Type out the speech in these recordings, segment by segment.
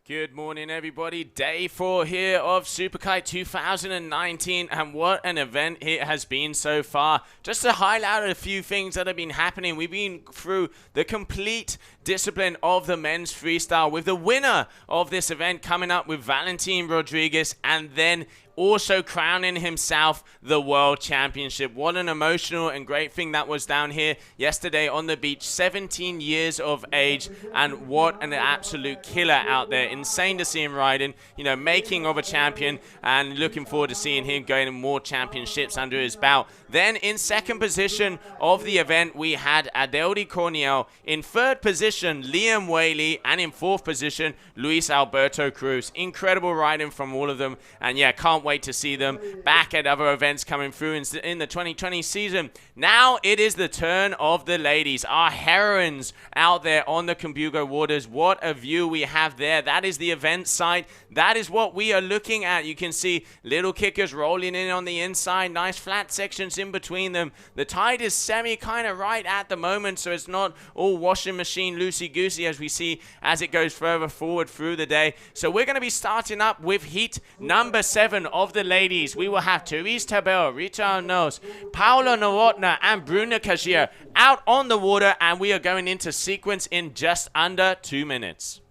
Good morning, everybody. Day 4 here of Superkite 2019, and what an event it has been so far. Just to highlight a few things that have been happening, we've been through the complete discipline of the men's freestyle, with the winner of this event coming up with Valentin Rodriguez, and then also crowning himself the world championship. What an emotional and great thing that was down here yesterday on the beach. 17 years of age, and what an absolute killer out there. Insane to see him riding, you know, making of a champion, and looking forward to seeing him going more championships under his belt. Then in second position of the event, we had Adeldi Corniel. In third position, Liam Whaley, and in fourth position, Luis Alberto Cruz. Incredible riding from all of them, and yeah, can't wait to see them back at other events coming through in the 2020 season. Now it is the turn of the ladies, our heroines out there on the Cumbuco waters. What a view we have there. That is the event site. That is what we are looking at. You can see little kickers rolling in on the inside, nice flat sections in between them. The tide is semi kind of right at the moment, so it's not all washing machine loosey-goosey as we see as it goes further forward through the day. So we're going to be starting up with heat number 7 of the ladies. We will have Therese Tabel, Rita Arnaus, Paula Nowotna, and Bruna Kajir out on the water, and we are going into sequence in just under 2 minutes.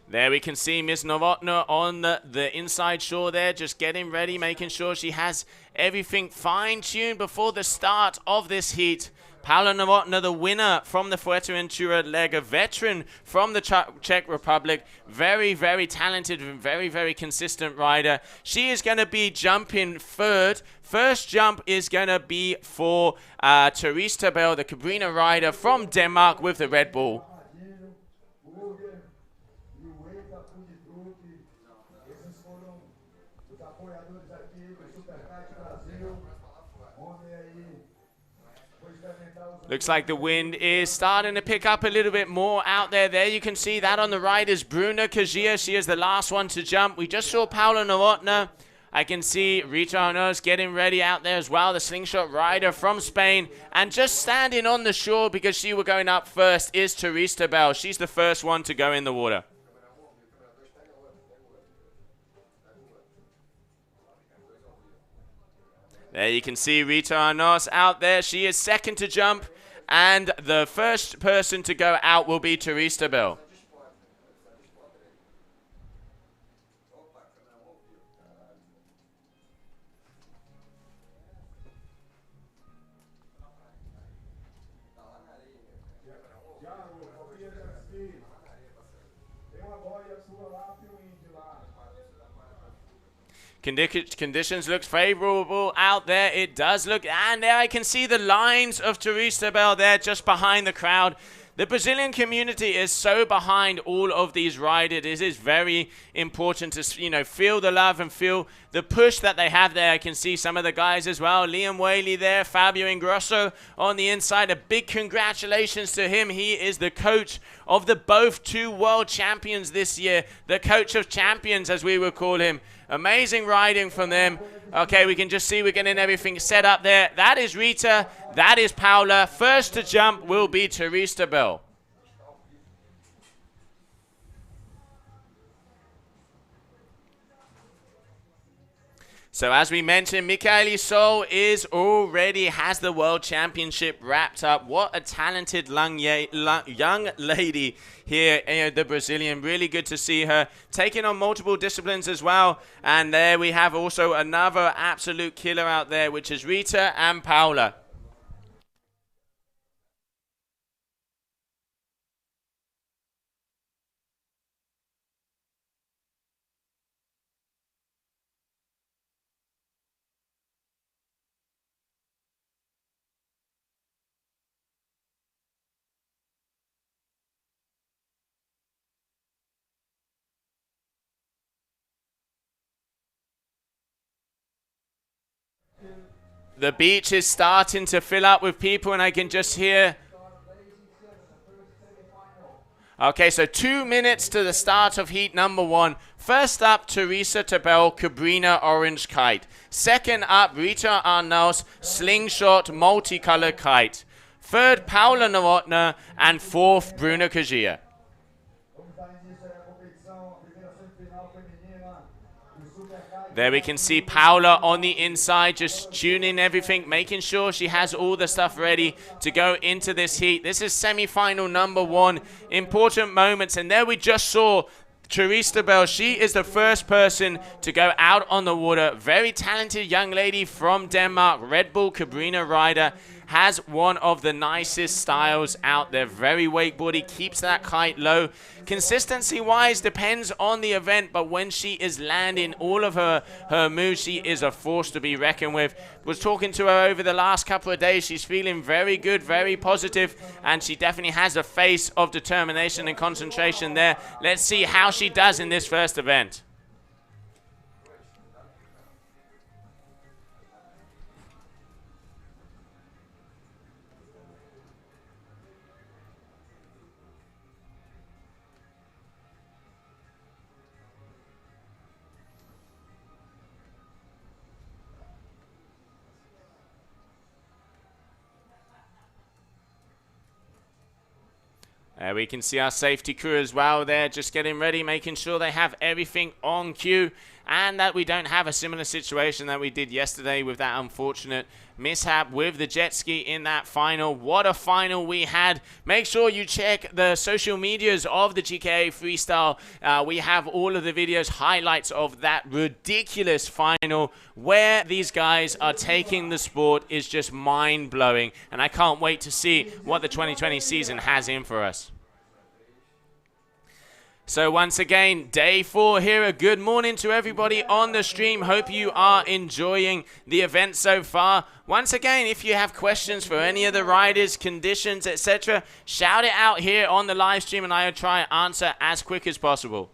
There we can see Miss Novotna on the inside shore there, just getting ready, making sure she has everything fine-tuned before the start of this heat. Paula Novotna, the winner from the Fuerteventura leg, a veteran from the Czech Republic. Very, very talented and very, very consistent rider. She is going to be jumping third. First jump is going to be for Therese Tabel, the Cabrina rider from Denmark with the Red Bull. Looks like the wind is starting to pick up a little bit more out there. There you can see that on the right is Bruna Kajir. She is the last one to jump. We just saw Paula Novotna. I can see Rita Arnaus getting ready out there as well, the slingshot rider from Spain. And just standing on the shore because she were going up first is Therese Tabel. She's the first one to go in the water. There you can see Rita Arnaus out there. She is second to jump. And the first person to go out will be Therese Tabel. Conditions look favorable out there. It does look, and there I can see the lines of Therese Tabel there just behind the crowd. The Brazilian community is so behind all of these riders. It is very important to, you know, feel the love and feel the push that they have there. I can see some of the guys as well. Liam Whaley there, Fabio Ingrosso on the inside. A big congratulations to him. He is the coach of the both 2 world champions this year. The coach of champions, as we would call him. Amazing riding from them. Okay, we can just see we're getting everything set up there. That is Rita. That is Paula. First to jump will be Therese Tabel. So as we mentioned, Michaeli Sol has the World Championship wrapped up. What a talented young lady here, the Brazilian. Really good to see her taking on multiple disciplines as well. And there we have also another absolute killer out there, which is Rita and Paula. The beach is starting to fill up with people, and I can just hear. Okay, so 2 minutes to the start of heat number 1. First up, Teresa Tabell, Cabrina Orange Kite. Second up, Rita Arnaus, Slingshot Multicolored Kite. Third, Paula Novotna. And fourth, Bruna Kajia. There we can see Paula on the inside, just tuning everything, making sure she has all the stuff ready to go into this heat. This is semi-final number 1. Important moments. And there we just saw Teresa Bell. She is the first person to go out on the water. Very talented young lady from Denmark. Red Bull Cabrina rider. Has one of the nicest styles out there. Very wakeboardy, keeps that kite low. Consistency-wise depends on the event, but when she is landing all of her moves, she is a force to be reckoned with. Was talking to her over the last couple of days. She's feeling very good, very positive, and she definitely has a face of determination and concentration there. Let's see how she does in this first event. We can see our safety crew as well there, just getting ready, making sure they have everything on cue, and that we don't have a similar situation that we did yesterday with that unfortunate mishap with the jet ski in that final. What a final we had. Make sure you check the social medias of the GKA Freestyle. We have all of the videos, highlights of that ridiculous final. Where these guys are taking the sport is just mind-blowing, and I can't wait to see what the 2020 season has in for us. So once again, day 4 here. A good morning to everybody on the stream. Hope you are enjoying the event so far. Once again, if you have questions for any of the riders, conditions, etc., shout it out here on the live stream, and I will try and answer as quick as possible.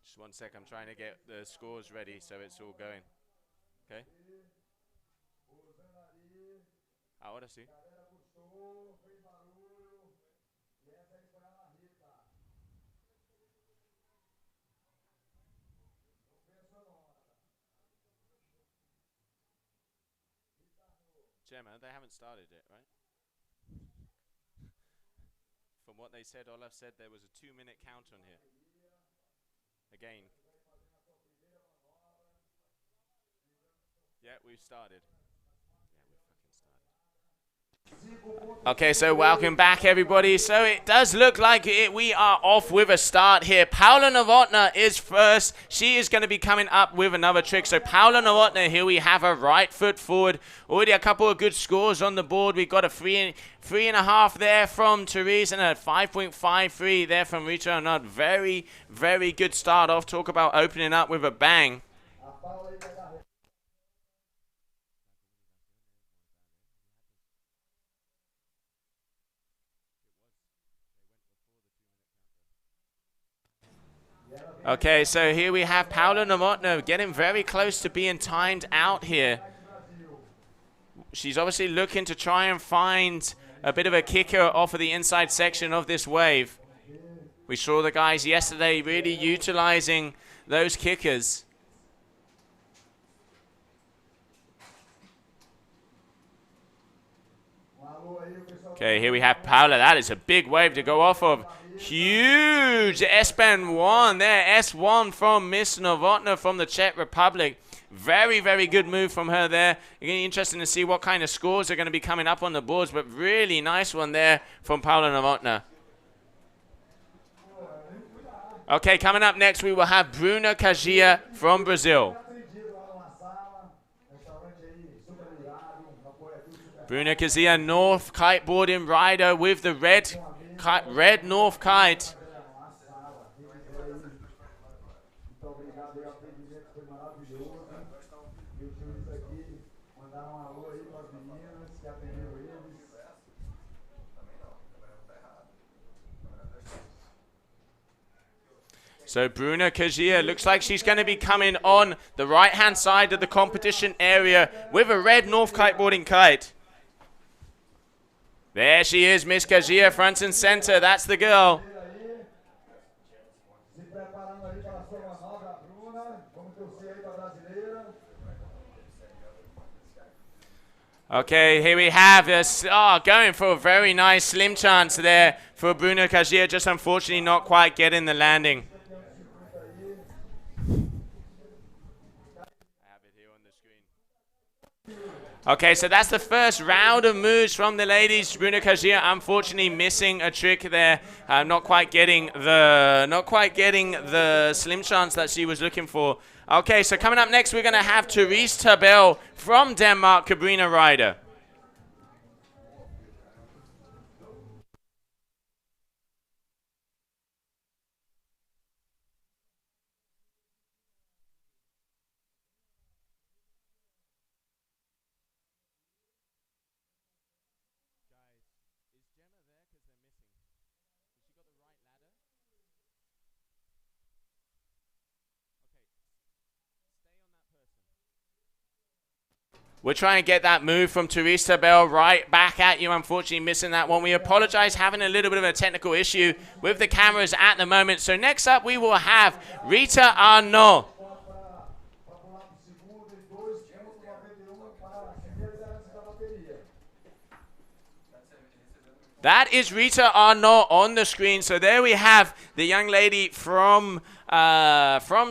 Just 1 sec, I'm trying to get the scores ready so it's all going. Okay? Ahora sí. Gemma, they haven't started it, right? From what they said, Olaf said there was a 2-minute count on here. Again. Yeah, we've started. Okay, so welcome back, everybody. So it does look like we are off with a start here. Paula Novotna is first. She is going to be coming up with another trick. So Paula Novotna, here we have her right foot forward. Already a couple of good scores on the board. We've got a 3.5 there from Therese and a 5.53 there from Rita Arnaud. Very, very good start off. Talk about opening up with a bang. Okay, so here we have Paula Novotna getting very close to being timed out here. She's obviously looking to try and find a bit of a kicker off of the inside section of this wave. We saw the guys yesterday really utilizing those kickers. Okay, here we have Paula. That is a big wave to go off of. Huge S-Band 1 there. S1 from Miss Novotna from the Czech Republic. Very, very good move from her there. It's going to be interesting to see what kind of scores are going to be coming up on the boards, but really nice one there from Paula Novotna. Okay, coming up next, we will have Bruna Cagia from Brazil. Bruna Cagia, North kiteboarding rider with the red North kite. So Bruna Cagia looks like she's going to be coming on the right-hand side of the competition area with a red North kiteboarding kite. There she is, Miss Cagia, front and center. That's the girl. Okay, here we have this. Going for a very nice slim chance there for Bruna Cagia, just unfortunately not quite getting the landing. Okay, so that's the first round of moves from the ladies. Bruna Cagia unfortunately missing a trick there, not quite getting the slim chance that she was looking for. Okay, so coming up next, we're going to have Therese Tabell from Denmark, Cabrina rider. We're trying to get that move from Teresa Bell right back at you. Unfortunately, missing that one. We apologize, having a little bit of a technical issue with the cameras at the moment. So next up, we will have Rita Arnaud. That is Rita Arnaud on the screen. So there we have the young lady from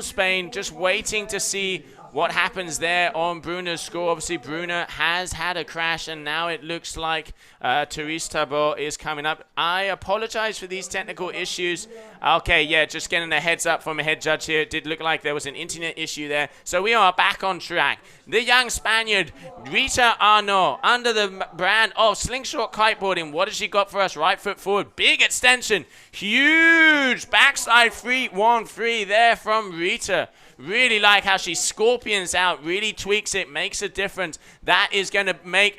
Spain, just waiting to see what happens there on Bruna's score. Obviously, Bruna has had a crash, and now it looks like Therese Tabot is coming up. I apologize for these technical issues. Okay, yeah, just getting a heads up from a head judge here. It did look like there was an internet issue there. So we are back on track. The young Spaniard, Rita Arnaud, under the brand of Slingshot Kiteboarding. What has she got for us? Right foot forward, big extension, huge backside 3-1-3 there from Rita. Really like how she scorpions out, really tweaks it, makes a difference. That is going to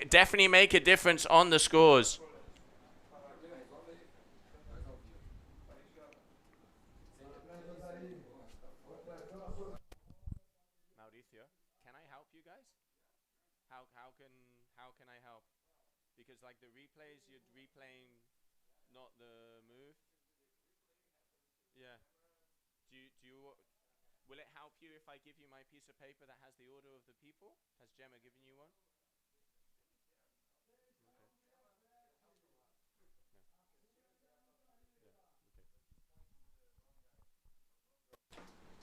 definitely make a difference on the scores. Mauricio, can I help you guys? How can I help? Because like the replays, you're replaying not the move. Yeah. Do you will it help you if I give you my piece of paper that has the order of the people? Has Gemma given you one?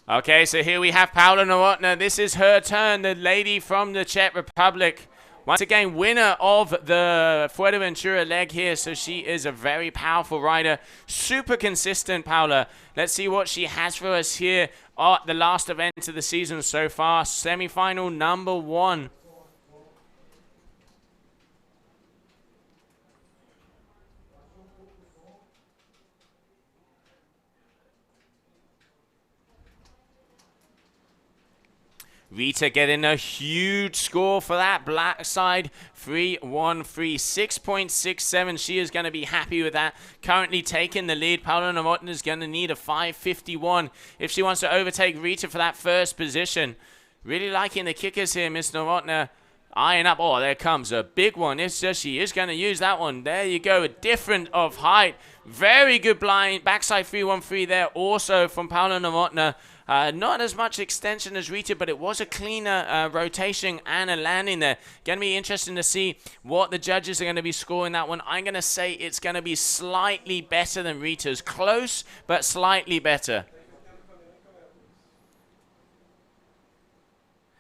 Okay, so here we have Paula Nowotna. This is her turn, the lady from the Czech Republic. Once again, winner of the Fuerteventura leg here, so she is a very powerful rider. Super consistent, Paula. Let's see what she has for us here at the last event of the season so far. Semi-final number 1. Rita getting a huge score for that black side, 3-1-3, 6.67. She is going to be happy with that. Currently taking the lead. Paula Novotna is going to need a 5.51 if she wants to overtake Rita for that first position. Really liking the kickers here, Miss Novotna. eyeing up. Oh, there comes a big one. She is going to use that one. There you go. A different of height. Very good blind. Backside 3-1-3 there also from Paula Novotná. Not as much extension as Rita, but it was a cleaner rotation and a landing there. Going to be interesting to see what the judges are going to be scoring that one. I'm going to say it's going to be slightly better than Rita's. Close, but slightly better.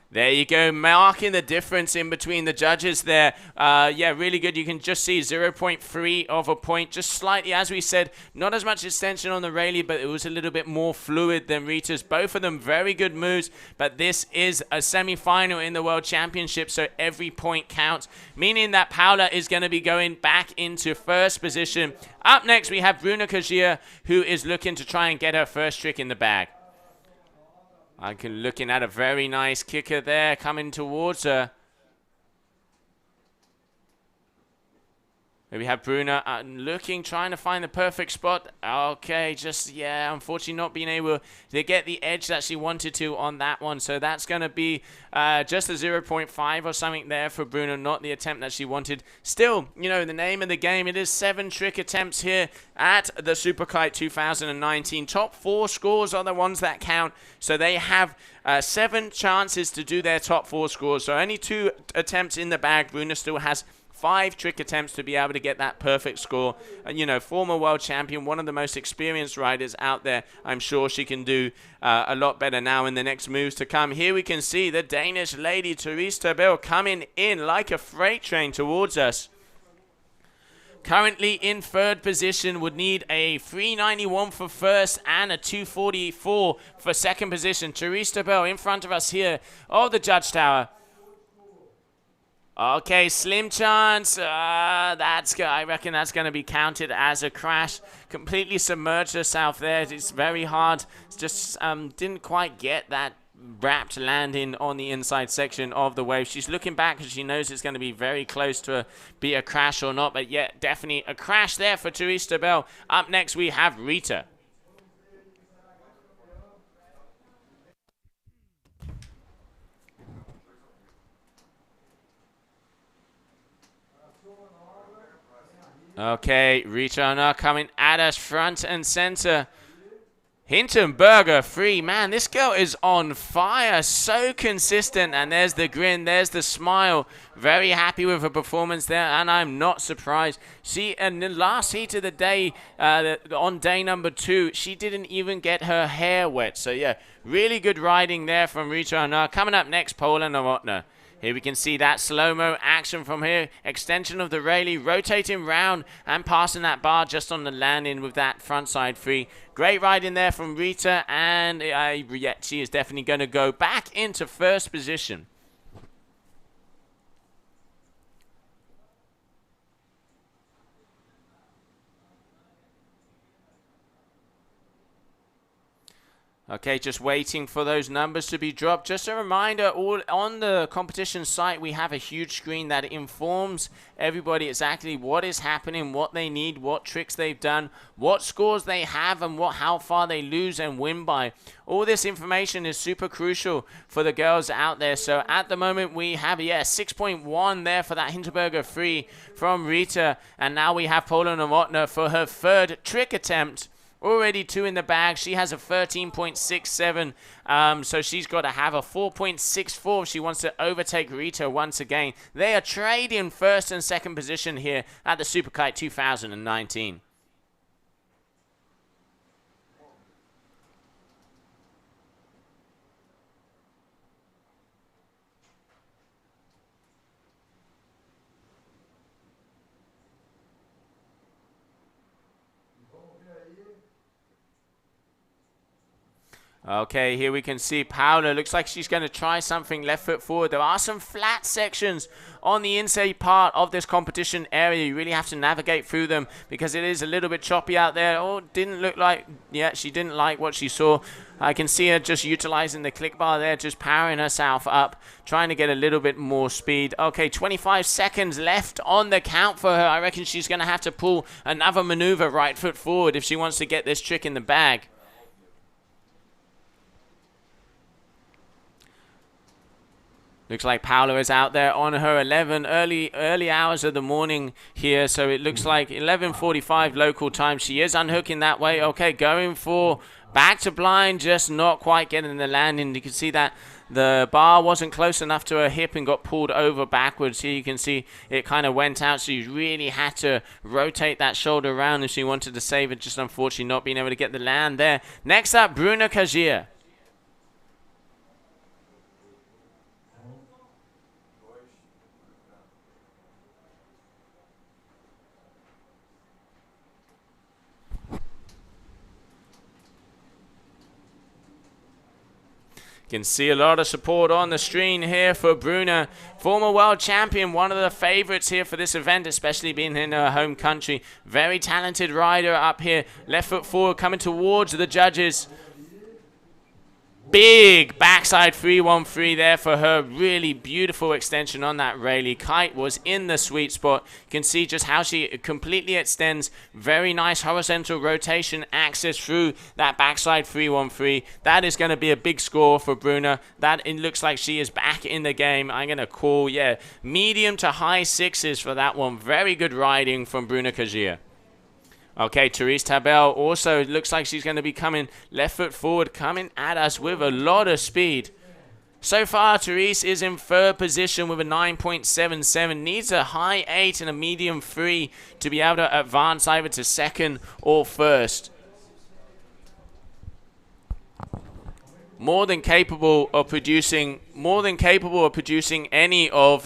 There you go, marking the difference in between the judges there. Yeah, really good. You can just see 0.3 of a point, just slightly, as we said, not as much extension on the Rayleigh, but it was a little bit more fluid than Rita's. Both of them very good moves, but this is a semi-final in the World Championship, so every point counts, meaning that Paula is going to be going back into first position. Up next, we have Bruna Kajia, who is looking to try and get her first trick in the bag. Looking at a very nice kicker there coming towards her. Here we have Bruna trying to find the perfect spot. Okay, unfortunately not being able to get the edge that she wanted to on that one. So that's going to be just a 0.5 or something there for Bruna, not the attempt that she wanted. Still, you know, the name of the game, it is 7 trick attempts here at the Super Kite 2019. Top 4 scores are the ones that count. So they have 7 chances to do their top 4 scores. So only 2 attempts in the bag. Bruna still has 5 trick attempts to be able to get that perfect score. You know, former world champion, one of the most experienced riders out there. I'm sure she can do a lot better now in the next moves to come. Here we can see the Danish lady, Therese Tabel, coming in like a freight train towards us. Currently in 3rd position, would need a 391 for first and a 244 for 2nd position. Therese Tabel in front of us here of the judge tower. Okay, slim chance. I reckon that's going to be counted as a crash. Completely submerged herself there. It's very hard. Just didn't quite get that wrapped landing on the inside section of the wave. She's looking back because she knows it's going to be very close to be a crash or not. But yeah, definitely a crash there for Therese Tabel. Up next, we have Rita. Okay, Rita now coming at us front and center. Hintenberger free. Man, this girl is on fire. So consistent. And there's the grin. There's the smile. Very happy with her performance there. And I'm not surprised. She, in the last heat of the day, on day number 2, she didn't even get her hair wet. So, yeah, really good riding there from Rita. Now, coming up next, Paula Novotná. Here we can see that slow-mo action from here. Extension of the Rayleigh, rotating round and passing that bar just on the landing with that front side free. Great riding there from Rita, and yeah, she is definitely going to go back into first position. Okay, just waiting for those numbers to be dropped. Just a reminder, all on the competition site, we have a huge screen that informs everybody exactly what is happening, what they need, what tricks they've done, what scores they have, and how far they lose and win by. All this information is super crucial for the girls out there. So at the moment, we have, 6.1 there for that Hinterberger free from Rita. And now we have Paula Novotná for her 3rd trick attempt. Already 2 in the bag. She has a 13.67, so she's got to have a 4.64 if she wants to overtake Rita once again. They are trading 1st and 2nd position here at the Super Kite 2019. Okay, here we can see Paula. Looks like she's going to try something left foot forward. There are some flat sections on the inside part of this competition area. You really have to navigate through them because it is a little bit choppy out there. Oh, didn't look like, she didn't like what she saw. I can see her just utilizing the click bar there, just powering herself up, trying to get a little bit more speed. Okay, 25 seconds left on the count for her. I reckon she's going to have to pull another maneuver right foot forward if she wants to get this trick in the bag. Looks like Paula is out there on her 11 early hours of the morning here. So it looks like 11:45 local time. She is unhooking that way. Okay, going for back to blind, just not quite getting the landing. You can see that the bar wasn't close enough to her hip and got pulled over backwards. Here you can see it kind of went out, so you really had to rotate that shoulder around if she wanted to save it. Just unfortunately not being able to get the land there. Next up, Bruna Kajir. You can see a lot of support on the screen here for Bruna, former world champion, one of the favorites here for this event, especially being in her home country. Very talented rider up here, left foot forward, coming towards the judges. Big backside 313 there for her. Really beautiful extension on that Rayleigh. Kite was in the sweet spot. You can see just how she completely extends. Very nice horizontal rotation access through that backside 313. That is going to be a big score for Bruna. That it looks like she is back in the game. I'm going to call, medium to high sixes for that one. Very good riding from Bruna Kajir. Okay, Therese Tabel also looks like she's going to be coming left foot forward, coming at us with a lot of speed. So far, Therese is in third position with a 9.77. Needs a high 8 and a medium 3 to be able to advance either to second or first. More than capable of producing any of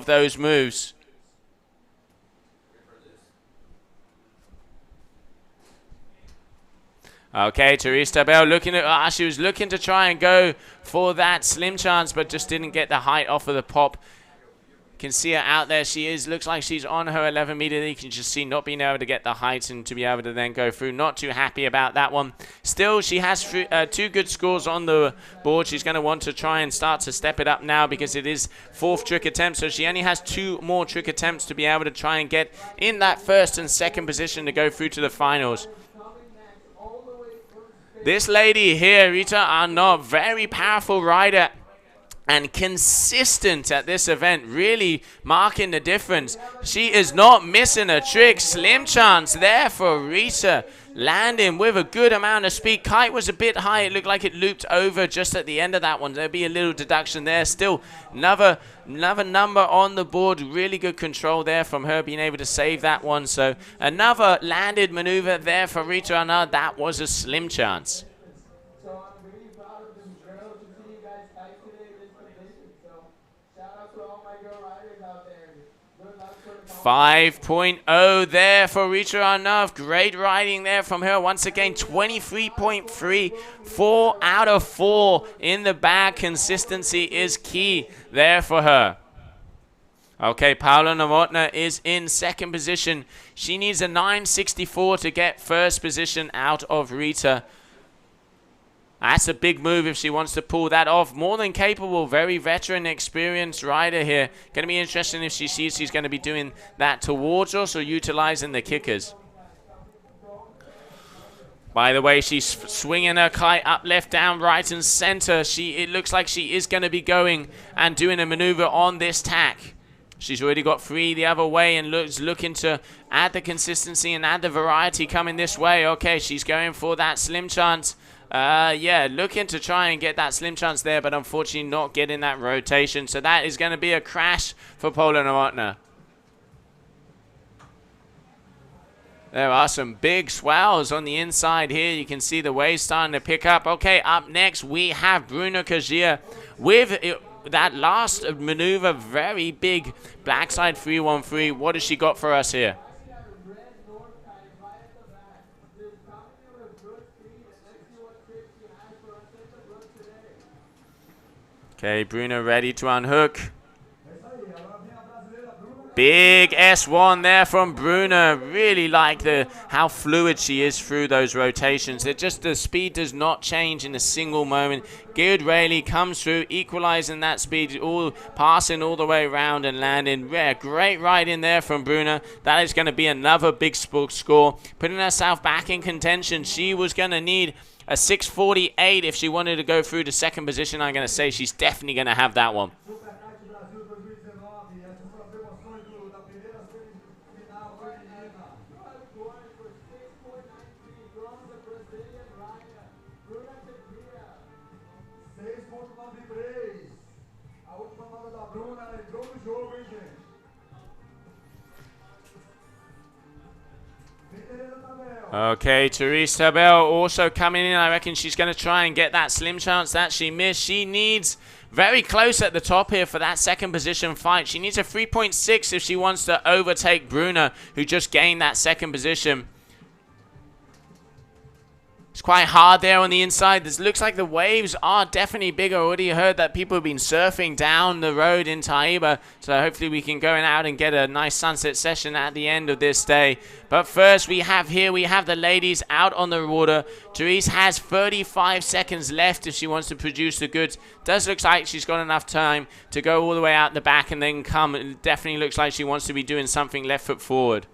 those moves. Okay, Therese Tabel looking at, she was looking to try and go for that slim chance, but just didn't get the height off of the pop. Can see her out there. She is, looks like she's on her 11 meter. You can just see not being able to get the height and to be able to then go through. Not too happy about that one. Still, she has two good scores on the board. She's going to want to try and start to step it up now because it is fourth trick attempt. So she only has 2 more trick attempts to be able to try and get in that first and second position to go through to the finals. This lady here, Rita Arnaud, very powerful rider and consistent at this event, really marking the difference. She is not missing a trick. Slim chance there for Rita, landing with a good amount of speed. Kite was a bit high. It looked like it looped over just at the end of that one. There'll be a little deduction there. Still, another number on the board. Really good control there from her being able to save that one. So another landed maneuver there for Rita Arnaud. That was a slim chance. 5.0 there for Rita Arnaud. Great riding there from her. Once again, 23.3. 4 out of 4 in the bag. Consistency is key there for her. Okay, Paula Novotna is in second position. She needs a 9.64 to get first position out of Rita. That's a big move if she wants to pull that off. More than capable, very veteran, experienced rider here. Going to be interesting if she sees she's going to be doing that towards us or utilizing the kickers. By the way, she's swinging her kite up, left, down, right, and center. It looks like she is going to be going and doing a maneuver on this tack. She's already got 3 the other way and looking to add the consistency and add the variety coming this way. Okay, she's going for that slim chance. Looking to try and get that slim chance there, but unfortunately not getting that rotation. So that is going to be a crash for Paula Novotna. There are some big swells on the inside here. You can see the waves starting to pick up. Okay, up next we have Bruna Kajir with that last maneuver. Very big backside 313. What has she got for us here? Okay, Bruna ready to unhook. Big S1 there from Bruna. Really like how fluid she is through those rotations. The speed does not change in a single moment. Good Rayleigh comes through, equalizing that speed, passing all the way around and landing. Yeah, great ride in there from Bruna. That is going to be another big score. Putting herself back in contention. She was going to need a 6:48 if she wanted to go through to second position. I'm going to say she's definitely going to have that one. Okay, Teresa Bell also coming in. I reckon she's going to try and get that slim chance that she missed. She needs very close at the top here for that second position fight. She needs a 3.6 if she wants to overtake Bruna, who just gained that second position. It's quite hard there on the inside. This looks like the waves are definitely bigger. I already heard that people have been surfing down the road in Taiba. So hopefully we can go out and get a nice sunset session at the end of this day. But first we have the ladies out on the water. Therese has 35 seconds left if she wants to produce the goods. Does look like she's got enough time to go all the way out the back and then come. It definitely looks like she wants to be doing something left foot forward.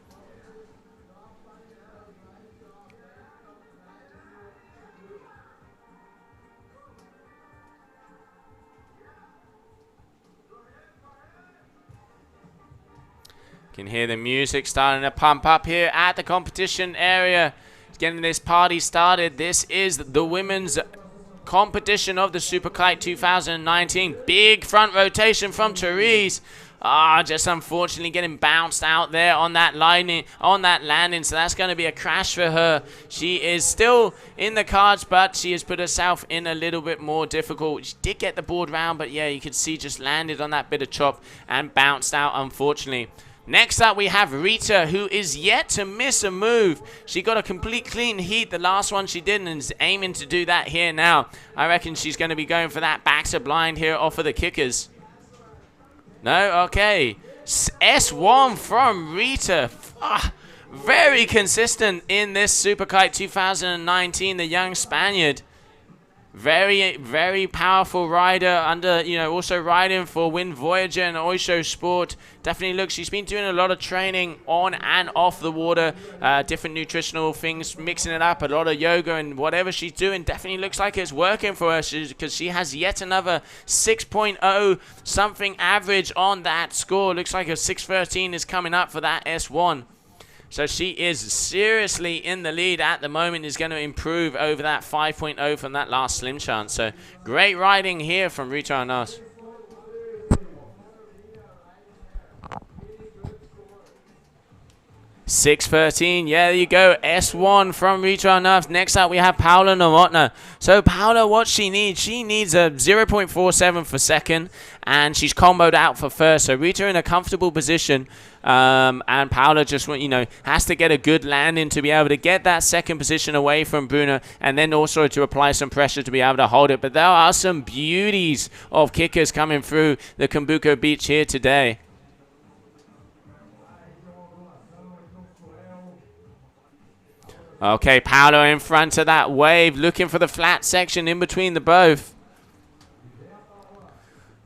Can hear the music starting to pump up here at the competition area. Getting this party started. This is the women's competition of the Super Kite 2019. Big front rotation from Therese. Just unfortunately getting bounced out there on that landing. So that's going to be a crash for her. She is still in the cards, but she has put herself in a little bit more difficult. She did get the board round, but yeah, you can see just landed on that bit of chop and bounced out, unfortunately. Next up, we have Rita, who is yet to miss a move. She got a complete clean heat, the last one she did, and is aiming to do that here now. I reckon she's going to be going for that back to blind here off of the kickers. No? Okay. S1 from Rita. Very consistent in this Super Kite 2019, the young Spaniard. Very, very powerful rider under, also riding for Wind Voyager and Oisho Sport. Definitely looks, she's been doing a lot of training on and off the water, different nutritional things, mixing it up, a lot of yoga, and whatever she's doing definitely looks like it's working for her, because she has yet another 6.0 something average on that score. Looks like a 6.13 is coming up for that S1. So she is seriously in the lead at the moment, is going to improve over that 5.0 from that last slim chance. So great riding here from Rita Arnas. $6.13, yeah, there you go. S1 from Rita Arnas. Next up, we have Paula Novotna. So Paula, what she needs a 0.47 for second, and she's comboed out for first. So Rita in a comfortable position, and Paula just, has to get a good landing to be able to get that second position away from Bruna, and then also to apply some pressure to be able to hold it. But there are some beauties of kickers coming through the Cumbuco beach here today. Okay, Paolo in front of that wave, looking for the flat section in between the both.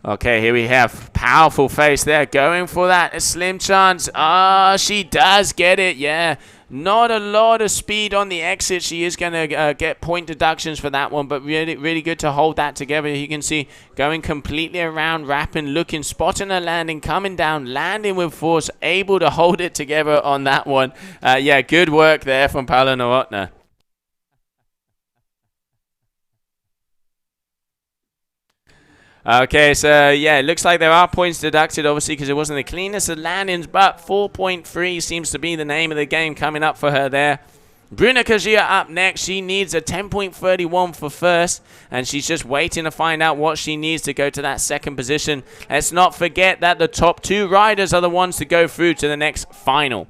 Okay, here we have powerful face there, going for that, a slim chance. She does get it, yeah. Not a lot of speed on the exit. She is going to get point deductions for that one, but really, really good to hold that together. You can see going completely around, wrapping, looking, spotting a landing, coming down, landing with force, able to hold it together on that one. Yeah, good work there from Paula Novotna. Okay, so yeah, it looks like there are points deducted, obviously, because it wasn't the cleanest of landings, but 4.3 seems to be the name of the game coming up for her there. Bruna Kajia up next. She needs a 10.31 for first, and she's just waiting to find out what she needs to go to that second position. Let's not forget that the top two riders are the ones to go through to the next final.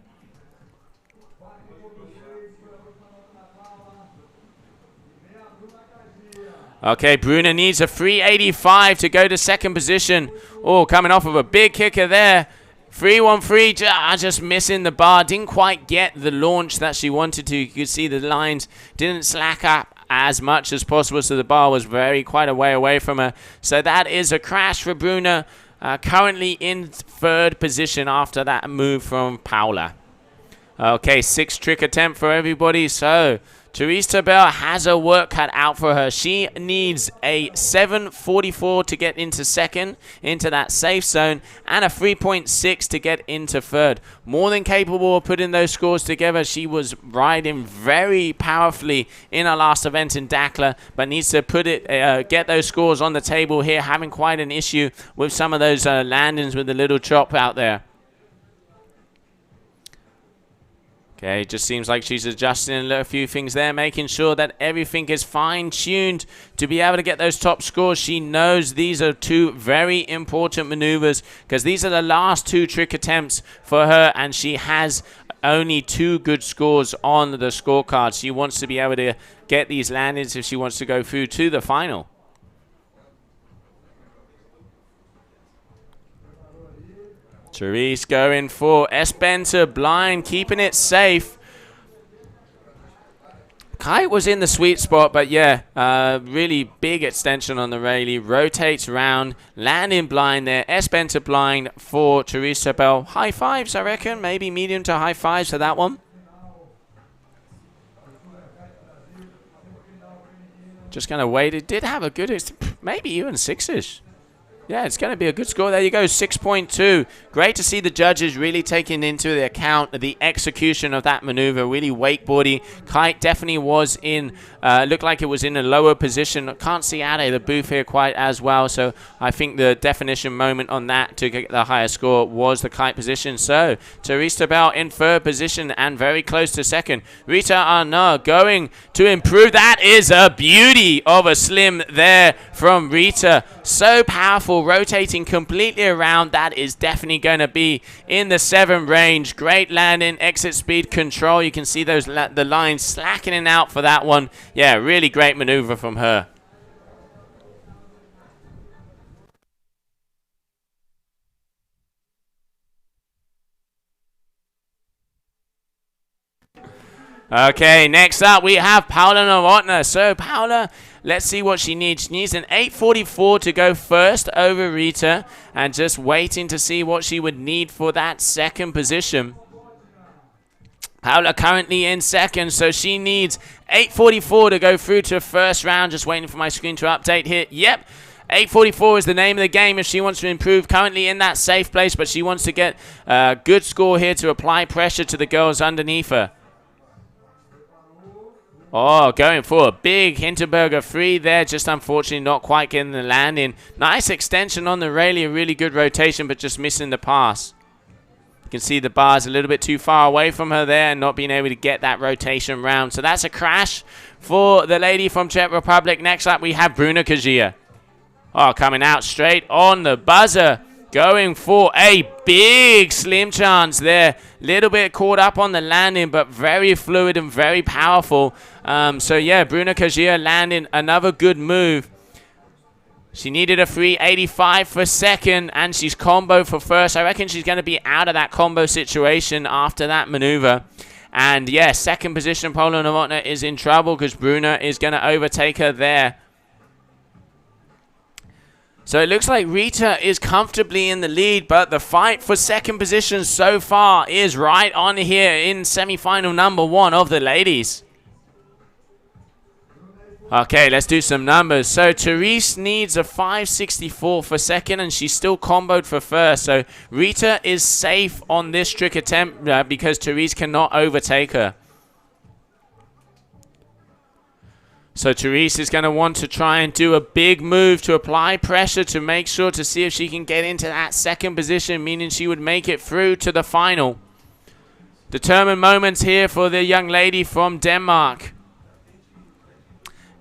Okay, Bruna needs a 385 to go to second position. Oh, coming off of a big kicker there. 313, just missing the bar. Didn't quite get the launch that she wanted to. You could see the lines didn't slack up as much as possible, so the bar was quite a way away from her. So that is a crash for Bruna, currently in third position after that move from Paula. Okay, 6th trick attempt for everybody. So Teresa Bell has her work cut out for her. She needs a 7.44 to get into second, into that safe zone, and a 3.6 to get into third. More than capable of putting those scores together. She was riding very powerfully in her last event in Dakar, but needs to get those scores on the table here, having quite an issue with some of those landings with the little chop out there. Okay, it just seems like she's adjusting a few things there, making sure that everything is fine-tuned to be able to get those top scores. She knows these are two very important maneuvers because these are the last two trick attempts for her, and she has only 2 good scores on the scorecard. She wants to be able to get these landings if she wants to go through to the final. Therese going for S-Benter blind, keeping it safe. Kite was in the sweet spot, but yeah, really big extension on the Rayleigh. Rotates round, landing blind there. S-Benter blind for Teresa Bell. High fives, I reckon. Maybe medium to high fives for that one. Just going to wait. It did have a good, maybe even 6-ish. Yeah, it's going to be a good score. There you go, 6.2. Great to see the judges really taking into the account the execution of that maneuver. Really wakeboardy. Kite definitely was in, looked like it was in a lower position. Can't see out of the booth here quite as well. So I think the definition moment on that to get the higher score was the kite position. So Teresa Bell in third position and very close to second. Rita Arnaud going to improve. That is a beauty of a slim there from Rita. So powerful. Rotating completely around. That is definitely going to be in the 7 range. Great landing, exit speed control. You can see those the lines slackening out for that one. Yeah, really great maneuver from her. Okay, next up we have Paula Novotna. So Paula, let's see what she needs. She needs an 8.44 to go first over Rita, and just waiting to see what she would need for that second position. Paula currently in second, so she needs 8.44 to go through to first round. Just waiting for my screen to update here. Yep. 8.44 is the name of the game if she wants to improve. Currently in that safe place, but she wants to get a good score here to apply pressure to the girls underneath her. Oh, going for a big Hinterberger 3 there. Just unfortunately not quite getting the landing. Nice extension on the Rayleigh. Really good rotation, but just missing the pass. You can see the bar's a little bit too far away from her there and not being able to get that rotation round. So that's a crash for the lady from Czech Republic. Next up, we have Bruna Kajia. Oh, coming out straight on the buzzer. Going for a big slim chance there. Little bit caught up on the landing, but very fluid and very powerful. So yeah, Bruna Kajia landing another good move. She needed a 3.85 for second, and she's combo for first. I reckon she's going to be out of that combo situation after that maneuver. And yeah, second position, Paula Novotna is in trouble because Bruna is going to overtake her there. So it looks like Rita is comfortably in the lead, but the fight for second position so far is right on here in semi-final number 1 of the ladies. Okay, let's do some numbers. So Therese needs a 5.64 for second, and she's still comboed for first. So Rita is safe on this trick attempt because Therese cannot overtake her. So Therese is going to want to try and do a big move to apply pressure to make sure to see if she can get into that second position, meaning she would make it through to the final. Determined moments here for the young lady from Denmark.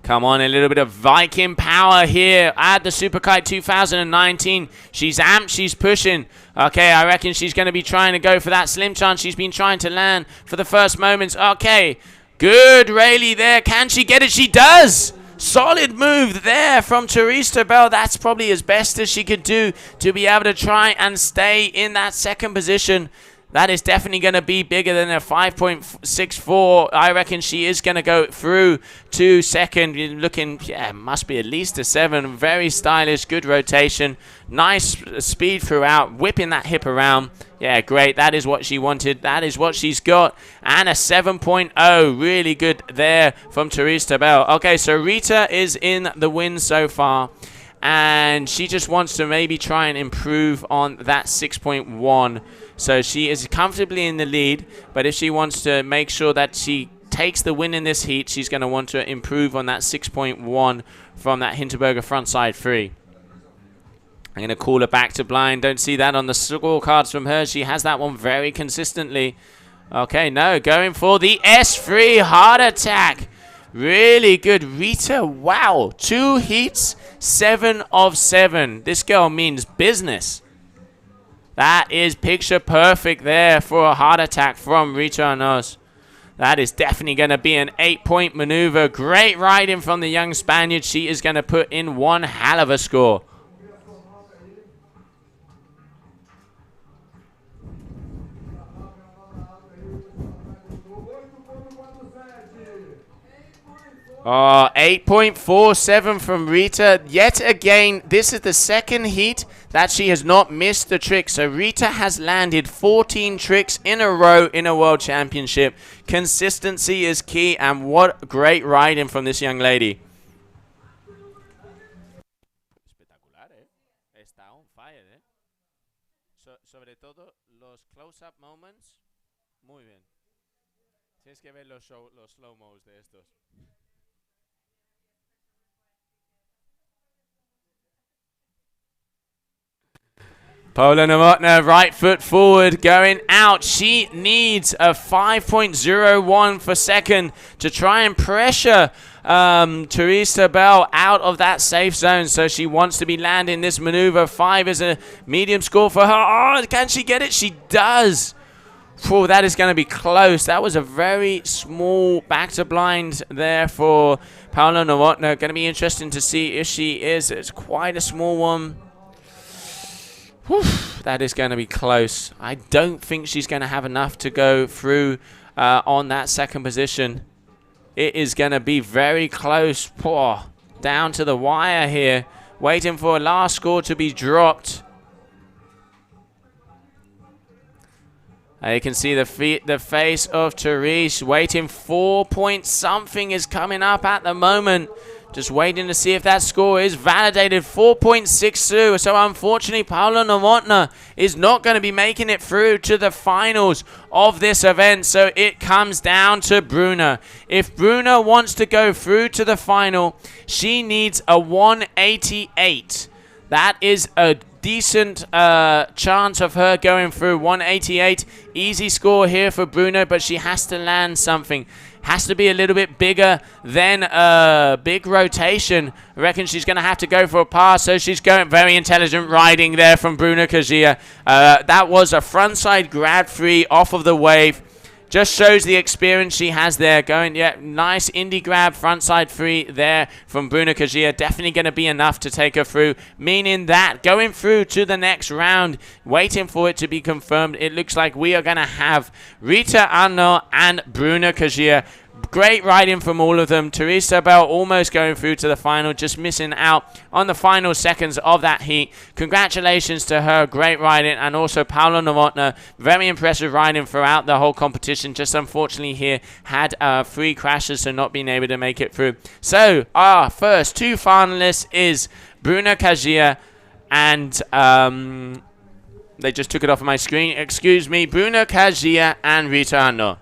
Come on, a little bit of Viking power here at the Superkite 2019. She's amped, she's pushing. Okay, I reckon she's going to be trying to go for that slim chance she's been trying to land for the first moments. Okay. Good Rayleigh there. Can she get it? She does. Solid move there from Teresa Bell. That's probably as best as she could do to be able to try and stay in that second position. That is definitely going to be bigger than a 5.64. I reckon she is going to go through to second. You're looking, yeah, must be at least a 7. Very stylish, good rotation. Nice speed throughout, whipping that hip around. Yeah, great. That is what she wanted. That is what she's got. And a 7.0. Really good there from Teresa Bell. Okay, so Rita is in the win so far. And she just wants to maybe try and improve on that 6.1. So she is comfortably in the lead. But if she wants to make sure that she takes the win in this heat, she's going to want to improve on that 6.1 from that Hinterberger frontside free. I'm going to call her back to blind. Don't see that on the scorecards from her. She has that one very consistently. Okay, no, going for the S3 heart attack. Really good, Rita. Wow, 2 heats, 7 of 7. This girl means business. That is picture perfect there for a heart attack from Rita Arnauz. That is definitely going to be an 8-point maneuver. Great riding from the young Spaniard. She is going to put in one hell of a score. Oh, 8.47 from Rita. Yet again, this is the second heat that she has not missed the trick. So Rita has landed 14 tricks in a row in a World Championship. Consistency is key, and what great riding from this young lady. Espectacular, Está on fire, Sobre todo los close-up moments. Muy bien. Tienes que ver los slow-mos de estos. Paula Novotná, right foot forward, going out. She needs a 5.01 for second to try and pressure Teresa Bell out of that safe zone. So she wants to be landing this maneuver. 5 is a medium score for her. Oh, can she get it? She does. Oh, that is going to be close. That was a very small back to blind there for Paula Novotná. Going to be interesting to see if she is. It's quite a small one. Whew, that is going to be close. I don't think she's going to have enough to go through on that second position. It is going to be very close. Oh, down to the wire here. Waiting for a last score to be dropped. You can see the face of Therese waiting. 4 point something is coming up at the moment. Just waiting to see if that score is validated. 4.62. So unfortunately, Paula Novotná is not going to be making it through to the finals of this event. So it comes down to Bruna. If Bruna wants to go through to the final, she needs a 188. That is a decent chance of her going through. 188. Easy score here for Bruna, but she has to land something. Has to be a little bit bigger than a big rotation. I reckon she's going to have to go for a pass. So she's going very intelligent riding there from Bruna Kajia. That was a frontside grab free off of the wave. Just shows the experience she has there. Going, yeah, nice indie grab, frontside free there from Bruna Kajia. Definitely going to be enough to take her through. Meaning that going through to the next round, waiting for it to be confirmed, it looks like we are going to have Rita Arnauz and Bruna Kajia. Great riding from all of them. Teresa Bell almost going through to the final, just missing out on the final seconds of that heat. Congratulations to her, great riding, and also Paula Novotná, very impressive riding throughout the whole competition. Just unfortunately here had 3 crashes, so not being able to make it through. So our first 2 finalists is Bruna Kajia and they just took it off of my screen. Excuse me, Bruna Kajia and Rita Arnauz.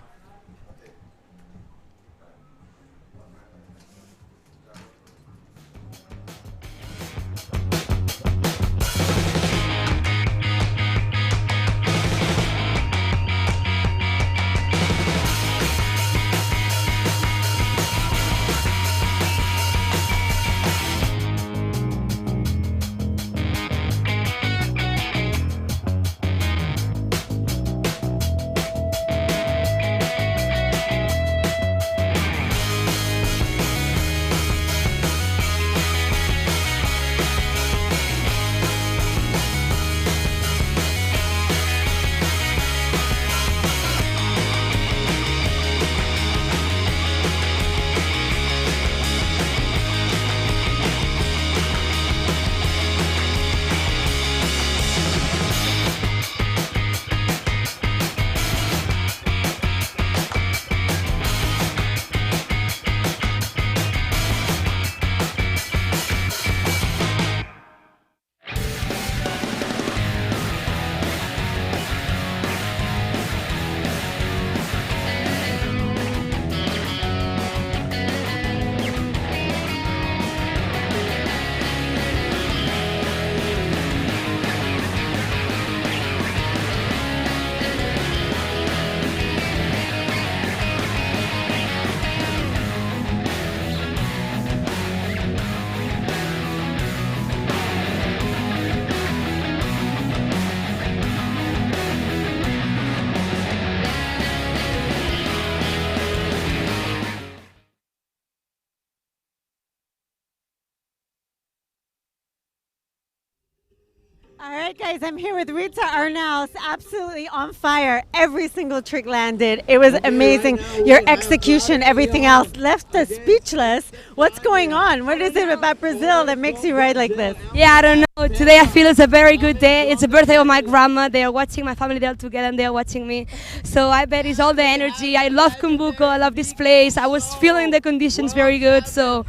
All right, guys, I'm here with Rita Arnaus, absolutely on fire. Every single trick landed. It was amazing. Your execution, everything else left us speechless. What's going on? What is it about Brazil that makes you ride like this? Yeah, I don't know. Today I feel it's a very good day. It's the birthday of my grandma. They are watching my family. They're together and they are watching me. So I bet it's all the energy. I love Cumbuco. I love this place. I was feeling the conditions very good. So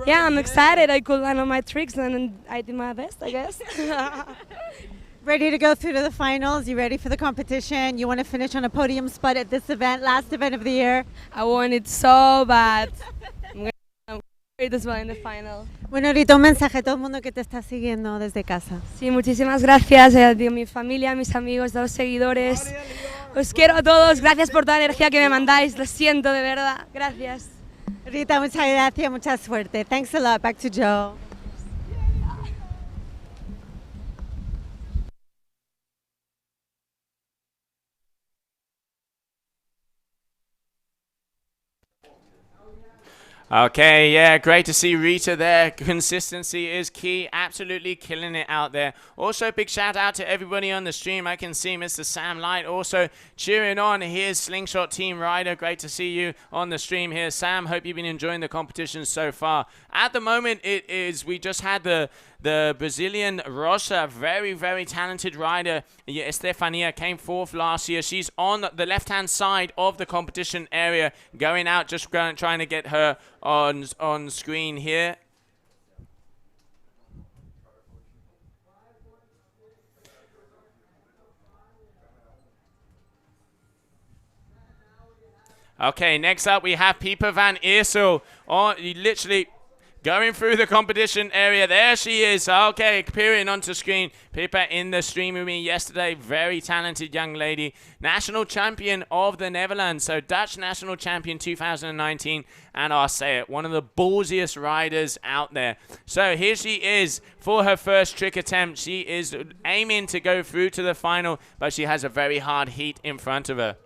yeah, I'm excited. I could land on my tricks and I did my best, I guess. Ready to go through to the finals? You ready for the competition? You want to finish on a podium spot at this event, last event of the year? I want it so bad. I'm great as well in the final. Bueno, ahorita un mensaje a todo el mundo que te está siguiendo desde casa. Sí, muchísimas gracias a mi familia, a mis amigos, a los seguidores. Os quiero a todos. Gracias por toda la energía que me mandáis. Lo siento, de verdad. Gracias. Rita, muchas gracias, mucha suerte. Thanks a lot. Back to Joe. Okay, yeah, great to see Rita there. Consistency is key. Absolutely killing it out there. Also, big shout out to everybody on the stream. I can see Mr. Sam Light also cheering on. Here's Slingshot Team Rider. Great to see you on the stream here. Sam, hope you've been enjoying the competition so far. At the moment, we just had the Brazilian Rosa, very, very talented rider. Estefania came fourth last year. She's on the left-hand side of the competition area, going out, just trying to get her on screen here. Okay, next up we have Pieper van Eersel. Literally going through the competition area. There she is. Okay, appearing onto screen. Pippa in the stream with me yesterday. Very talented young lady. National champion of the Netherlands. So Dutch national champion 2019. And I'll say it, one of the ballsiest riders out there. So here she is for her first trick attempt. She is aiming to go through to the final, but she has a very hard heat in front of her.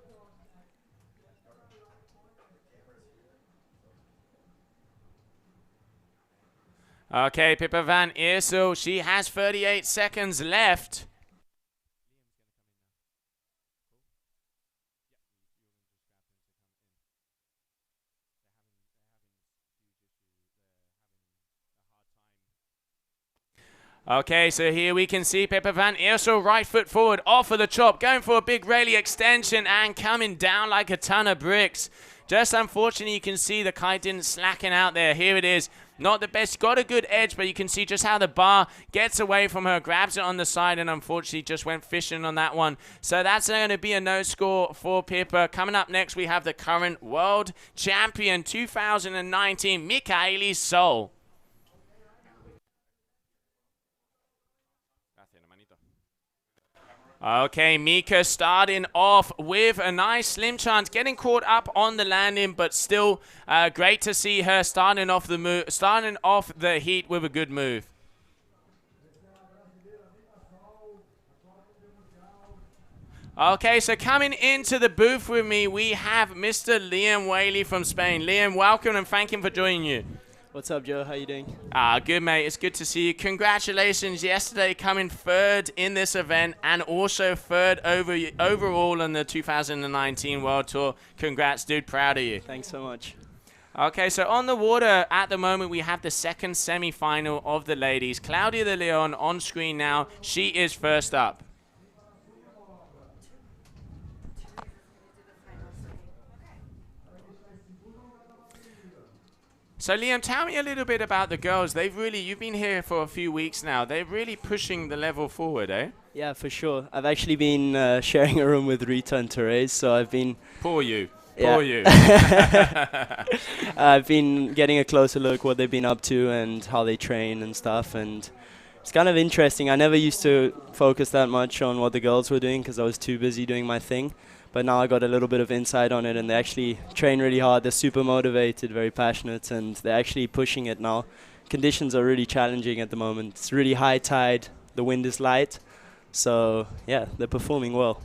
Okay, Pippa van Eersel, she has 38 seconds left. Okay, so here we can see Pippa van Eersel, right foot forward, off of the chop, going for a big rally extension and coming down like a ton of bricks. Just unfortunately, you can see the kite didn't slacken out there. Here it is. Not the best. Got a good edge, but you can see just how the bar gets away from her, grabs it on the side, and unfortunately just went fishing on that one. So that's going to be a no score for Pippa. Coming up next, we have the current world champion 2019, Michaeli Sol. Okay, Mika starting off with a nice slim chance, getting caught up on the landing, but still great to see her starting off the heat with a good move. Okay, so coming into the booth with me, we have Mr. Liam Whaley from Spain. Liam, welcome and thank him for joining you. What's up, Joe? How you doing? Good, mate. It's good to see you. Congratulations yesterday coming third in this event and also third overall on the 2019 World Tour. Congrats, dude. Proud of you. Thanks so much. Okay, so on the water at the moment, we have the second semi-final of the ladies. Claudia de Leon on screen now. She is first up. So, Liam, tell me a little bit about the girls. You've been here for a few weeks now. They're really pushing the level forward, eh? Yeah, for sure. I've actually been sharing a room with Rita and Therese, so I've been... Poor you. Yeah. Poor you. I've been getting a closer look what they've been up to and how they train and stuff, and it's kind of interesting. I never used to focus that much on what the girls were doing because I was too busy doing my thing. But now I got a little bit of insight on it, and they actually train really hard. They're super motivated, very passionate, and they're actually pushing it now. Conditions are really challenging at the moment. It's really high tide. The wind is light. So, yeah, they're performing well.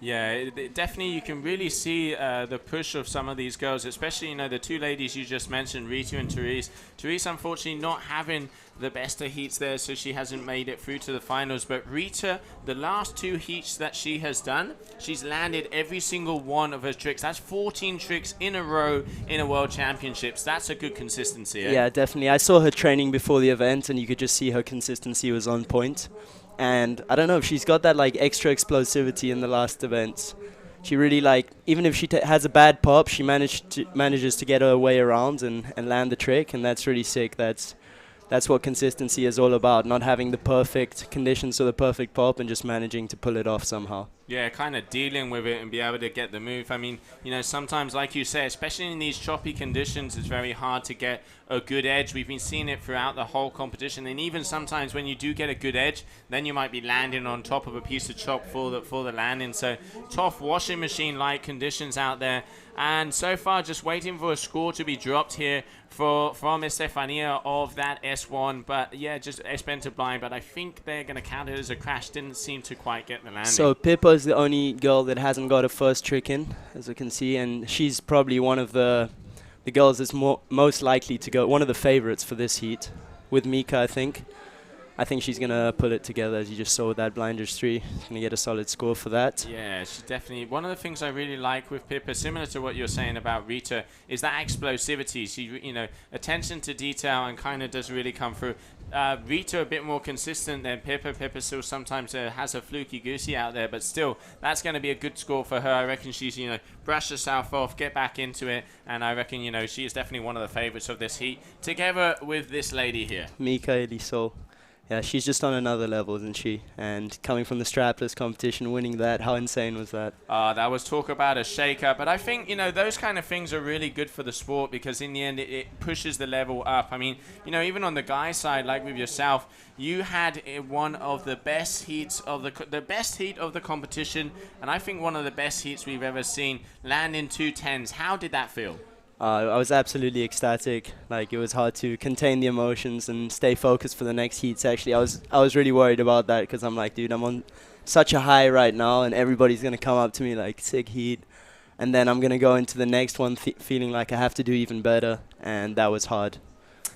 Yeah, definitely you can really see the push of some of these girls, especially, the two ladies you just mentioned, Rita and Therese. Therese, unfortunately, not having the best of heats there, so she hasn't made it through to the finals. But Rita, the last two heats that she has done, she's landed every single one of her tricks. That's 14 tricks in a row in a World Championships. That's a good consistency. Yeah, definitely. I saw her training before the event, and you could just see her consistency was on point. And I don't know if she's got that like extra explosivity in the last events. She really even if she has a bad pop, she manages to get her way around and land the trick, and that's really sick. That's what consistency is all about, not having the perfect conditions or the perfect pop and just managing to pull it off somehow. Yeah, kind of dealing with it and be able to get the move. I mean, sometimes, like you say, especially in these choppy conditions, it's very hard to get a good edge. We've been seeing it throughout the whole competition, and even sometimes when you do get a good edge, then you might be landing on top of a piece of chop for the landing. So tough washing machine-like conditions out there. And so far, just waiting for a score to be dropped here from Estefania of that S1. But yeah, just S-bent to blind. But I think they're going to count it as a crash. Didn't seem to quite get the landing. So Pippa is the only girl that hasn't got a first trick in, as you can see. And she's probably one of the girls that's most likely to go, one of the favorites for this heat. With Mika, I think. I think she's going to pull it together, as you just saw with that blinders 3. She's going to get a solid score for that. Yeah, she's definitely... One of the things I really like with Pippa, similar to what you're saying about Rita, is that explosivity. She, attention to detail and kind of does really come through. Rita a bit more consistent than Pippa. Pippa still sometimes has a fluky goosey out there, but still, that's going to be a good score for her. I reckon she's, brush herself off, get back into it, and I reckon, she is definitely one of the favorites of this heat, together with this lady here. Mika Elisol. Yeah, she's just on another level, isn't she? And coming from the strapless competition, winning that, how insane was that? That was talk about a shaker. But I think, those kind of things are really good for the sport, because in the end, it pushes the level up. I mean, even on the guy side, like with yourself, you had one of the best heats of the best heat of the competition, and I think one of the best heats we've ever seen, landing 210s. How did that feel? I was absolutely ecstatic. It was hard to contain the emotions and stay focused for the next heats. Actually, I was really worried about that, because I'm like, dude, I'm on such a high right now, and everybody's gonna come up to me like, sick heat, and then I'm gonna go into the next one feeling like I have to do even better, and that was hard.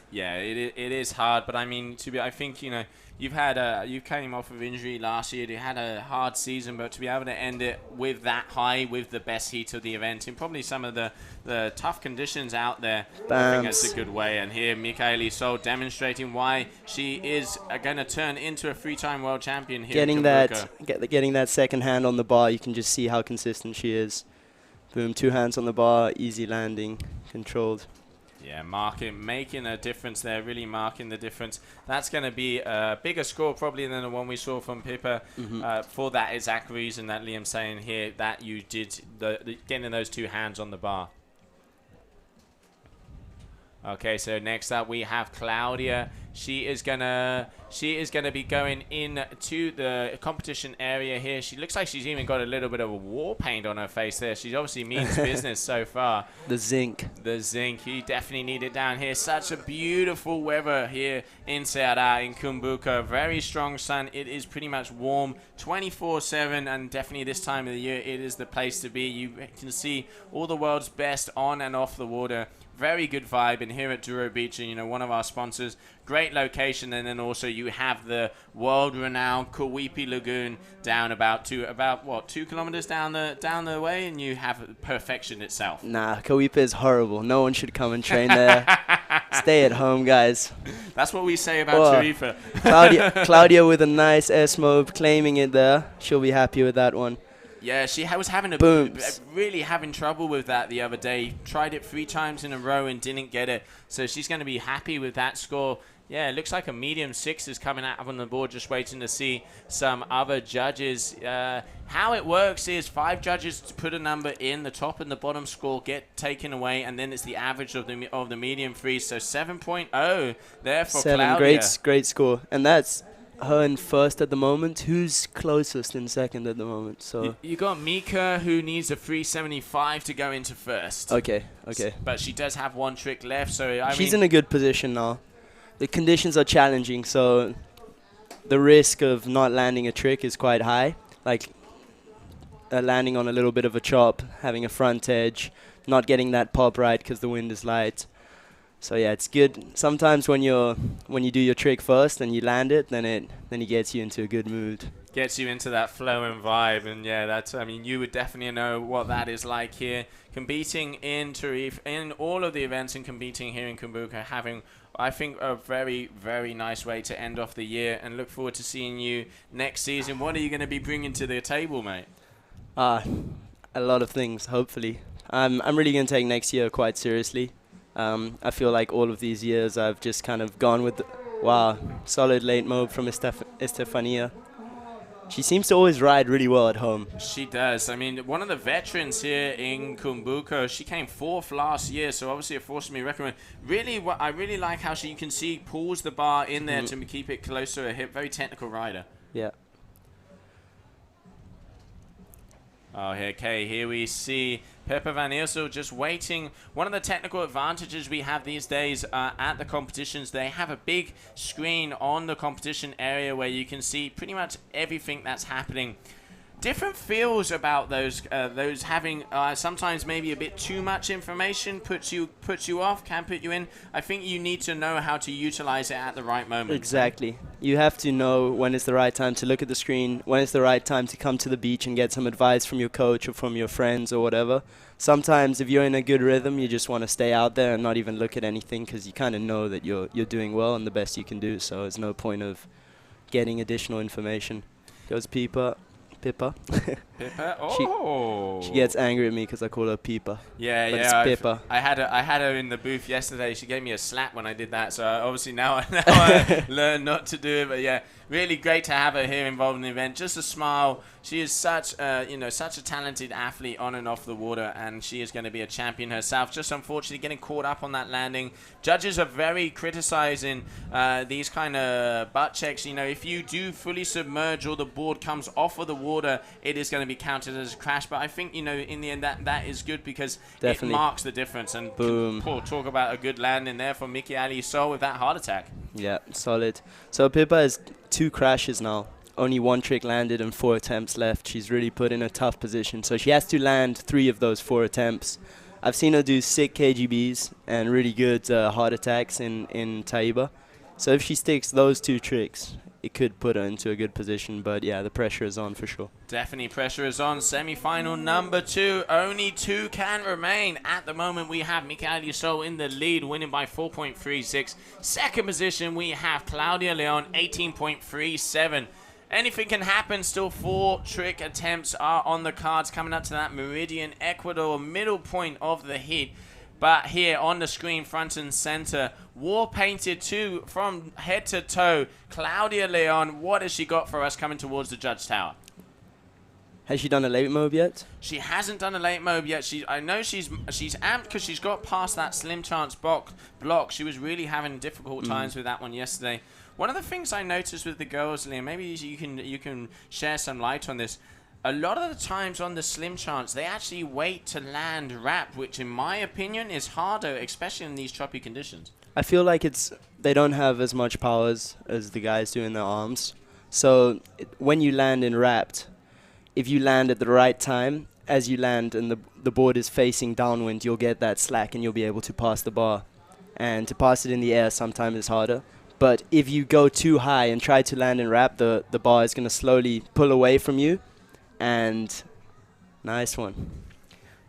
Yeah, it is hard, but I mean, I think you came off of injury last year. You had a hard season, but to be able to end it with that high, with the best heat of the event, in probably some of the tough conditions out there, I think that's a good way. And here, Michaeli Sol demonstrating why she is going to turn into a 3-time world champion here. Getting that second hand on the bar, you can just see how consistent she is. Boom, 2 hands on the bar, easy landing, controlled. Yeah, making a difference there, really marking the difference. That's going to be a bigger score probably than the one we saw from Pippa. For that exact reason that Liam's saying here, that you did getting those 2 hands on the bar. Okay, so next up we have Claudia. She is gonna be going into the competition area here. She looks like she's even got a little bit of a war paint on her face there. She obviously means business so far. The zinc. You definitely need it down here. Such a beautiful weather here in Ceará, in Cumbuco. Very strong sun. It is pretty much warm 24/7, and definitely this time of the year, it is the place to be. You can see all the world's best on and off the water. Very good vibe, and here at Douro Beach, one of our sponsors, great location, and then also you have the world-renowned Kauipi Lagoon down about 2 kilometers down the way, and you have perfection itself. Nah, Kauipi is horrible. No one should come and train there. Stay at home, guys. That's what we say about Tarifa. Claudia with a nice S-mob, claiming it there. She'll be happy with that one. Yeah, she was having really having trouble with that the other day. Tried it 3 times in a row and didn't get it. So she's going to be happy with that score. Yeah, it looks like a medium 6 is coming out on the board, just waiting to see some other judges. How it works is 5 judges to put a number in, the top and the bottom score get taken away, and then it's the average of the medium 3. So 7.0 there for Claudia. Great score. And that's her in first at the moment. Who's closest in second at the moment? So you got Mika, who needs a 375 to go into first. Okay. But she does have 1 trick left, so she's in a good position now. The conditions are challenging, so the risk of not landing a trick is quite high. landing on a little bit of a chop, having a front edge, not getting that pop right because the wind is light. So yeah, it's good. Sometimes when you do your trick first and you land it, then it gets you into a good mood. Gets you into that flow and vibe, and yeah, that's, I mean, you would definitely know what that is like here, competing in Tarif, in all of the events, and competing here in Cumbuco, having, I think, a very, very nice way to end off the year, and look forward to seeing you next season. What are you going to be bringing to the table, mate? A lot of things, hopefully. I'm really going to take next year quite seriously. I feel like all of these years I've just kind of gone with, wow, solid late mob from Estefania. She seems to always ride really well at home. She does. I mean, one of the veterans here in Cumbuco, she came 4th last year, so obviously a force to be recommended. Really, I really like how you can see pulls the bar in there to keep it close to her hip. Very technical rider. Yeah. Oh, okay, here we see Peppa Van Eersel just waiting. One of the technical advantages we have these days at the competitions, they have a big screen on the competition area where you can see pretty much everything that's happening. Different feels about those having sometimes maybe a bit too much information, puts you off, can put you in. I think you need to know how to utilize it at the right moment. Exactly. You have to know when it's the right time to look at the screen, when it's the right time to come to the beach and get some advice from your coach or from your friends or whatever. Sometimes if you're in a good rhythm, you just want to stay out there and not even look at anything because you kind of know that you're doing well and the best you can do. So there's no point of getting additional information. Goes Pippa. Pippa? Oh! She gets angry at me because I call her Pippa. Yeah, but yeah. It's Pippa. I had her in the booth yesterday. She gave me a slap when I did that. So obviously now I learned not to do it. But yeah, really great to have her here involved in the event. Just a smile. She is such such a talented athlete on and off the water, and she is going to be a champion herself. Just unfortunately getting caught up on that landing. Judges are very criticizing these kind of butt checks. You know, if you do fully submerge or the board comes off of the water, it is going to be counted as a crash. But I think, you know, in the end that is good because Definitely. It marks the difference. And boom. Talk about a good landing there for Mickey Ali Sol with that heart attack. Yeah, solid. So Pippa has 2 crashes now. Only 1 trick landed and 4 attempts left. She's really put in a tough position. So she has to land 3 of those 4 attempts. I've seen her do sick KGBs and really good heart attacks in Taiba. So if she sticks those 2 tricks, it could put her into a good position. But yeah, the pressure is on for sure. Definitely pressure is on. Semi-final number 2. Only 2 can remain. At the moment, we have Michael Yusol in the lead, winning by 4.36. Second position, we have Claudia Leon, 18.37. Anything can happen. Still 4 trick attempts are on the cards coming up to that Meridian, Ecuador, middle point of the heat. But here on the screen, front and center, war painted too from head to toe. Claudia Leon, what has she got for us coming towards the judge tower? Has she done a late mob yet? She hasn't done a late mob yet. I know she's amped because she's got past that slim chance block. She was really having difficult times with that one yesterday. One of the things I noticed with the girls, Liam, maybe you can share some light on this. A lot of the times on the slim chance, they actually wait to land wrap, which in my opinion is harder, especially in these choppy conditions. I feel like they don't have as much powers as the guys do in their arms. So when you land in wrapped, if you land at the right time, as you land and the board is facing downwind, you'll get that slack and you'll be able to pass the bar. And to pass it in the air sometimes is harder. But if you go too high and try to land in wrap, the bar is going to slowly pull away from you. And nice one.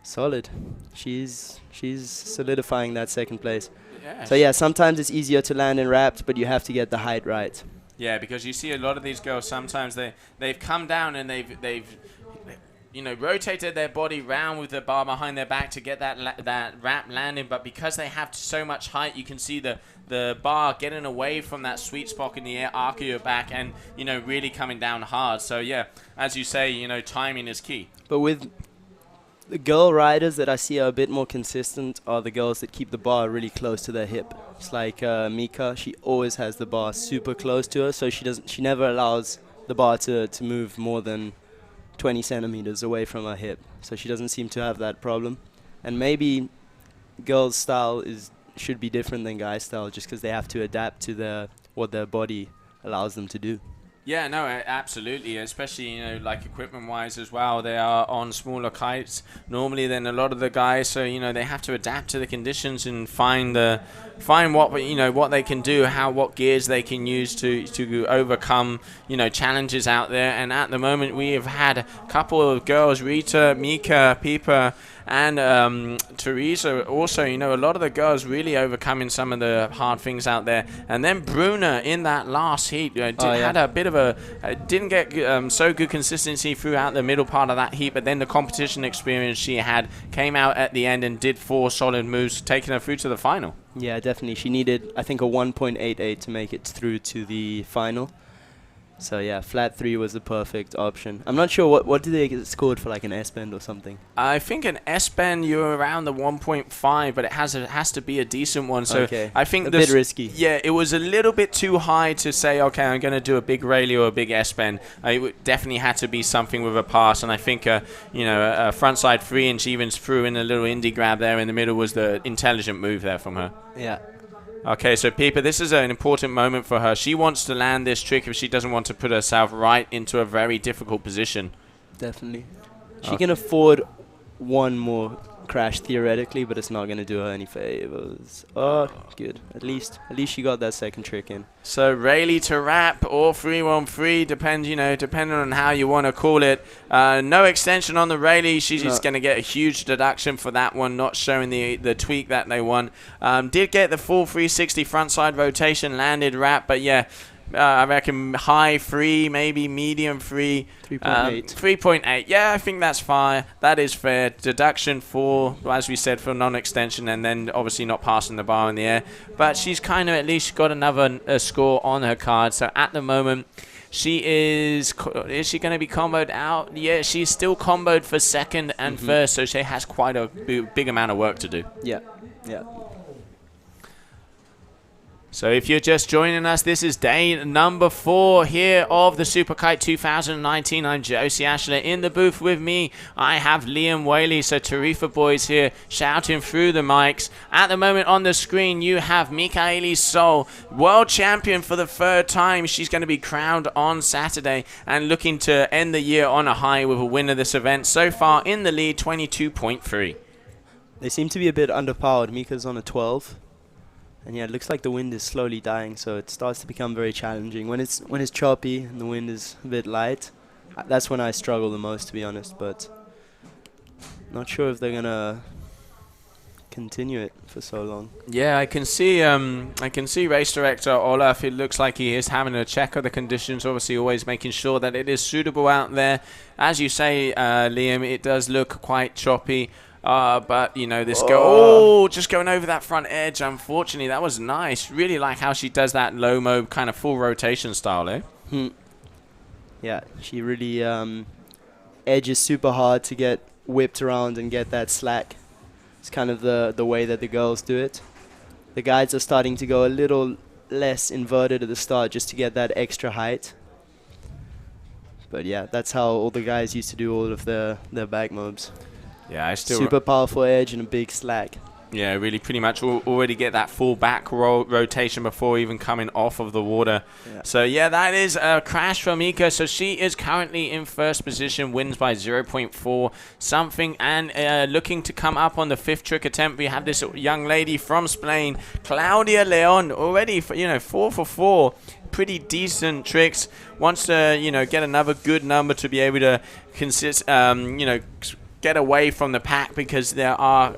Solid. She's solidifying that second place. Yeah. So yeah, sometimes it's easier to land in wrapped, but you have to get the height right. Yeah, because you see a lot of these girls, sometimes they've come down and they've rotated their body round with the bar behind their back to get that wrap landing, but because they have so much height, you can see the bar getting away from that sweet spot in the air, arc of your back, and really coming down hard. So yeah, as you say, timing is key. But with the girl riders that I see are a bit more consistent are the girls that keep the bar really close to their hip. It's like Mika, she always has the bar super close to her, so she never allows the bar to move more than 20 centimeters away from her hip. So she doesn't seem to have that problem. And maybe girls' style should be different than guys' style just because they have to adapt to what their body allows them to do. Yeah, no, absolutely. Especially, like equipment-wise as well. They are on smaller kites normally than a lot of the guys, so they have to adapt to the conditions and find what they can do, what gears they can use to overcome challenges out there. And at the moment, we have had a couple of girls, Rita, Mika, Pipa, and Teresa also, a lot of the girls really overcoming some of the hard things out there. And then Bruna in that last heat had a bit of didn't get so good consistency throughout the middle part of that heat, but then the competition experience she had came out at the end and did 4 solid moves, taking her through to the final. Yeah, definitely. She needed, I think, a 1.88 to make it through to the final. So yeah, flat 3 was the perfect option. I'm not sure what did they get scored for, like an S-bend or something. I think an S-bend you're around the 1.5, but it has to be a decent one. So okay. I think a bit risky. Yeah, it was a little bit too high to say, okay, I'm going to do a big rayleigh or a big S-bend. It definitely had to be something with a pass, and I think a frontside 3 and she even threw in a little indie grab there in the middle was the intelligent move there from her. Yeah. Okay, so Pipa, this is an important moment for her. She wants to land this trick if she doesn't want to put herself right into a very difficult position. Definitely. She can afford one more crash theoretically, but it's not going to do her any favors. Oh, good. At least she got that second trick in. So rayleigh to wrap or 3-1-3, depending on how you want to call it. No extension on the rayleigh. She's just going to get a huge deduction for that one, not showing the tweak that they want. Did get the full 360 frontside rotation, landed wrap, but yeah. I reckon high 3, maybe medium 3. 3.8. 3.8. Yeah, I think that's fine. That is fair. Deduction for, as we said, for non-extension, and then obviously not passing the bar in the air. But she's kind of at least got another score on her card. So at the moment, she is she going to be comboed out? Yeah, she's still comboed for second and first, so she has quite a big amount of work to do. Yeah, yeah. So if you're just joining us, this is day number 4 here of the Super Kite 2019. I'm Josie Ashler. In the booth with me, I have Liam Whaley. So Tarifa boys here shouting through the mics. At the moment on the screen, you have Mikaeli Sol, world champion for the 3rd time. She's going to be crowned on Saturday and looking to end the year on a high with a win of this event. So far in the lead, 22.3. They seem to be a bit underpowered. Mika's on a 12. And yeah, it looks like the wind is slowly dying, so it starts to become very challenging. When it's choppy and the wind is a bit light, that's when I struggle the most, to be honest. But not sure if they're gonna continue it for so long. Yeah, I can see race director Olaf. It looks like he is having a check of the conditions, obviously always making sure that it is suitable out there. As you say, Liam, it does look quite choppy. But, this girl, just going over that front edge, unfortunately, that was nice. Really like how she does that low-mo kind of full rotation style, eh? Yeah, she really edges super hard to get whipped around and get that slack. It's kind of the way that the girls do it. The guys are starting to go a little less inverted at the start just to get that extra height. But yeah, that's how all the guys used to do all of their back mobs. Yeah, I still super powerful edge and a big slack. Yeah, really pretty much already get that full back rotation before even coming off of the water. Yeah. So yeah, that is a crash for Mika. So she is currently in first position, wins by 0.4 something, and looking to come up on the 5th trick attempt. We have this young lady from Spain, Claudia Leon, already 4 for 4. Pretty decent tricks. Wants to get another good number to be able to get away from the pack, because there are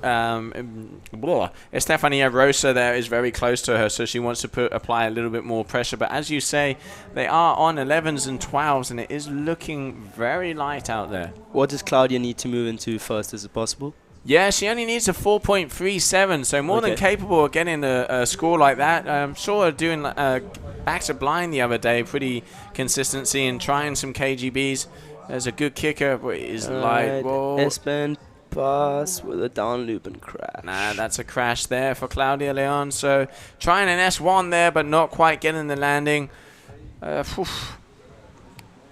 Estefania Rosa there is very close to her, so she wants to apply a little bit more pressure. But as you say, they are on 11s and 12s, and it is looking very light out there. What does Claudia need to move into first? Is it possible? Yeah, she only needs a 4.37, so more than capable of getting a score like that. I'm sure doing back to blind the other day, pretty consistency and trying some KGBs. There's a good kicker, but it is light. Whoa. S-bend pass with a down loop and crash. Nah, that's a crash there for Claudia Leon. So trying an S1 there, but not quite getting the landing.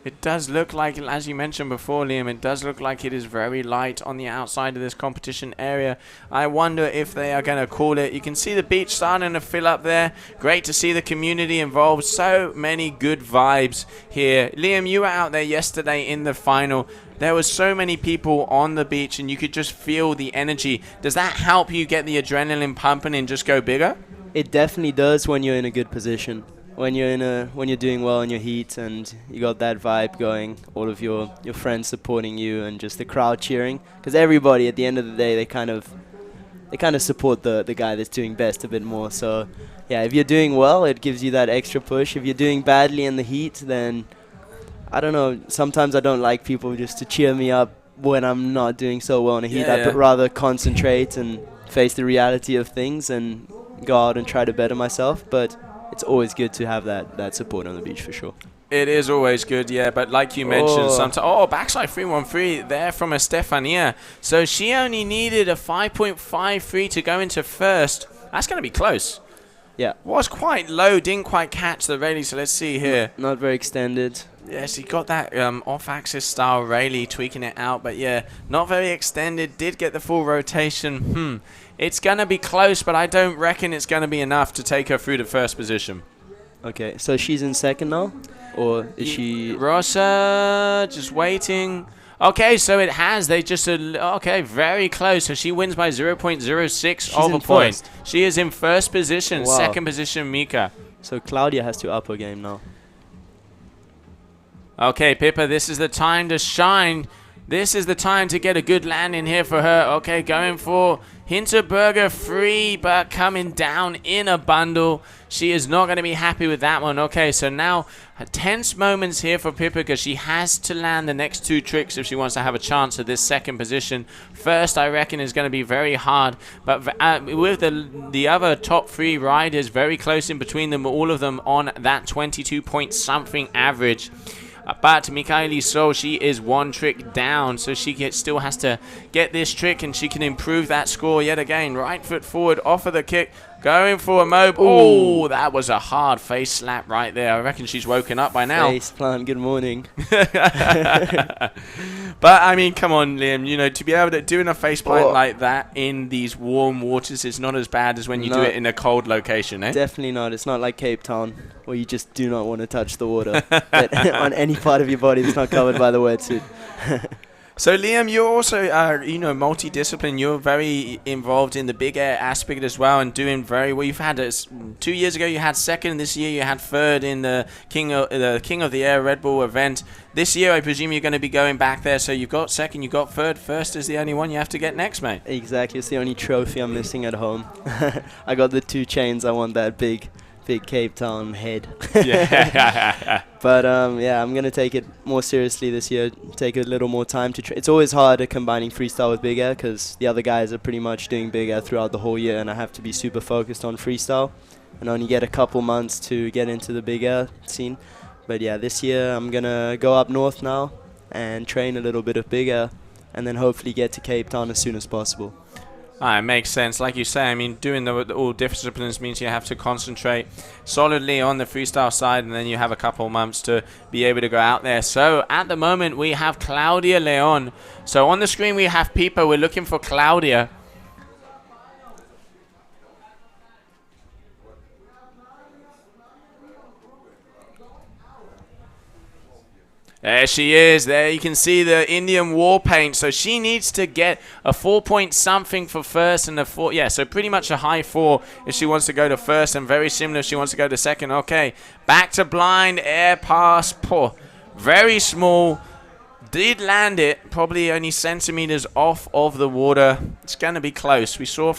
It does look like, as you mentioned before, Liam, it does look like it is very light on the outside of this competition area. I wonder if they are going to call it. You can see the beach starting to fill up there. Great to see the community involved. So many good vibes here. Liam, you were out there yesterday in the final. There was so many people on the beach and you could just feel the energy. Does that help you get the adrenaline pumping and just go bigger? It definitely does when you're in a good position. When you're doing well in your heat and you got that vibe going, all of your friends supporting you and just the crowd cheering, because everybody at the end of the day they kind of support the guy that's doing best a bit more. So yeah, if you're doing well, it gives you that extra push. If you're doing badly in the heat, then I don't know, sometimes I don't like people just to cheer me up when I'm not doing so well in the heat. I'd rather concentrate and face the reality of things and go out and try to better myself. But it's always good to have that support on the beach for sure. It is always good, yeah, but like you mentioned, sometimes backside 313 there from Estefania. So she only needed a 5.53 to go into first. That's going to be close. Yeah. Was quite low, didn't quite catch the Rayleigh, so let's see here. Not very extended. Yes, he got that off-axis style Rayleigh, tweaking it out, but yeah, not very extended, did get the full rotation. It's going to be close, but I don't reckon it's going to be enough to take her through the first position. Okay, so she's in second now? Or is she... Rosa, just waiting. Okay, so it has. They just... okay, very close. So she wins by 0.06 of a point. First. She is in first position. Wow. Second position, Mika. So Claudia has to up her game now. Okay, Pippa, this is the time to shine. This is the time to get a good landing here for her. Okay, going for Hinterberger free, but coming down in a bundle. She is not going to be happy with that one. Okay, so now tense moments here for Pippa because she has to land the next two tricks if she wants to have a chance at this second position. First, I reckon, is going to be very hard, but with the other top three riders very close in between them, all of them on that 22 point something average. But Mikaeli So, she is one trick down, so she still has to get this trick and she can improve that score yet again. Right foot forward, off of the kick, going for a mob. Oh, that was a hard face slap right there. I reckon she's woken up by now. Face plant, good morning. But, I mean, come on, Liam. You know, to be able to do a face plant like that in these warm waters is not as bad as when you do it in a cold location, eh? Definitely not. It's not like Cape Town, where you just do not want to touch the water on any part of your body that's not covered by the wetsuit. So, Liam, you're also, multidiscipline. You're very involved in the big air aspect as well and doing very well. You've had 2 years ago, you had second. This year, you had third in the King of the Air Red Bull event. This year, I presume you're going to be going back there. So, you've got second, you got third. First is the only one you have to get next, mate. Exactly. It's the only trophy I'm missing at home. I got the 2 chains. I want that big Cape Town head. Yeah. But yeah, I'm gonna take it more seriously this year. Take a little more time to. It's always harder combining freestyle with big air because the other guys are pretty much doing big air throughout the whole year, and I have to be super focused on freestyle, and only get a couple months to get into the big air scene. But yeah, this year I'm gonna go up north now and train a little bit of big air, and then hopefully get to Cape Town as soon as possible. It makes sense. Like you say, I mean, doing all disciplines means you have to concentrate solidly on the freestyle side, and then you have a couple months to be able to go out there. So at the moment, we have Claudia Leon. So on the screen, we have Pippa. We're looking for Claudia. There she is. There you can see the Indian war paint. So she needs to get a 4 point something for first and a 4. Yeah, so pretty much a high 4 if she wants to go to first, and very similar if she wants to go to second. Okay, back to blind air pass. Poor. Very small. Did land it, probably only centimeters off of the water. It's going to be close. We saw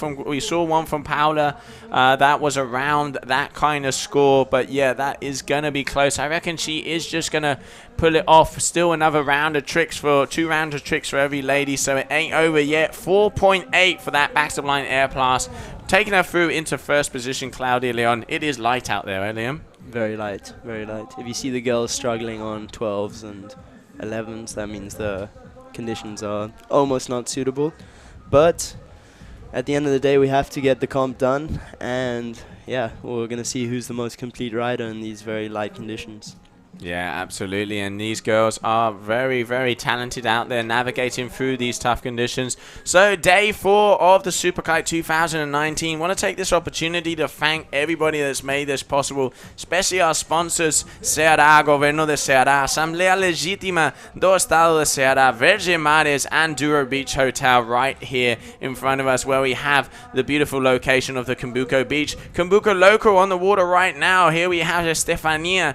one from Paula that was around that kind of score, but yeah, that is going to be close. I reckon she is just going to pull it off. Still another round of tricks for 2 rounds of tricks for every lady, so it ain't over yet. 4.8 for that back to blind air pass, taking her through into first position. Claudia Leon. It is light out there, eh, Liam? Very light, very light. If you see the girls struggling on 12s and 11s, that means the conditions are almost not suitable. But at the end of the day, we have to get the comp done, and yeah, we're going to see who's the most complete rider in these very light conditions. Yeah, absolutely. And these girls are very, very talented out there navigating through these tough conditions. So day 4 of the Superkite 2019. Want to take this opportunity to thank everybody that's made this possible, especially our sponsors, Ceará, Governo de Ceará, Asamblea Legítima do Estado de Ceará, Verge Mares, and Douro Beach Hotel right here in front of us, where we have the beautiful location of the Cumbuco Beach. Cumbuco local on the water right now. Here we have Estefania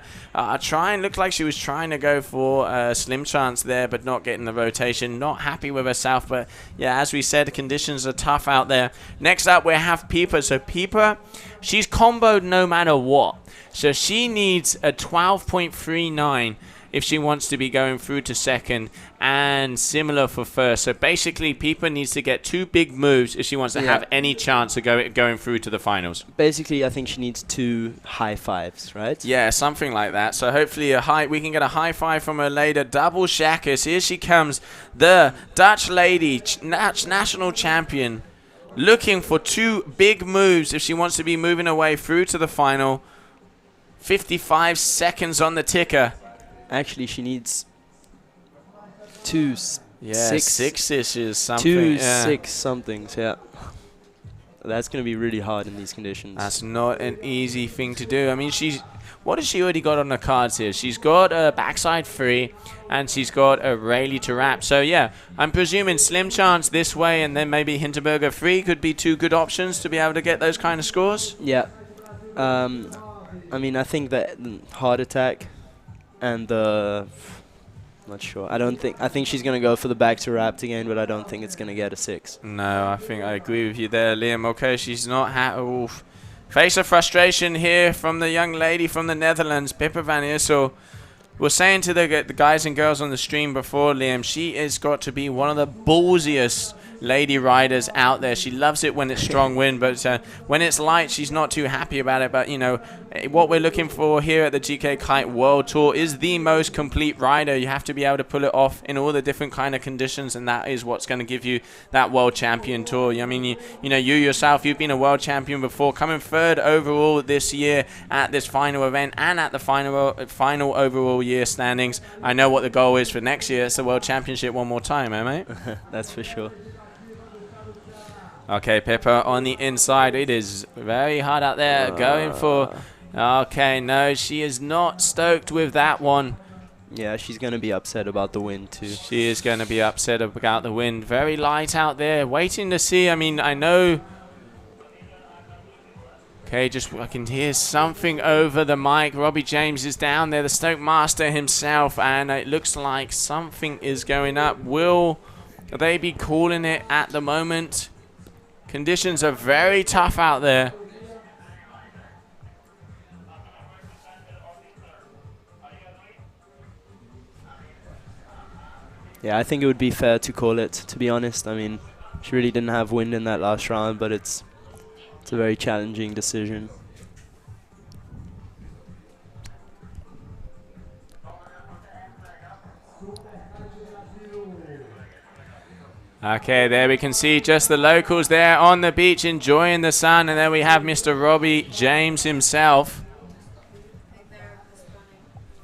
looks like she was trying to go for a slim chance there, but not getting the rotation. Not happy with herself, but yeah, as we said, the conditions are tough out there. Next up, we have Pipa. So Pipa, she's comboed no matter what. So she needs a 12.39 if she wants to be going through to second, and similar for first. So basically, Pipa needs to get 2 big moves if she wants to have any chance of going through to the finals. Basically, I think she needs 2 high fives, right? Yeah, something like that. So hopefully we can get a high five from her later. Double shackers. Here she comes, the Dutch lady, national champion, looking for 2 big moves if she wants to be moving her way through to the final. 55 seconds on the ticker. Actually, she needs 2 sixes is something. 2 6 somethings, yeah. That's going to be really hard in these conditions. That's not an easy thing to do. I mean, what has she already got on the cards here? She's got a backside 3, and she's got a Rayleigh to wrap. So, yeah, I'm presuming slim chance this way, and then maybe Hinterberger 3 could be 2 good options to be able to get those kind of scores. Yeah. I mean, I think that heart attack and the... Not sure. I think she's going to go for the back to wrapped again, but I don't think it's going to get a 6. No, I think I agree with you there, Liam. Okay, she's not... Face of frustration here from the young lady from the Netherlands, Pippa van Issel. We're saying to the guys and girls on the stream before, Liam, she has got to be one of the ballsiest lady riders out there. She loves it when it's strong wind, but when it's light, she's not too happy about it. But, you know, what we're looking for here at the GKA Kite World Tour is the most complete rider. You have to be able to pull it off in all the different kind of conditions, and that is what's going to give you that world champion tour. I mean, you know, you yourself, you've been a world champion before, coming 3rd overall this year at this final event and at the final overall year standings. I know what the goal is for next year. It's the world championship one more time, mate? That's for sure. Okay, Pippa on the inside. It is very hard out there. Going for... Okay, no, she is not stoked with that one. Yeah, she's going to be upset about the wind too. She is going to be upset about the wind. Very light out there. Waiting to see. I mean, I know... Okay, I can hear something over the mic. Robbie James is down there, the Stoke Master himself, and it looks like something is going up. Will they be calling it at the moment? Conditions are very tough out there. Yeah, I think it would be fair to call it, to be honest. I mean, she really didn't have wind in that last round, but it's a very challenging decision. Okay, there we can see just the locals there on the beach enjoying the sun. And then we have Mr. Robbie James himself.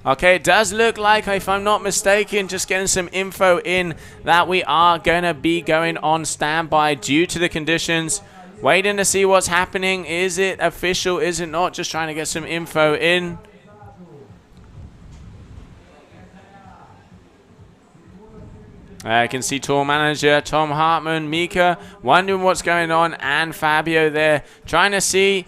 Okay, it does look like, if I'm not mistaken, just getting some info in that we are going to be going on standby due to the conditions. Waiting to see what's happening. Is it official? Is it not? Just trying to get some info in. I can see tour manager Tom Hartman, Mika, wondering what's going on, and Fabio there trying to see.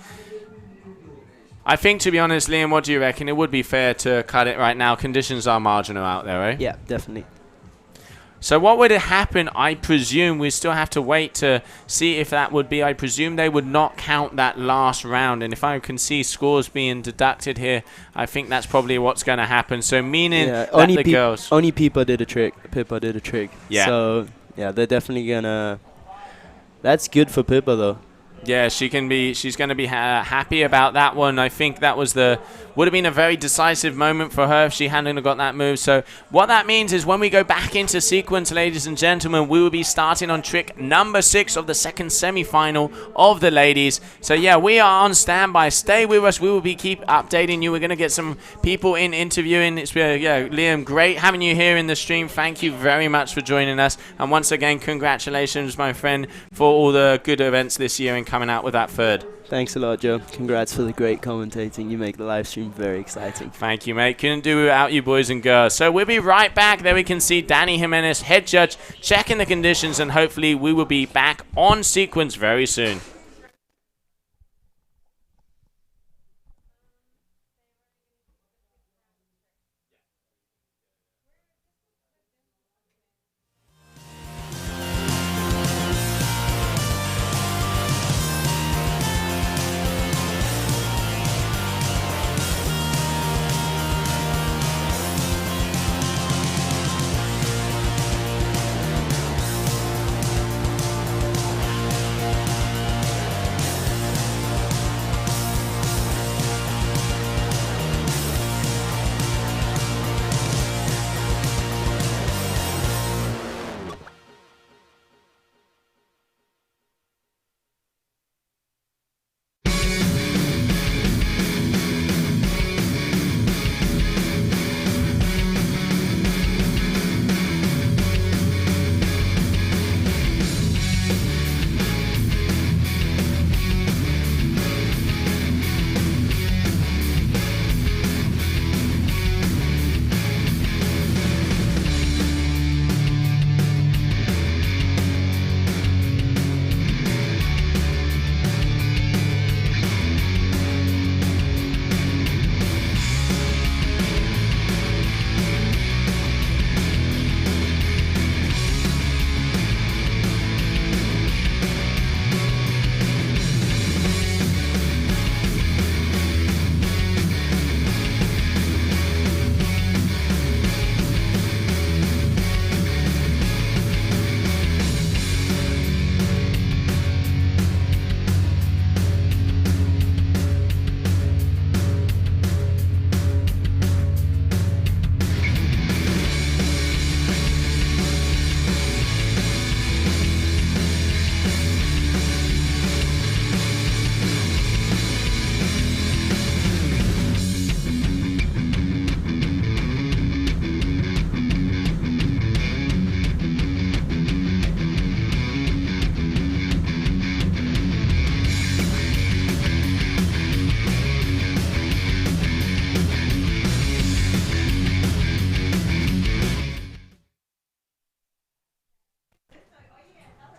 I think, to be honest, Liam, what do you reckon? It would be fair to cut it right now. Conditions are marginal out there, right? Yeah, definitely. So what would happen? I presume we still have to wait to see if that would be. I presume they would not count that last round. And if I can see scores being deducted here, I think that's probably what's going to happen. So meaning that the girls... Only Pippa did a trick. Pippa did a trick. Yeah. So, yeah, they're definitely going to... That's good for Pippa, though. Yeah, she's going to be happy about that one. I think that would have been a very decisive moment for her if she hadn't got that move. So what that means is when we go back into sequence, ladies and gentlemen, we will be starting on trick number 6 of the second semi-final of the ladies. So yeah, we are on standby. Stay with us. We will be keep updating you. We're going to get some people in interviewing. It's Liam, great having you here in the stream. Thank you very much for joining us. And once again, congratulations, my friend, for all the good events this year and coming out with that third. Thanks a lot, Joe. Congrats for the great commentating. You make the live stream very exciting. Thank you, mate. Couldn't do without you, boys and girls. So we'll be right back. There we can see Danny Jimenez, head judge, checking the conditions, and hopefully we will be back on sequence very soon.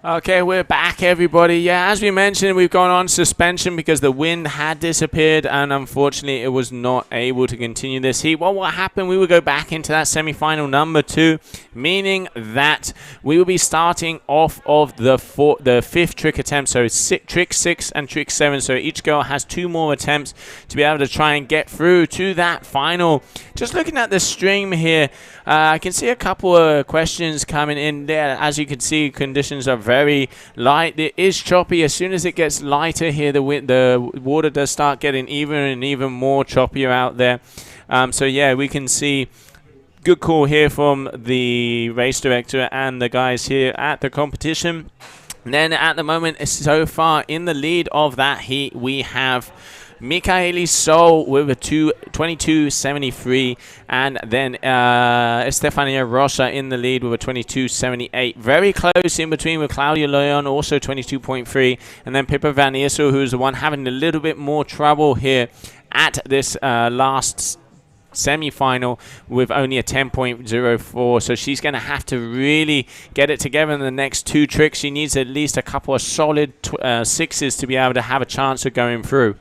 Okay, we're back, everybody. Yeah, as we mentioned, we've gone on suspension because the wind had disappeared, and unfortunately, it was not able to continue this heat. Well, what happened? We will go back into that semi-final number 2, meaning that we will be starting off of the 5th trick attempt. So trick 6 and trick 7. So each girl has 2 more attempts to be able to try and get through to that final. Just looking at the stream here, I can see a couple of questions coming in there. As you can see, conditions are very light. It is choppy. As soon as it gets lighter here, the water does start getting even more choppier out there. So yeah, we can see good call here from the race director and the guys here at the competition. And then at the moment, so far in the lead of that heat, we have Michaeli Sol with a 22.73, and then Estefania Rosa in the lead with a 22.78. Very close in between with Claudia Leon, also 22.3, and then Pippa Van Iersel, who's the one having a little bit more trouble here at this last semi-final with only a 10.04. So she's going to have to really get it together in the next 2 tricks. She needs at least a couple of solid 6s to be able to have a chance of going through.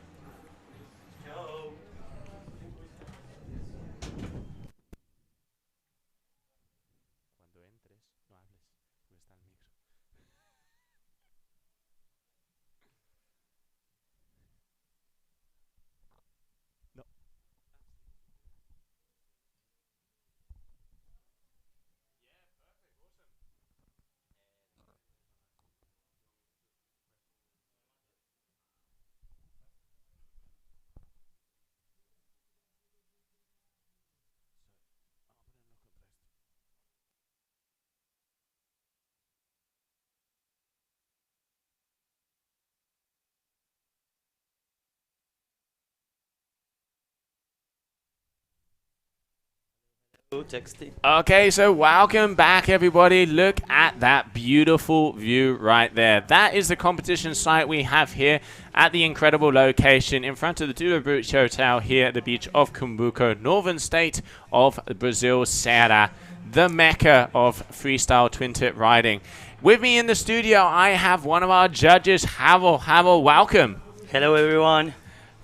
Texting. Okay, so welcome back, everybody. Look at that beautiful view right there. That is the competition site we have here at the incredible location in front of the Dula Beach Hotel here at the beach of Cumbuco, northern state of Brazil, Ceará, the mecca of freestyle twin tip riding. With me in the studio, I have one of our judges, Havel. Havel, welcome. Hello, everyone.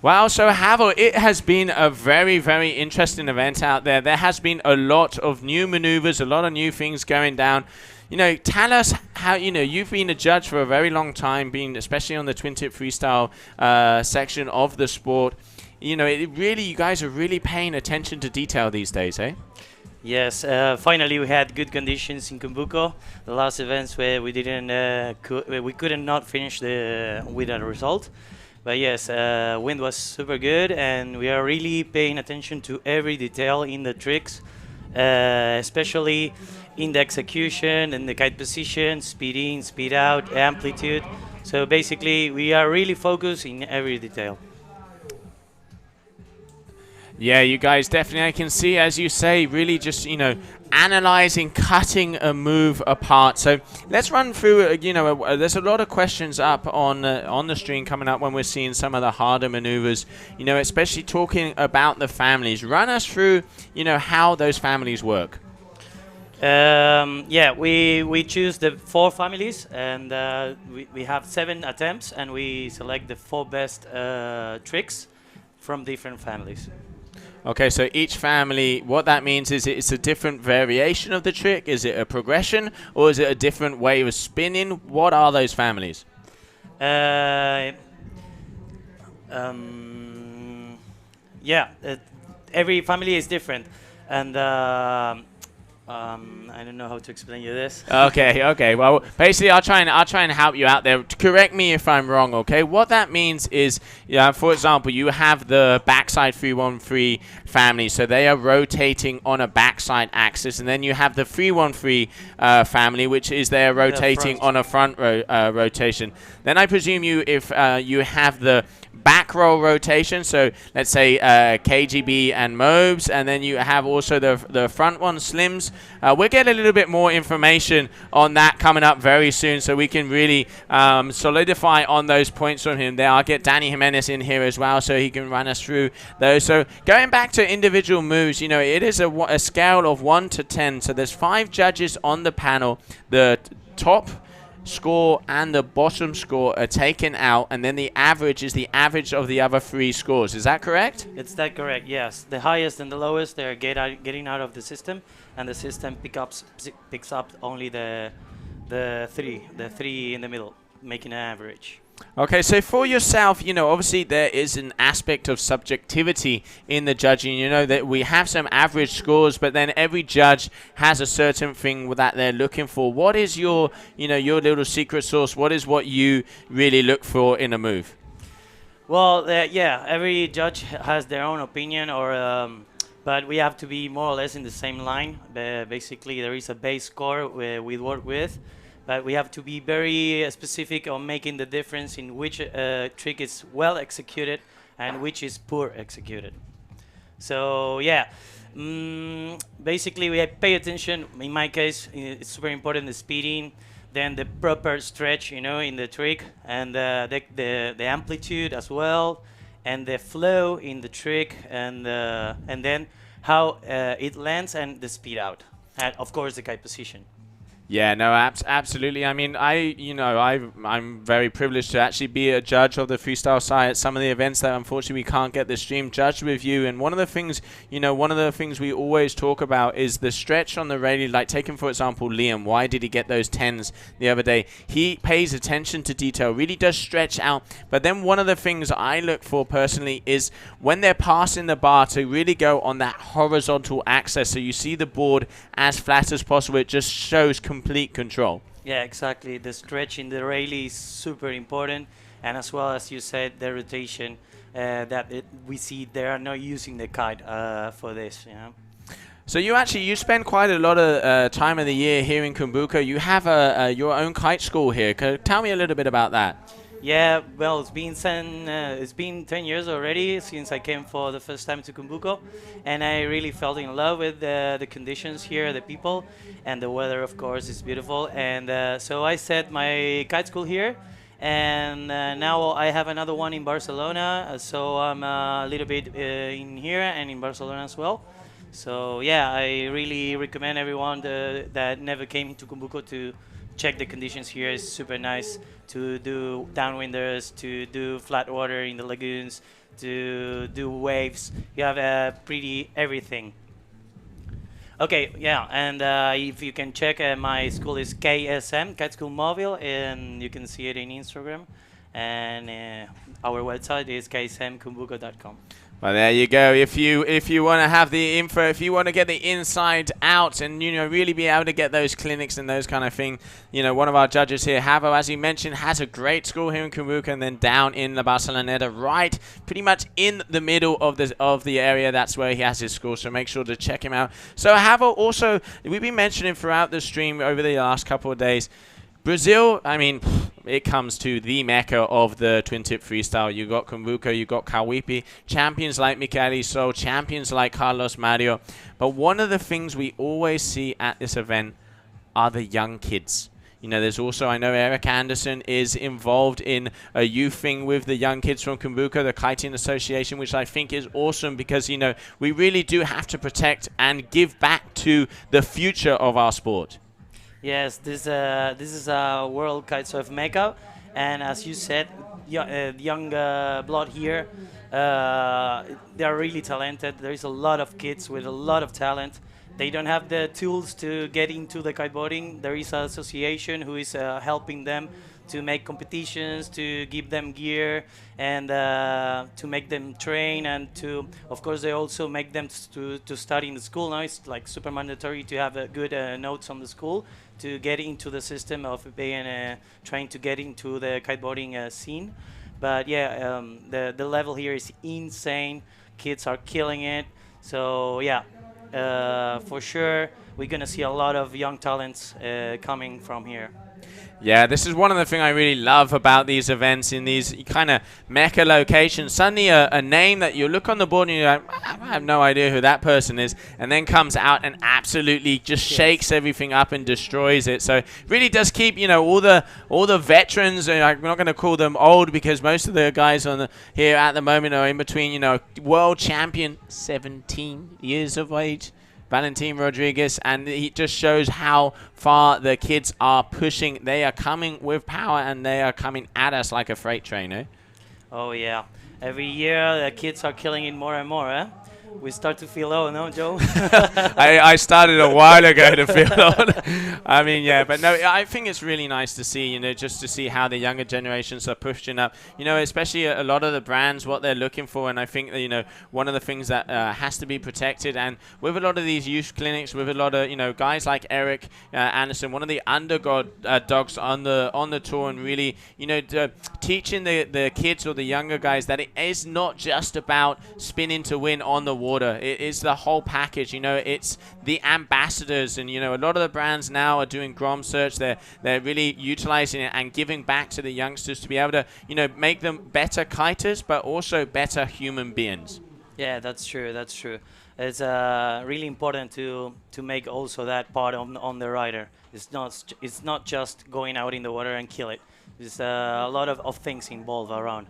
Wow, so Havel, it has been a very, very interesting event out there. There has been a lot of new maneuvers, a lot of new things going down. You know, tell us how, you know, you've been a judge for a very long time, being especially on the twin tip freestyle section of the sport. You know, it really, you guys are really paying attention to detail these days, eh? Yes, finally we had good conditions in Cumbuco. The last events where we didn't, we couldn't not finish with a result. But yes, wind was super good, and we are really paying attention to every detail in the tricks, especially in the execution and the kite position, speed in, speed out, amplitude. So basically, we are really focused in every detail. Yeah, you guys definitely, I can see, as you say, really just, you know, analyzing, cutting a move apart. So let's run through, you know, there's a lot of questions up on the stream coming up when we're seeing some of the harder maneuvers, you know, especially talking about the families. Run us through, you know, how those families work. Yeah, we choose the 4 families, and we have 7 attempts, and we select the 4 best tricks from different families. Okay, so each family, what that means is it's a different variation of the trick. Is it a progression, or is it a different way of spinning? What are those families? Yeah, every family is different, and I don't know how to explain you this. Okay. Well, basically, I'll try and help you out there. Correct me if I'm wrong. Okay. What that means is, for example, you have the backside 313 family, so they are rotating on a backside axis, and then you have the 313 family, which is they're rotating on a front rotation. Then I presume if you have the back roll rotation, so let's say KGB and Mobes, and then you have also the front one, Slims. We'll get a little bit more information on that coming up very soon, so we can really solidify on those points from him there. I'll get Danny Jimenez in here as well, so he can run us through those. So going back to individual moves, you know, it is a scale of 1 to 10, so there's 5 judges on the panel. The top score and the bottom score are taken out, and then the average is the average of the other 3 scores. Is that correct? It's that correct, yes. The highest and the lowest, they're getting out of the system, and the system picks up only the 3 in the middle, making an average. Okay, so for yourself, you know, obviously there is an aspect of subjectivity in the judging. You know that we have some average scores, but then every judge has a certain thing that they're looking for. What is your, you know, your little secret sauce? What is what you really look for in a move? Well, yeah, every judge has their own opinion, but we have to be more or less in the same line. Basically, there is a base score we work with. But we have to be very specific on making the difference in which trick is well executed and which is poor executed. So yeah, basically we pay attention. In my case, it's super important the speeding, then the proper stretch, you know, in the trick, and the amplitude as well, and the flow in the trick, and then how it lands and the speed out, and of course the kite position. Yeah, no, absolutely. I mean, I'm very privileged to actually be a judge of the freestyle side at some of the events that unfortunately we can't get the stream judged with you. And one of the things, you know, we always talk about is the stretch on the rally. Like taking, for example, Liam. Why did he get those 10s the other day? He pays attention to detail, really does stretch out. But then one of the things I look for personally is when they're passing the bar to really go on that horizontal axis. So you see the board as flat as possible. It just shows complete control. Yeah, exactly. The stretch in the rally is super important, and as well as you said, the rotation we see they are not using the kite for this. You know. So you spend quite a lot of time of the year here in Cumbuco. You have your own kite school here. Tell me a little bit about that. Yeah, well, it's been 10 years already since I came for the first time to Cumbuco, and I really fell in love with the conditions here, the people, and the weather. Of course, is beautiful. And so I set my kite school here, and now I have another one in Barcelona. So I'm a little bit in here and in Barcelona as well. So yeah, I really recommend everyone that never came to Cumbuco to check the conditions here. It's super nice to do downwinders, to do flat water in the lagoons, to do waves. You have pretty everything. Okay, yeah, and if you can check, my school is KSM, Kite School Mobile, and you can see it in Instagram. And our website is ksmkumbuko.com. Well, there you go. If you want to have the info, if you want to get the inside out and, really be able to get those clinics and those kind of thing, one of our judges here, Javo, as he mentioned, has a great school here in Cumbuco and then down in La Barceloneta, right pretty much in the middle of the area. That's where he has his school, so make sure to check him out. So Javo, also, we've been mentioning throughout the stream over the last couple of days, Brazil, I mean, it comes to the mecca of the twin-tip freestyle. You got Cumbuco, you got Kawipi, champions like Michele Sol, champions like Carlos Mario. But one of the things we always see at this event are the young kids. There's also, I know Eric Anderson is involved in a youth thing with the young kids from Cumbuco, the Kiting Association, which I think is awesome because, we really do have to protect and give back to the future of our sport. Yes, this is a World Kitesurf Mecca, and as you said, young blood here, they are really talented. There is a lot of kids with a lot of talent. They don't have the tools to get into the kiteboarding. There is an association who is helping them to make competitions, to give them gear, and to make them train, and to, of course, they also make them to study in the school. Now it's like super mandatory to have good notes on the school to get into the system of being trying to get into the kiteboarding scene. But yeah, the level here is insane. Kids are killing it. So yeah, for sure we're gonna see a lot of young talents coming from here. Yeah, this is one of the things I really love about these events in these kind of mecca locations. Suddenly a name that you look on the board and you're like, I have no idea who that person is, and then comes out and absolutely just shakes everything up and destroys it. So it really does keep, all the veterans, we're not going to call them old because most of the guys here at the moment are in between, world champion, 17 years of age, Valentin Rodriguez, and he just shows how far the kids are pushing. They are coming with power, and they are coming at us like a freight train, eh? Oh yeah, every year the kids are killing it more and more, eh? We start to feel old, no, Joe? I started a while ago to feel old. I mean, yeah, but no, I think it's really nice to see, just to see how the younger generations are pushing up. Especially a lot of the brands, what they're looking for, and I think that, one of the things that has to be protected, and with a lot of these youth clinics, with a lot of, guys like Eric Anderson, one of the dogs on the tour, and really, teaching the kids or the younger guys that it is not just about spinning to win on the water. It is the whole package. It's the ambassadors, and a lot of the brands now are doing Grom Search. They're really utilizing it and giving back to the youngsters to be able to make them better kiters, but also better human beings. Yeah, that's true. That's true. It's really important to make also that part on the rider. It's not just going out in the water and kill it. There's a lot of things involved around.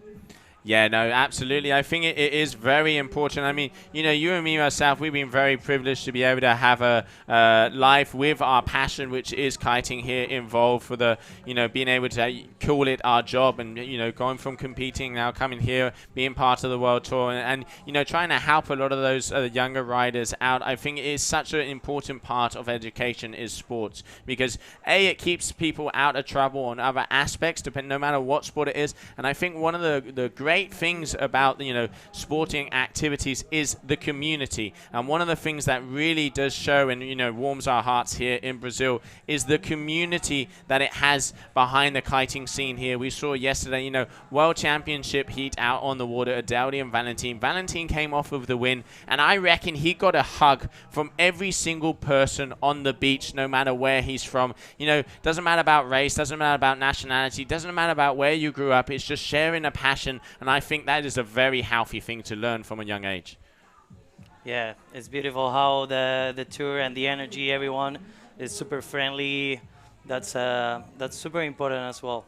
Yeah, no, absolutely. I think it is very important. I mean, you and me, myself, we've been very privileged to be able to have a life with our passion, which is kiting here, involved for the, being able to call it our job, and, going from competing now, coming here, being part of the World Tour, and trying to help a lot of those younger riders out. I think it is such an important part of education is sports, because A, it keeps people out of trouble on other aspects, no matter what sport it is. And I think one of the great great things about, sporting activities is the community. And one of the things that really does show and, warms our hearts here in Brazil is the community that it has behind the kiting scene here. We saw yesterday, World Championship heat out on the water, Adeldi and Valentin. Valentin came off of the win, and I reckon he got a hug from every single person on the beach, no matter where he's from. Doesn't matter about race, doesn't matter about nationality, doesn't matter about where you grew up. It's just sharing a passion, and I think that is a very healthy thing to learn from a young age. Yeah, it's beautiful how the tour and the energy, everyone is super friendly. That's super important as well.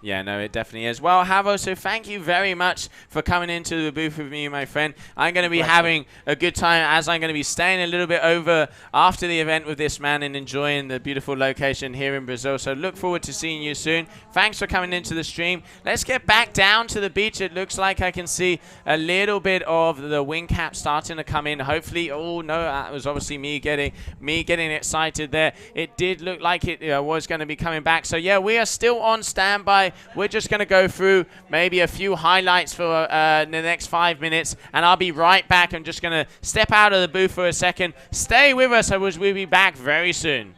Yeah, no, it definitely is. Well, Havo, so thank you very much for coming into the booth with me, my friend. I'm going to be having a good time, as I'm going to be staying a little bit over after the event with this man and enjoying the beautiful location here in Brazil. So look forward to seeing you soon. Thanks for coming into the stream. Let's get back down to the beach. It looks like I can see a little bit of the wing cap starting to come in. Hopefully, oh no, that was obviously me getting excited there. It did look like it was going to be coming back. So yeah, we are still on standby. We're just going to go through maybe a few highlights for the next 5 minutes, and I'll be right back. I'm just going to step out of the booth for a second. Stay with us, we'll be back very soon.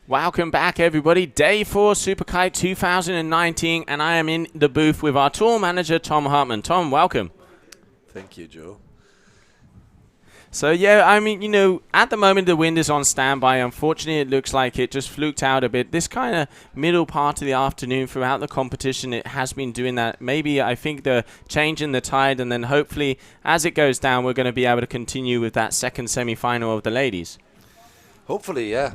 Welcome back, everybody. Day 4 Superkite 2019, and I am in the booth with our tour manager, Tom Hartman. Tom, welcome. Thank you, Joe. So, yeah, I mean, you know, at the moment the wind is on standby. Unfortunately, it looks like it just fluked out a bit. This kind of middle part of the afternoon throughout the competition, it has been doing that. Maybe I think the change in the tide, and then hopefully as it goes down, we're going to be able to continue with that second semi-final of the ladies. Hopefully, yeah.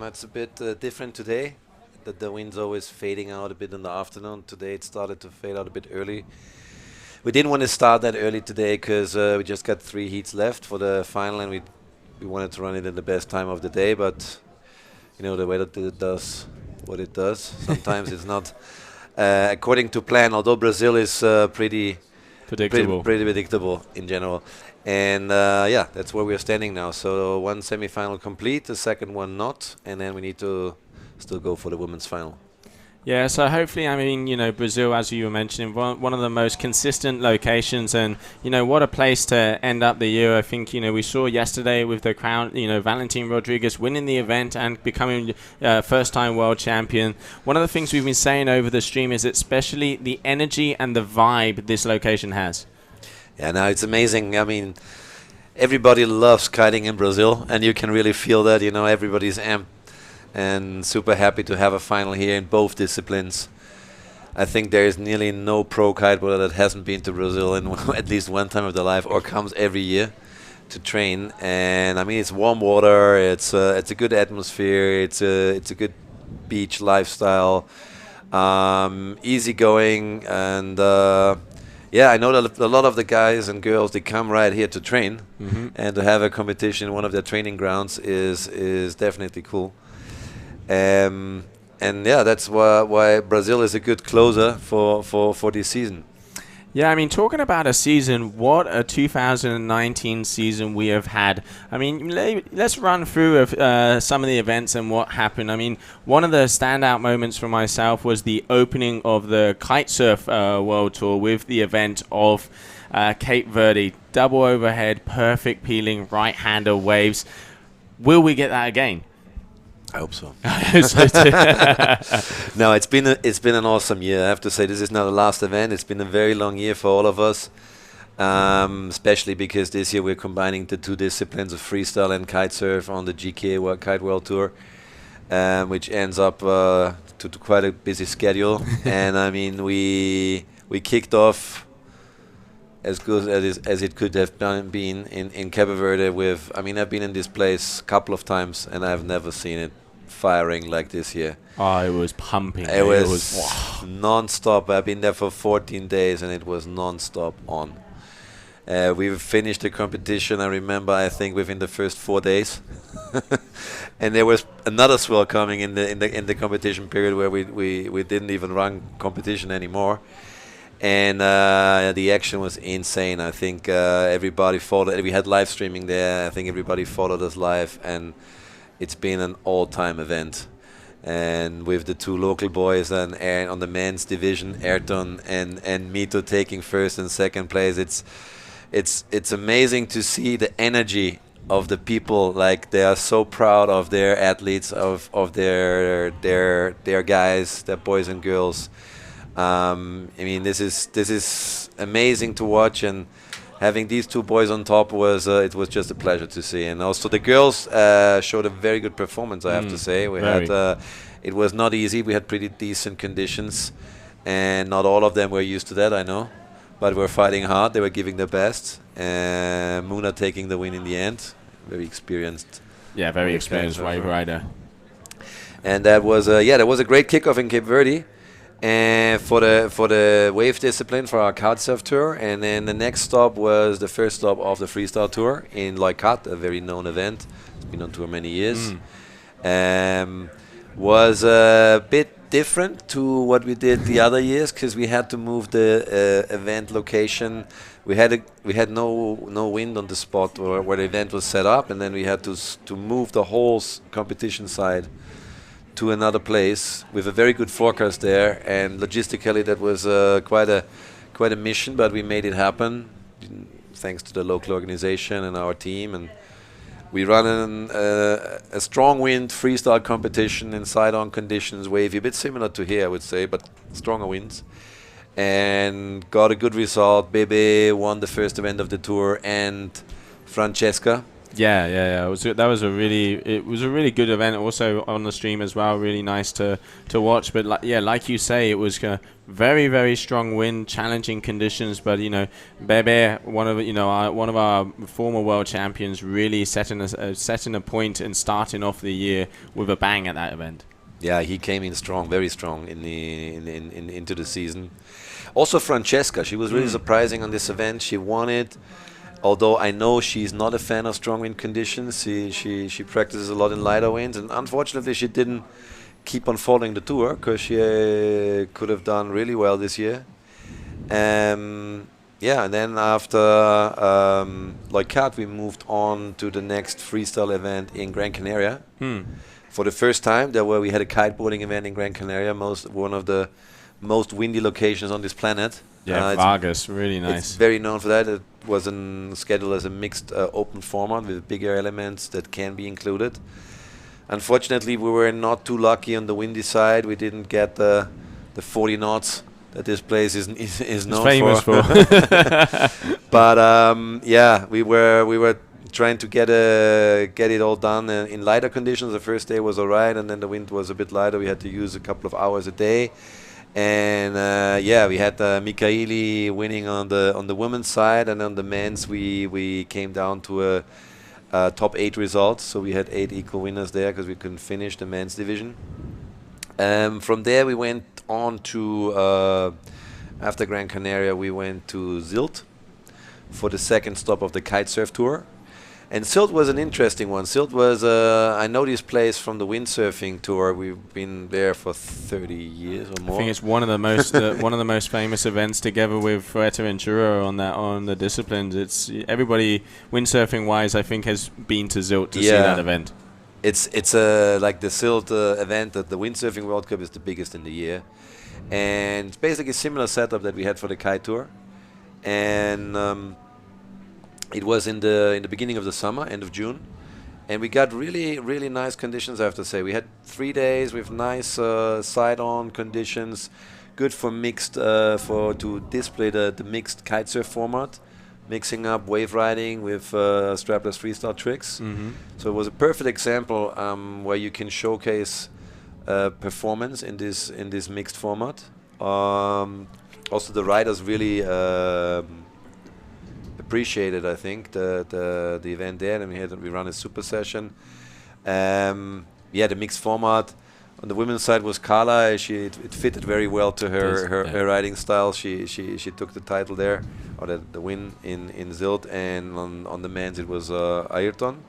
It's a bit different today. The wind's always fading out a bit in the afternoon. Today it started to fade out a bit early. We didn't want to start that early today because we just got 3 heats left for the final, and we wanted to run it in the best time of the day. But you know, the weather does what it does. Sometimes it's not according to plan. Although Brazil is pretty predictable in general. And yeah, that's where we're standing now. So one semi-final complete, the second one not, and then we need to still go for the women's final. Yeah, so hopefully, I mean, you know, Brazil, as you were mentioning, one of the most consistent locations, and, you know, what a place to end up the year. I think, you know, we saw yesterday with the crown, you know, Valentin Rodriguez winning the event and becoming first-time world champion. One of the things we've been saying over the stream is especially the energy and the vibe this location has. Yeah, no, it's amazing. I mean, everybody loves kiting in Brazil, and you can really feel that. You know, everybody's amped and super happy to have a final here in both disciplines. I think there is nearly no pro kiteboarder that hasn't been to Brazil in at least one time of their life or comes every year to train. And I mean, it's warm water. It's a good atmosphere. It's a good beach lifestyle. Easygoing and. Yeah, I know that a lot of the guys and girls, they come right here to train, and to have a competition in one of their training grounds is definitely cool. And yeah, that's why Brazil is a good closer for this season. Yeah, I mean, talking about a season, what a 2019 season we have had. I mean, let's run through some of the events and what happened. I mean, one of the standout moments for myself was the opening of the Kitesurf World Tour with the event of Cape Verde. Double overhead, perfect peeling, right-hander waves. Will we get that again? I hope so. I hope so too. No, it's been an awesome year. I have to say, this is not the last event. It's been a very long year for all of us, especially because this year we're combining the 2 disciplines of freestyle and kitesurf on the GKA Kite World Tour, which ends up to quite a busy schedule. And I mean, we kicked off as good as it could have been in Cape Verde with, I mean, I've been in this place a couple of times and I've never seen it firing like this year. Oh, it was pumping. It was non-stop. I've been there for 14 days and it was non-stop on. We finished the competition, I remember, I think within the first 4 days. And there was another swell coming in the competition period where we didn't even run competition anymore. And the action was insane. I think everybody followed. We had live streaming there. I think everybody followed us live, and it's been an all-time event. And with the 2 local boys and on the men's division, Ayrton and Mito taking first and second place, it's amazing to see the energy of the people. Like, they are so proud of their athletes, of their guys, their boys and girls. I mean, this is amazing to watch, and having these 2 boys on top was it was just a pleasure to see. And also the girls showed a very good performance, I have to say. We had it was not easy. We had pretty decent conditions, and not all of them were used to that, I know, but were fighting hard. They were giving their best. Muna taking the win in the end, very experienced. Yeah, very experienced wave rider. And that was a great kickoff in Cape Verde. And for the wave discipline for our kitesurf tour, and then the next stop was the first stop of the freestyle tour in Loikat, a very known event. It's been on tour many years. Was a bit different to what we did the other years because we had to move the event location. We had no wind on the spot where the event was set up, and then we had to move the whole competition side to another place with a very good forecast there, and logistically that was quite a mission, but we made it happen thanks to the local organization and our team. And We run a strong wind freestyle competition in side-on conditions, wavy, a bit similar to here, I would say, but stronger winds. And got a good result. Bebe won the first event of the tour, and Francesca. Yeah. It was a really good event. Also on the stream as well, really nice to watch. But like you say, it was very, very strong wind, challenging conditions. But Bebe, one of our former world champions, really setting a point and starting off the year with a bang at that event. Yeah, he came in strong, very strong into the season. Also Francesca, she was really surprising on this event. She won it. Although I know she's not a fan of strong wind conditions, she practices a lot in lighter winds, and unfortunately she didn't keep on following the tour, because she could have done really well this year. And then after Leucart, we moved on to the next freestyle event in Gran Canaria. For the first time, we had a kiteboarding event in Gran Canaria, one of the most windy locations on this planet. Yeah, Vargas, really nice. It's very known for that. It was scheduled as a mixed open format with bigger elements that can be included. Unfortunately, we were not too lucky on the windy side. We didn't get the 40 knots that this place is known famous for. But we were trying to get it all done in lighter conditions. The first day was all right, and then the wind was a bit lighter. We had to use a couple of hours a day. And we had Michaeli winning on the women's side, and on the men's we came down to a top 8 result. So we had 8 equal winners there because we couldn't finish the men's division. From there we went on to after Gran Canaria we went to Sylt for the second stop of the kitesurf tour. And Sylt was an interesting one. Sylt was, I know this place from the windsurfing tour. We've been there for 30 years or more. I think it's one of the most famous events, together with Fuerteventura on the disciplines. It's everybody windsurfing wise, I think, has been to Sylt to see that event. It's like the Sylt event, that the windsurfing World Cup is the biggest in the year, and it's basically a similar setup that we had for the kite tour, and. It was in the beginning of the summer, end of June, and we got really, really nice conditions, I have to say. We had 3 days with nice side-on conditions, good for mixed, to display the mixed kitesurf format, mixing up wave riding with strapless freestyle tricks. So it was a perfect example where you can showcase performance in this mixed format. Also, the riders really appreciated, I think, the event there, and we ran a super session. The mixed format on the women's side was Carla. It fitted very well to her riding style. She took the title there, or the win in Sylt, and on the men's it was Ayrton.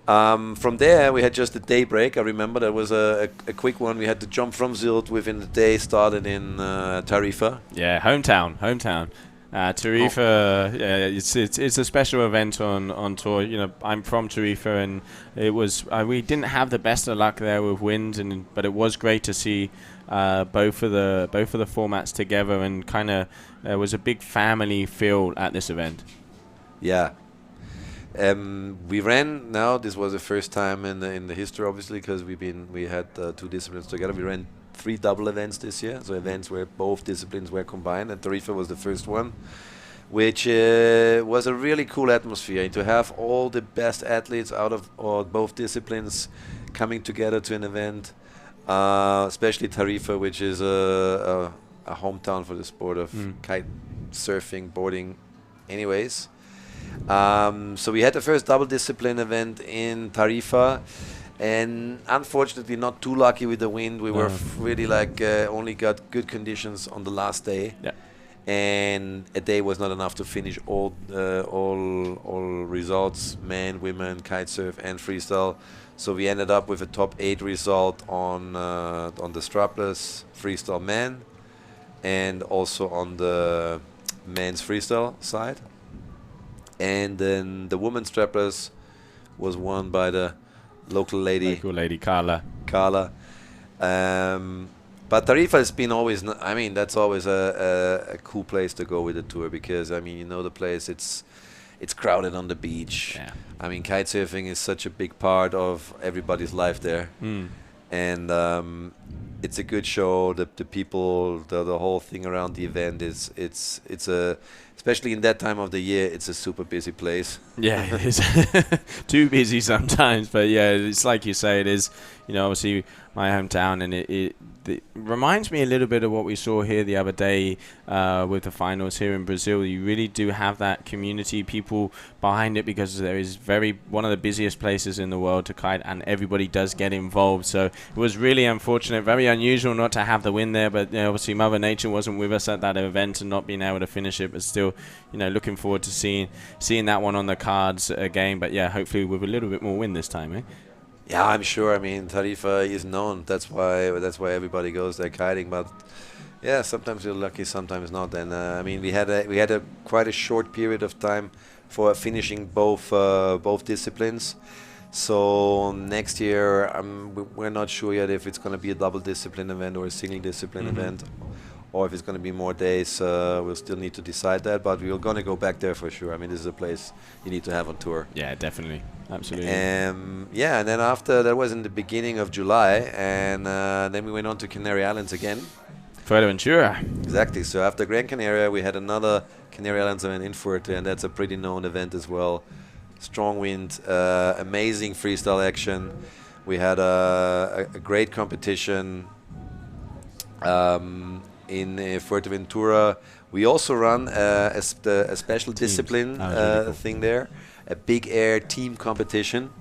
From there we had just a day break. I remember that was a quick one. We had to jump from Sylt within the day, started in Tarifa. Yeah, hometown. Tarifa, it's a special event on tour. I'm from Tarifa, and it was we didn't have the best of luck there with wind, but it was great to see both of the formats together, and kind of there was a big family feel at this event. Yeah. We ran now. This was the first time in the history, obviously, because we had 2 disciplines together. We ran 3 double events this year, so events where both disciplines were combined, and Tarifa was the first one, which was a really cool atmosphere. And to have all the best athletes out of both disciplines coming together to an event, especially Tarifa, which is a hometown for the sport of kite surfing, boarding anyways. So we had the first double discipline event in Tarifa, and unfortunately not too lucky with the wind. We were really only got good conditions on the last day, and a day was not enough to finish all results, men, women, kite surf and freestyle. So we ended up with a top 8 result on the strapless freestyle men, and also on the men's freestyle side. And then the women's strapless was won by the local lady Carla. But Tarifa has been always, that's always a cool place to go with the tour, because the place, It's crowded on the beach. Yeah. I mean, kite surfing is such a big part of everybody's life there. And it's a good show. The people, the whole thing around the event is it's a, especially in that time of the year, it's a super busy place. Yeah, it is. Too busy sometimes, but yeah, it's like you say, it is, you know, obviously my hometown, and it reminds me a little bit of what we saw here the other day with the finals here in Brazil. You really do have that community, people behind it, because there is one of the busiest places in the world to kite, and everybody does get involved. So it was really unfortunate, very unusual not to have the win there, but you know, obviously Mother Nature wasn't with us at that event and not being able to finish it, but still, you know, looking forward to seeing that one on the cards again. But yeah, hopefully with a little bit more win this time, eh? Yeah, I'm sure. I mean, Tarifa is known. That's why everybody goes there kiting. But yeah, sometimes you're lucky, sometimes not. And I mean, we had a quite a short period of time for finishing both disciplines. So next year, we're not sure yet if it's going to be a double discipline event or a single discipline event, or if it's going to be more days. We'll still need to decide that, but we're going to go back there for sure. I mean, this is a place you need to have on tour. Yeah, definitely. Absolutely. Yeah, and then after, that was in the beginning of July, and then we went on to Canary Islands again. Fuerteventura. Exactly. So after Gran Canaria, we had another Canary Islands event in Fuerte, and that's a pretty known event as well. Strong wind, amazing freestyle action. We had a great competition in Fuerteventura. We also run a special discipline thing there, a big air team competition,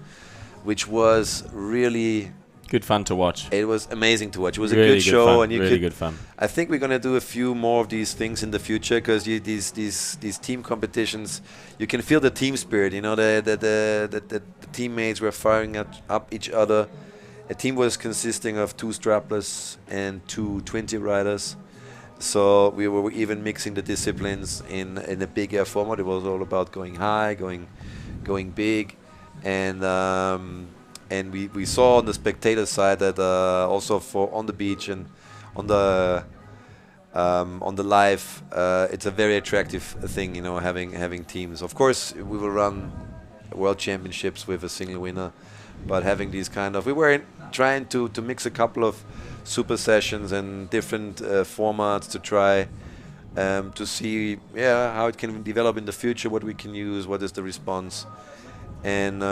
which was really good fun to watch. It was amazing to watch. It was really a good show, fun. and you really good fun. I think we're gonna do a few more of these things in the future, because these team competitions, you can feel the team spirit. You know, the teammates were firing up each other. A team was consisting of 2 strapless and 2 20 riders. So we were even mixing the disciplines in a big air format. It was all about going high, going big, and we saw on the spectator side that also for on the beach and on the live, it's a very attractive thing, you know, having teams. Of course, we will run world championships with a single winner, but having these kind of, we were trying to mix a couple of super sessions and different formats to try to see how it can develop in the future, what we can use, what is the response. And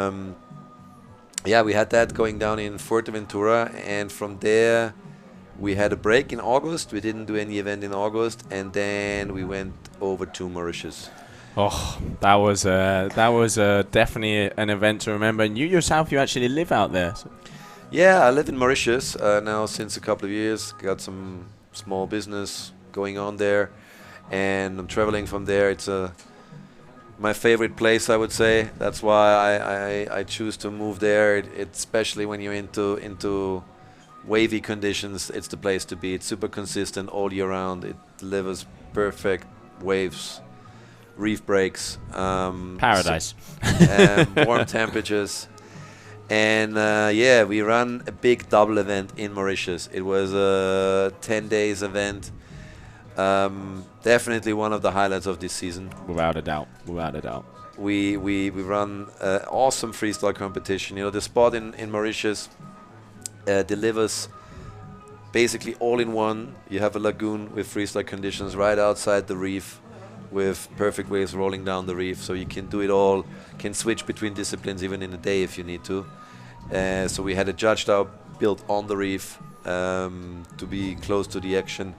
we had that going down in Fuerteventura, and from there we had a break in August. We didn't do any event in August, and then we went over to Mauritius. Oh, that was definitely an event to remember. And you yourself, you actually live out there. So. Yeah, I live in Mauritius now since a couple of years. Got some small business going on there, and I'm traveling from there. It's my favorite place, I would say. That's why I choose to move there. It's especially when you're into wavy conditions, it's the place to be. It's super consistent all year round. It delivers perfect waves, reef breaks, paradise, warm temperatures. And we ran a big double event in Mauritius. It was a 10 days event. Definitely one of the highlights of this season. Without a doubt. We run awesome freestyle competition. You know, the spot in Mauritius delivers basically all in one. You have a lagoon with freestyle conditions right outside the reef, with perfect waves rolling down the reef, so you can do it all. Can switch between disciplines even in a day if you need to. So we had a judge tower built on the reef to be close to the action.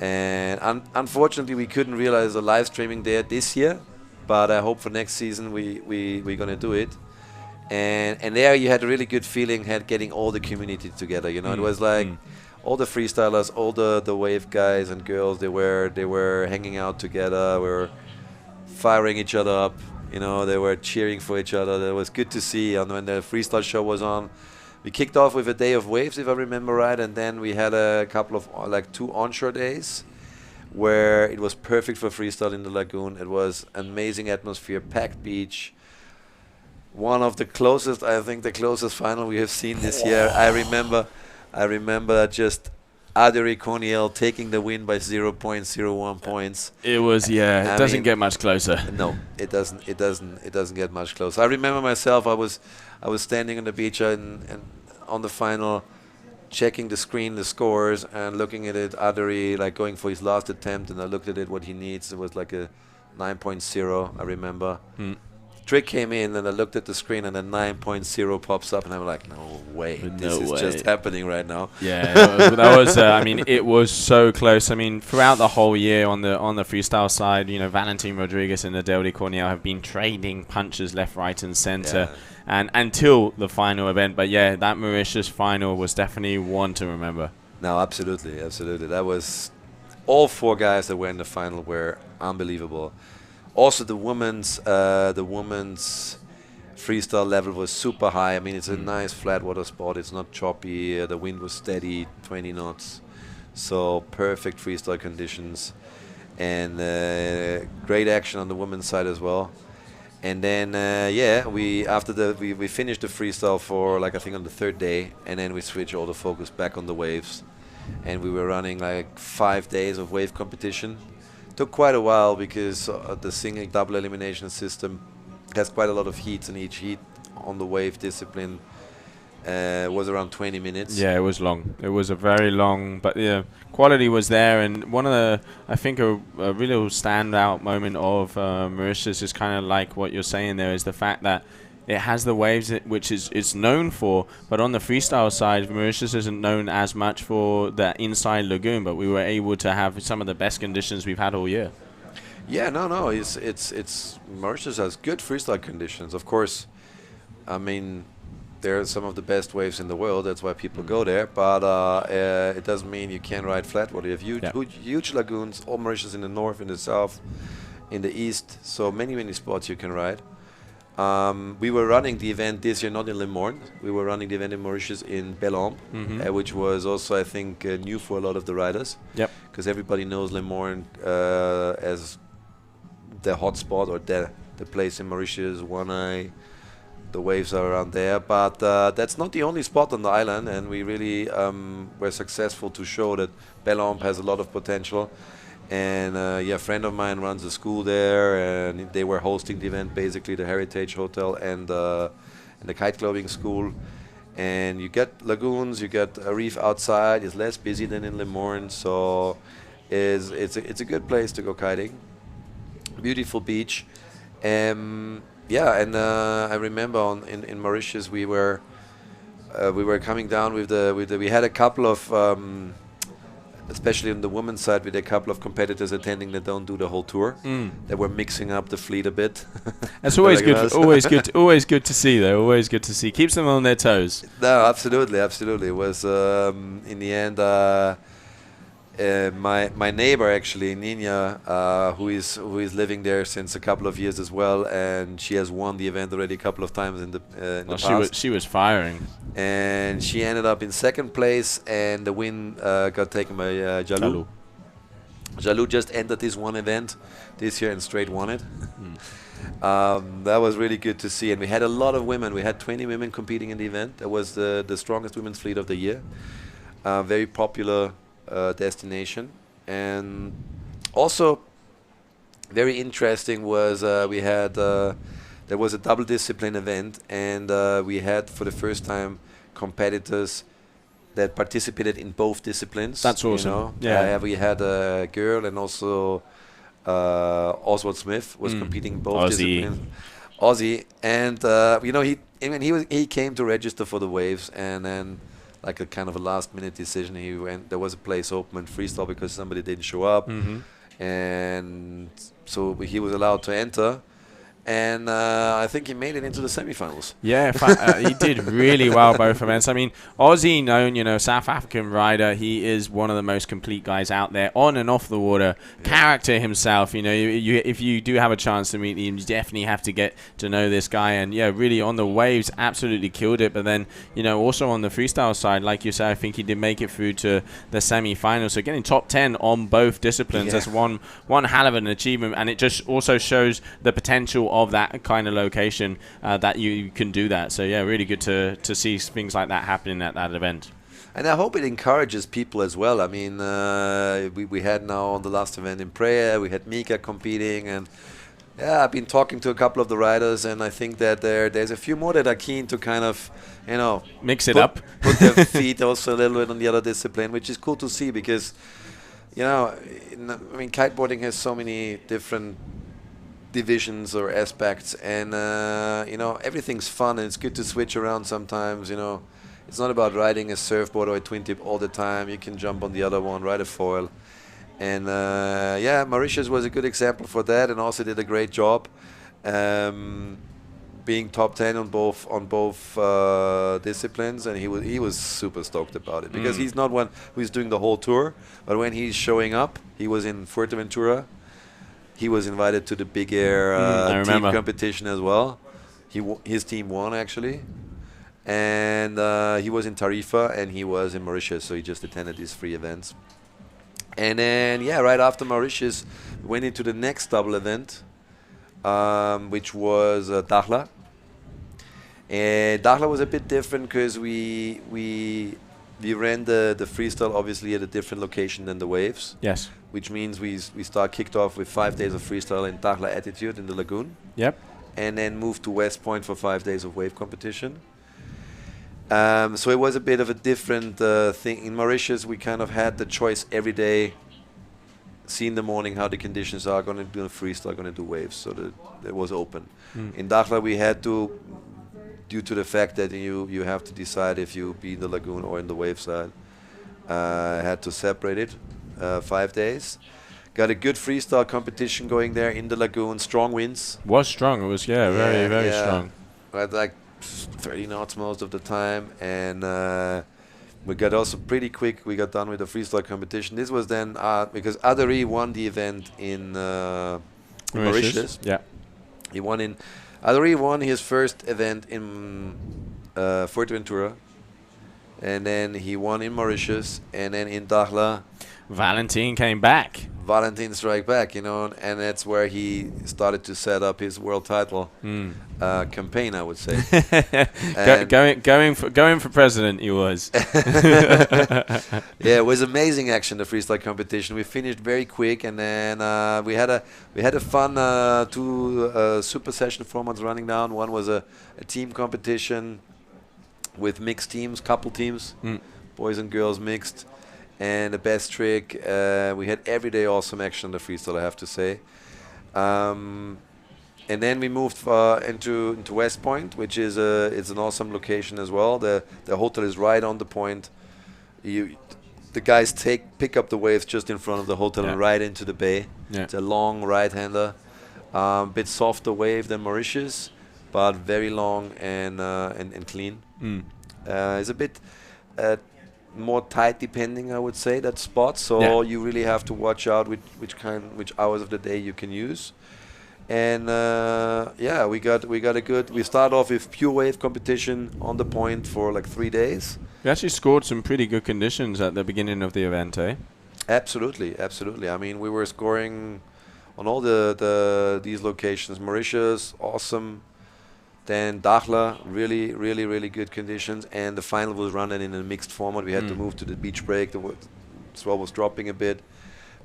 And unfortunately, we couldn't realize the live streaming there this year, but I hope for next season we're gonna do it. And there you had a really good feeling, getting all the community together. You know, it was like all the freestylers, all the wave guys and girls. They were hanging out together. We were firing each other up. You know, they were cheering for each other. That was good to see. And when the freestyle show was on, we kicked off with a day of waves, if I remember right, and then we had a couple of 2 onshore days where it was perfect for freestyle in the lagoon. It was amazing atmosphere, packed beach. One of the closest, I think the closest final we have seen this year. I remember just Aderi Corniel taking the win by 0.01 points. It was, yeah. It doesn't get much closer. No, it doesn't. It doesn't get much closer. I remember myself. I was standing on the beach and on the final, checking the screen, the scores, and looking at it. Aderi like going for his last attempt, and I looked at it. What he needs. It was like a 9.0. I remember. Trick came in, and I looked at the screen, and a 9.0 pops up, and I'm like, no way, this is just happening right now. Yeah, that was. I mean, it was so close. I mean, throughout the whole year on the freestyle side, you know, Valentin Rodriguez and Adel de Corniel have been trading punches left, right, and center, and until the final event. But yeah, that Mauritius final was definitely one to remember. No, absolutely. That was all 4 guys that were in the final were unbelievable. Also, the women's freestyle level was super high. I mean, it's a nice flat water sport. It's not choppy. The wind was steady, 20 knots. So perfect freestyle conditions, and great action on the women's side as well. And then we finished the freestyle for like I think on the 3rd day, and then we switched all the focus back on the waves, and we were running like 5 days of wave competition. Took quite a while because the single double elimination system has quite a lot of heats, and each heat on the wave discipline was around 20 minutes. Yeah, it was long. It was a very long, but yeah, quality was there. And one of the, I think a real standout moment of Mauritius is kind of like what you're saying there, is the fact that it has the waves which it's known for, but on the freestyle side, Mauritius isn't known as much for the inside lagoon, but we were able to have some of the best conditions we've had all year. Yeah, no, it's Mauritius has good freestyle conditions. Of course, I mean, they're some of the best waves in the world. That's why people go there. But it doesn't mean you can't ride flat water. You have huge lagoons, all Mauritius in the north, in the south, in the east. So many spots you can ride. We were running the event this year, not in Le Morne. We were running the event in Mauritius in Bel-Ombre, which was also, I think, new for a lot of the riders. Yep. Because everybody knows Le Morne as the hot spot, or the place in Mauritius, One Eye. The waves are around there. But that's not the only spot on the island, and we really were successful to show that Bel-Ombre has a lot of potential. And a friend of mine runs a school there, and they were hosting the event, basically the Heritage Hotel and the kite clubbing school. And you get lagoons, you get a reef outside. It's less busy than in Le Morne, so it's a good place to go kiting. Beautiful beach. I remember in Mauritius we were coming down with we had a couple of especially on the women's side, with a couple of competitors attending that don't do the whole tour. They were mixing up the fleet a bit. That's always good. Always good to see, though. Always good to see. Keeps them on their toes. No, absolutely. It was in the end my neighbor actually, Nina, who is living there since a couple of years as well, and she has won the event already a couple of times in the past. She was firing. And she ended up in 2nd place, and the win got taken by Jalou. Jalou just entered this one event this year and straight won it. That was really good to see, and we had a lot of women. We had 20 women competing in the event. That was the strongest women's fleet of the year. Very popular destination, and also very interesting was we had there was a double discipline event, and we had for the first time competitors that participated in both disciplines. That's awesome. You know? Yeah, we had a girl, and also Oswald Smith was competing in both disciplines. Aussie, and he came to register for the waves, and then like a kind of a last-minute decision, he went. There was a place open in freestyle because somebody didn't show up, and so he was allowed to enter. And I think he made it into the semifinals. Yeah, he did really well both events. I mean, Aussie, known, South African rider, he is one of the most complete guys out there, on and off the water. Character himself, if you do have a chance to meet him, you definitely have to get to know this guy. And yeah, really on the waves, absolutely killed it. But then, also on the freestyle side, like you said, I think he did make it through to the semifinals. So getting top 10 on both disciplines, that's one hell of an achievement. And it just also shows the potential of that kind of location, that you can do that. So yeah, really good to see things like that happening at that event. And I hope it encourages people as well. I mean, we had now on the last event in Praia, we had Mika competing, and yeah, I've been talking to a couple of the riders, and I think that there's a few more that are keen to kind of, mix it up, put their feet also a little bit on the other discipline, which is cool to see because, I mean, kiteboarding has so many different divisions or aspects, and everything's fun, and it's good to switch around sometimes. It's not about riding a surfboard or a twin tip all the time. You can jump on the other one, ride a foil. And Mauritius was a good example for that, and also did a great job, being top 10 on both disciplines. And he was super stoked about it because he's not one who's doing the whole tour, but when he's showing up, he was in Fuerteventura. He was invited to the Big Air team competition as well. His team won actually. And he was in Tarifa, and he was in Mauritius, so he just attended these 3 events. And then, right after Mauritius, we went into the next double event, which was Dakhla. And Dakhla was a bit different because we ran the freestyle obviously at a different location than the waves. Yes. Which means we kicked off with 5 days of freestyle in Dakhla Attitude in the lagoon. Yep. And then moved to West Point for 5 days of wave competition. So it was a bit of a different thing. In Mauritius, we kind of had the choice every day, see in the morning how the conditions are, going to do freestyle, going to do waves, so that it was open. In Dakhla, we had to, due to the fact that you have to decide if you be in the lagoon or in the wave side, had to separate it 5 days. Got a good freestyle competition going there in the lagoon, strong winds. Was strong, it was, very strong. Right, like 30 knots most of the time, and we got also pretty quick. We got done with the freestyle competition. This was then because Adari won the event in Mauritius. Yeah, he won Adari won his first event in Fuerteventura, and then he won in Mauritius, and then in Dakhla, Valentin came back. Valentin strike back, and that's where he started to set up his world title campaign, I would say. going for president, he was. Yeah, it was amazing action, the freestyle competition. We finished very quick, and then we had a fun 2 super session formats running down. One was a team competition with mixed teams, couple teams, boys and girls mixed. And the best trick, we had everyday awesome action on the freestyle, I have to say. And then we moved into West Point, which is it's an awesome location as well. The hotel is right on the point. The guys pick up the waves just in front of the hotel and right into the bay. Yeah. It's a long right-hander, bit softer wave than Mauritius, but very long and clean. It's a bit more tight depending, I would say, that spot, so you really have to watch out which hours of the day you can use. And we start off with pure wave competition on the point for like 3 days. You actually scored some pretty good conditions at the beginning of the event, eh? Absolutely. I mean, we were scoring on all these locations. Mauritius, awesome. Then Dakhla, really, really, really good conditions. And the final was running in a mixed format. We had to move to the beach break. The swell was dropping a bit.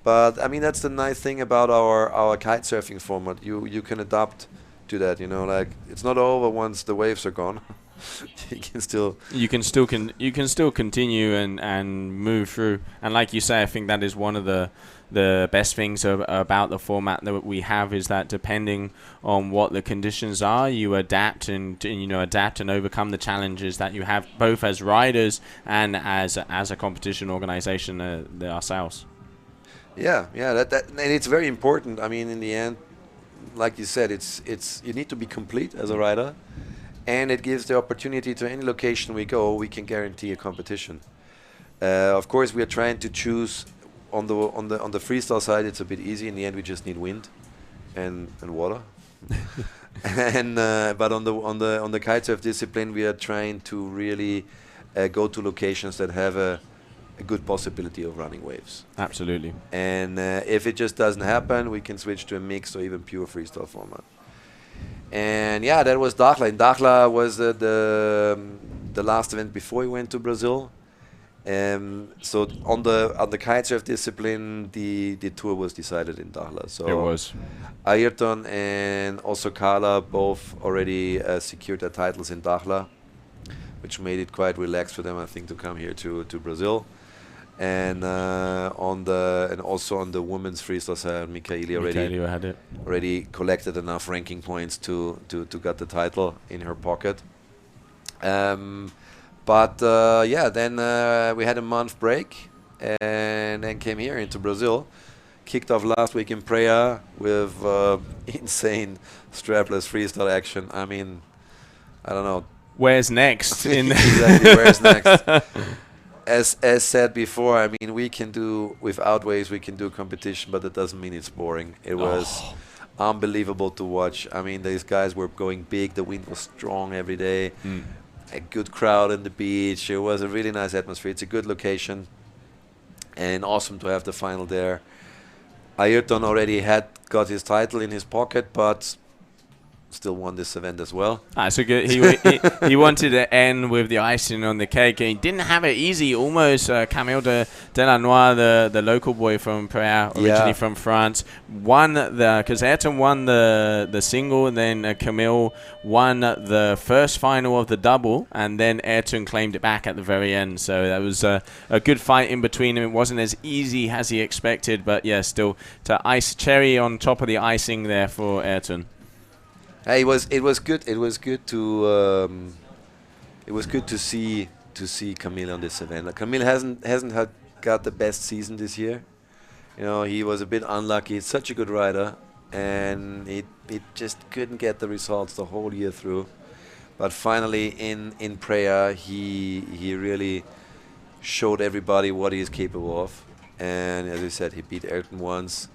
But, I mean, that's the nice thing about our kite surfing format. You can adapt to that, like, it's not over once the waves are gone. You can still continue and move through. And like you say, I think that is one of the best things about the format that we have, is that depending on what the conditions are, you adapt and overcome the challenges that you have, both as riders and as a competition organization ourselves. Yeah, and it's very important. I mean, in the end, like you said, it's you need to be complete as a rider, and it gives the opportunity to any location we go, we can guarantee a competition. Of course, we are trying to choose on the freestyle side. It's a bit easy. In the end, we just need wind and water. And but on the kitesurf discipline, we are trying to really go to locations that have a good possibility of running waves. Absolutely. And if it just doesn't happen, we can switch to a mixed or even pure freestyle format. And yeah, that was Dakhla. And Dakhla was the last event before we went to Brazil. So on the kitesurf discipline, the tour was decided in Dakhla. So It was. Ayrton and also Carla both already secured their titles in Dakhla, which made it quite relaxed for them, I think, to come here to Brazil. And also on the women's freestyle side, Michaeli had it. already collected enough ranking points to get the title in her pocket. Then we had a month break and then came here into Brazil. Kicked off last week in Praia with insane strapless freestyle action. I mean, I don't know. Where's next? Exactly, where's next? As said before, I mean, we can do, without waves, we can do competition, but that doesn't mean it's boring. It was unbelievable to watch. I mean, these guys were going big. The wind was strong every day. A good crowd on the beach. It was a really nice atmosphere. It's a good location and awesome to have the final there. Ayrton already had got his title in his pocket, but still won this event as well. So good. He wanted to end with the icing on the cake. He didn't have it easy. Almost Camille de la Noire, the local boy from Praia, originally from France, won because Ayrton won the single, and then Camille won the first final of the double, and then Ayrton claimed it back at the very end. So that was a good fight in between them. It wasn't as easy as he expected, but yeah, still to ice cherry on top of the icing there for Ayrton. It was good. It was good to see Camille on this event. Like, Camille hasn't got the best season this year. You know, he was a bit unlucky. He's such a good rider, and he just couldn't get the results the whole year through. But finally, in Praia, he really showed everybody what he is capable of. And as I said, he beat Ayrton once.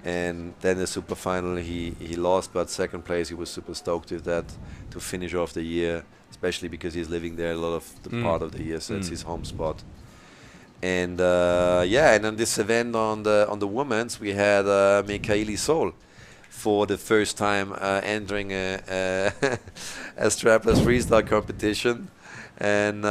And then the super final, he lost, but second place, he was super stoked with that to finish off the year, especially because he's living there a lot of the part of the year, so it's his home spot. And and on this event on the women's, we had Michaeli Sol for the first time entering a strapless freestyle competition, and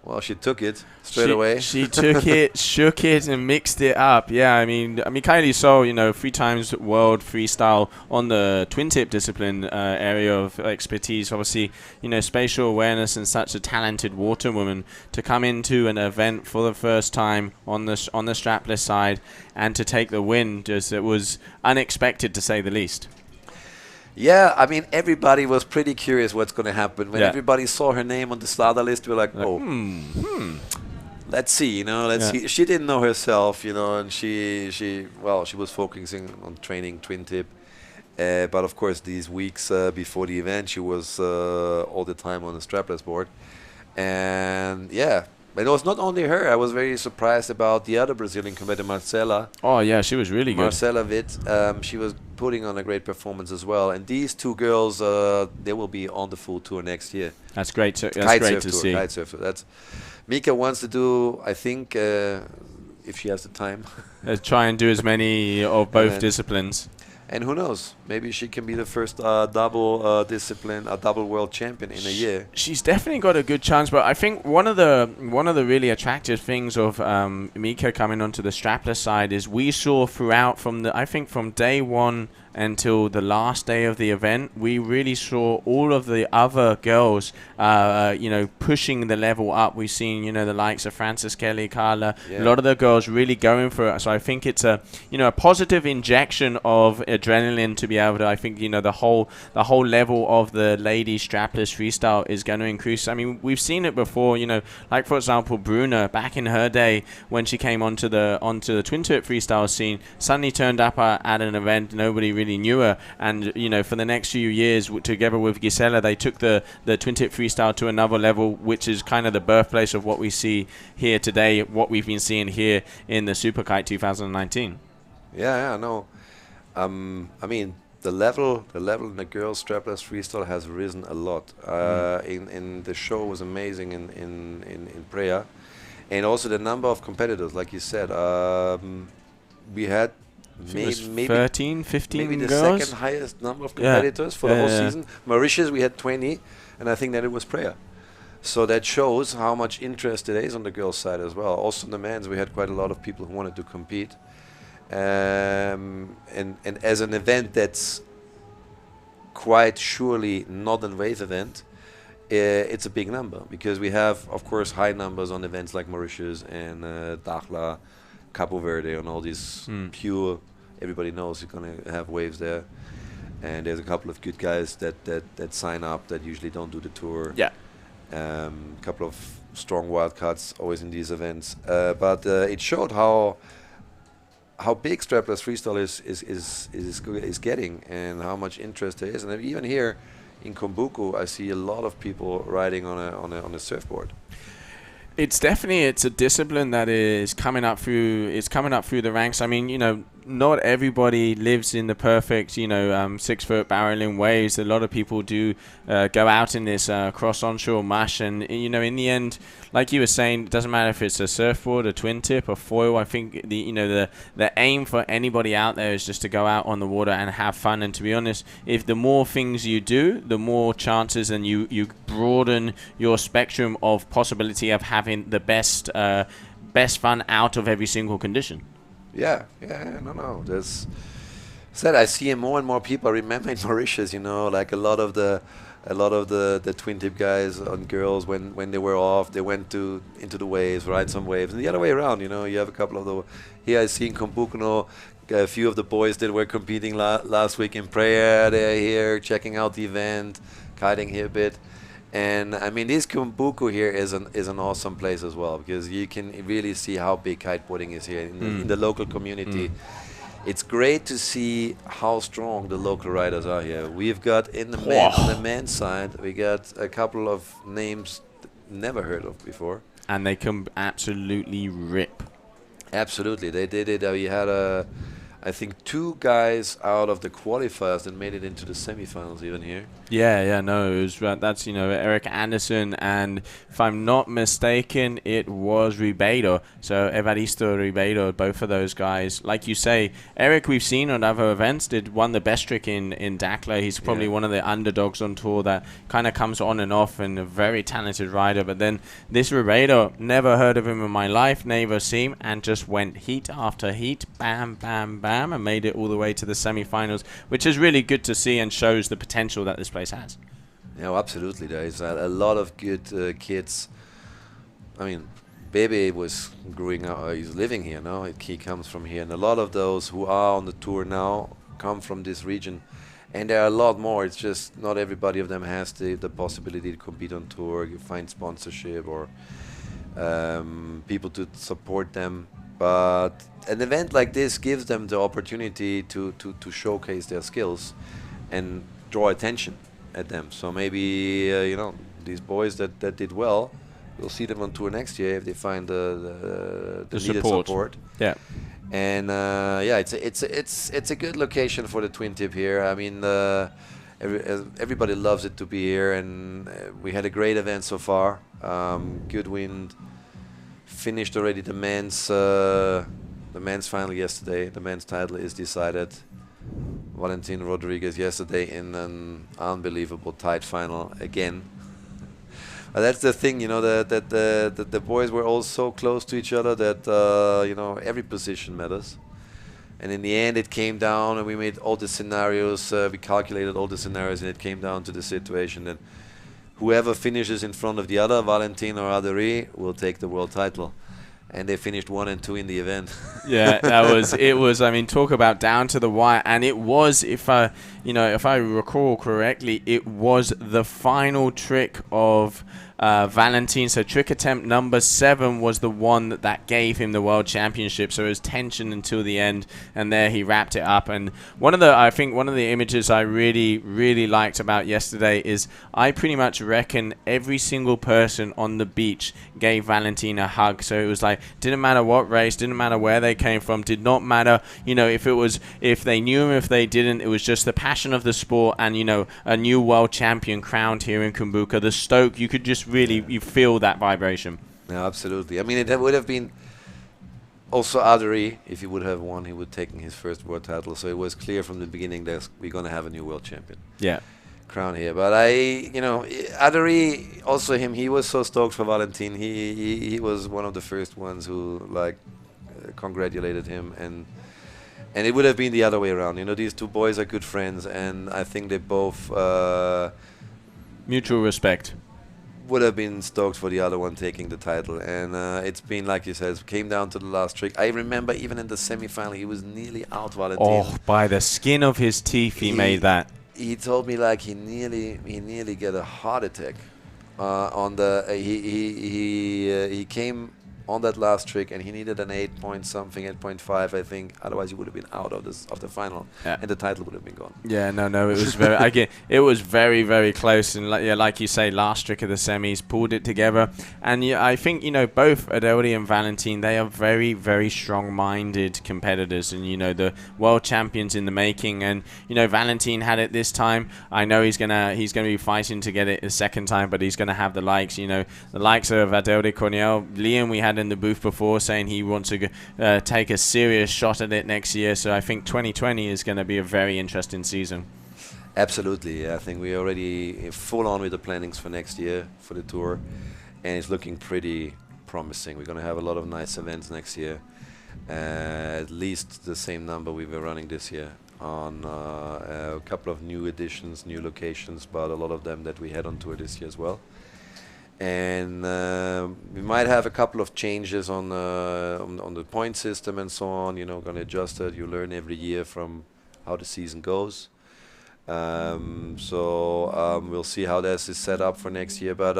well, she took it straight away. She took it, shook it, and mixed it up. Yeah, I mean, Kylie So, 3 times world freestyle on the twin tip discipline area of expertise. Obviously, spatial awareness and such a talented water woman to come into an event for the first time on the strapless side and to take the win. It was unexpected, to say the least. Yeah, I mean, everybody was pretty curious what's going to happen. When everybody saw her name on the starter list, we were like, let's see, let's see. She didn't know herself, and she was focusing on training twin tip. But of course, these weeks before the event, she was all the time on the strapless board. And but it was not only her. I was very surprised about the other Brazilian competitor, Marcela. Oh, yeah, she was really good. Marcela Witt, she was putting on a great performance as well. And these two girls, they will be on the full tour next year. That's great to see. Kitesurf tour. That's Mika wants to do, I think, if she has the time. Try and do as many of both disciplines. And who knows? Maybe she can be the first double discipline, double world champion in a year. She's definitely got a good chance. But I think one of the really attractive things of Mika coming onto the strapless side is we saw throughout from day one until the last day of the event, we really saw all of the other girls, pushing the level up. We've seen, the likes of Frances Kelly, Carla, a lot of the girls really going for it. So I think it's a positive injection of adrenaline to be able to, I think, the whole level of the lady strapless freestyle is going to increase. I mean, we've seen it before, like for example, Bruna, back in her day when she came onto the twin tip freestyle scene, suddenly turned up at an event, nobody really knew her, and for the next few years together with Gisela, they took the twin tip freestyle to another level, which is kind of the birthplace of what we see here today, what we've been seeing here in the Super Kite 2019. I mean, the level in the girls strapless freestyle has risen a lot. In the show was amazing in Praia, and also the number of competitors, like you said, we had maybe 13, 15 maybe the girls? second highest number of competitors for the whole season. Mauritius, we had 20, and I think that it was Praia. So that shows how much interest there is on the girls' side as well. Also on the men's, we had quite a lot of people who wanted to compete. And as an event that's quite surely not a wave event, it's a big number, because we have, of course, high numbers on events like Mauritius and Dakhla, Cabo Verde, and all these pure. Everybody knows you're gonna have waves there, and there's a couple of good guys that sign up that usually don't do the tour. Yeah. Couple of strong wildcards always in these events, but it showed how big strapless freestyle is getting, and how much interest there is. And even here in Cumbuco, I see a lot of people riding on a surfboard. It's a discipline that is coming up through. It's coming up through the ranks. I mean, not everybody lives in the perfect, 6 foot barreling waves. A lot of people do go out in this cross onshore mush, and in the end, like you were saying, it doesn't matter if it's a surfboard, a twin tip, a foil. I think the aim for anybody out there is just to go out on the water and have fun. And to be honest, if the more things you do, the more chances, and you broaden your spectrum of possibility of having the best fun out of every single condition. Yeah, no. There's said I see more and more people. I remember in Mauritius, like a lot of the twin tip guys and girls, when they were off, they went into the waves, ride some waves, and the other way around. You have a couple of the. Here I see in Cumbuco, a few of the boys that were competing last week in Praia. They're here checking out the event, kiting here a bit. And I mean, this Cumbuco here is an awesome place as well, because you can really see how big kiteboarding is here in the local community. It's great to see how strong the local riders are here. We've got on the men's side, we got a couple of names never heard of before, and they can absolutely rip. Absolutely, they did it. We had I think 2 guys out of the qualifiers that made it into the semifinals even here. Yeah, no, it was that's Eric Anderson, and if I'm not mistaken, it was Ribeiro. So Evaristo Ribeiro, both of those guys. Like you say, Eric, we've seen on other events, won the best trick in Dakhla. He's probably one of the underdogs on tour that kind of comes on and off, and a very talented rider. But then this Ribeiro, never heard of him in my life, never seen him, and just went heat after heat, bam, bam, bam, and made it all the way to the semifinals, which is really good to see and shows the potential that this place has. Yeah, absolutely. There is a lot of good kids. I mean, Bebe was growing up, he's living here now, he comes from here, and a lot of those who are on the tour now come from this region, and there are a lot more. It's just not everybody of them has the possibility to compete on tour. You find sponsorship or people to support them, but an event like this gives them the opportunity to showcase their skills and draw attention at them. So maybe these boys that did well, we'll see them on tour next year if they find the needed support. Yeah, and it's a good location for the twin tip here. I mean, everybody loves it to be here, and we had a great event so far. Good wind. Finished already the men's final yesterday. The men's title is decided. Valentin Rodriguez yesterday in an unbelievable tight final again. That's the thing, that the boys were all so close to each other that every position matters. And in the end, it came down, and we made all the scenarios. We calculated all the scenarios, and it came down to the situation that whoever finishes in front of the other, Valentin or Aderi, will take the world title. And they finished 1 and 2 in the event. Yeah, it was. I mean, talk about down to the wire, and it was, if I recall correctly, it was the final trick of Valentin. So trick attempt number 7 was the one that gave him the world championship. So it was tension until the end, and there he wrapped it up. And one of the images I really, really liked about yesterday is I pretty much reckon every single person on the beach gave Valentin a hug. So it was like, didn't matter what race, didn't matter where they came from, did not matter, if they knew him, if they didn't. It was just the passion of the sport, and a new world champion crowned here in Cumbuco. The stoke, you could just really you feel that vibration. Yeah, absolutely. I mean, it would have been also Aderi, if he would have won, he would have taken his first world title. So it was clear from the beginning that we're going to have a new world champion. Yeah. crown here. But Adari, also him, he was so stoked for Valentin. He was one of the first ones who congratulated him, and it would have been the other way around. These two boys are good friends, and I think they both Mutual respect. would have been stoked for the other one taking the title. And it's been, like you said, it came down to the last trick. I remember even in the semi-final, he was nearly out, Valentin. Oh, by the skin of his teeth, he made that. He told me he nearly got a heart attack on the he came on that last trick, and he needed an 8.5, I think. Otherwise, he would have been out of the final, and the title would have been gone. Yeah, no, it was very. It was very, very close, and like you say, last trick of the semis pulled it together. And I think both Adodi and Valentin, they are very, very strong-minded competitors, and the world champions in the making. And Valentin had it this time. I know he's gonna be fighting to get it a second time, but he's gonna have the likes. The likes of Adodi Cornell, Liam. We had in the booth before saying he wants to take a serious shot at it next year. So I think 2020 is going to be a very interesting season. Absolutely. I think we're already full on with the plannings for next year for the tour, and it's looking pretty promising. We're going to have a lot of nice events next year, at least the same number we were running this year, on a couple of new additions, new locations, but a lot of them that we had on tour this year as well. And we might have a couple of changes on the point system and so on. Going to adjust it. You learn every year from how the season goes. We'll see how this is set up for next year. But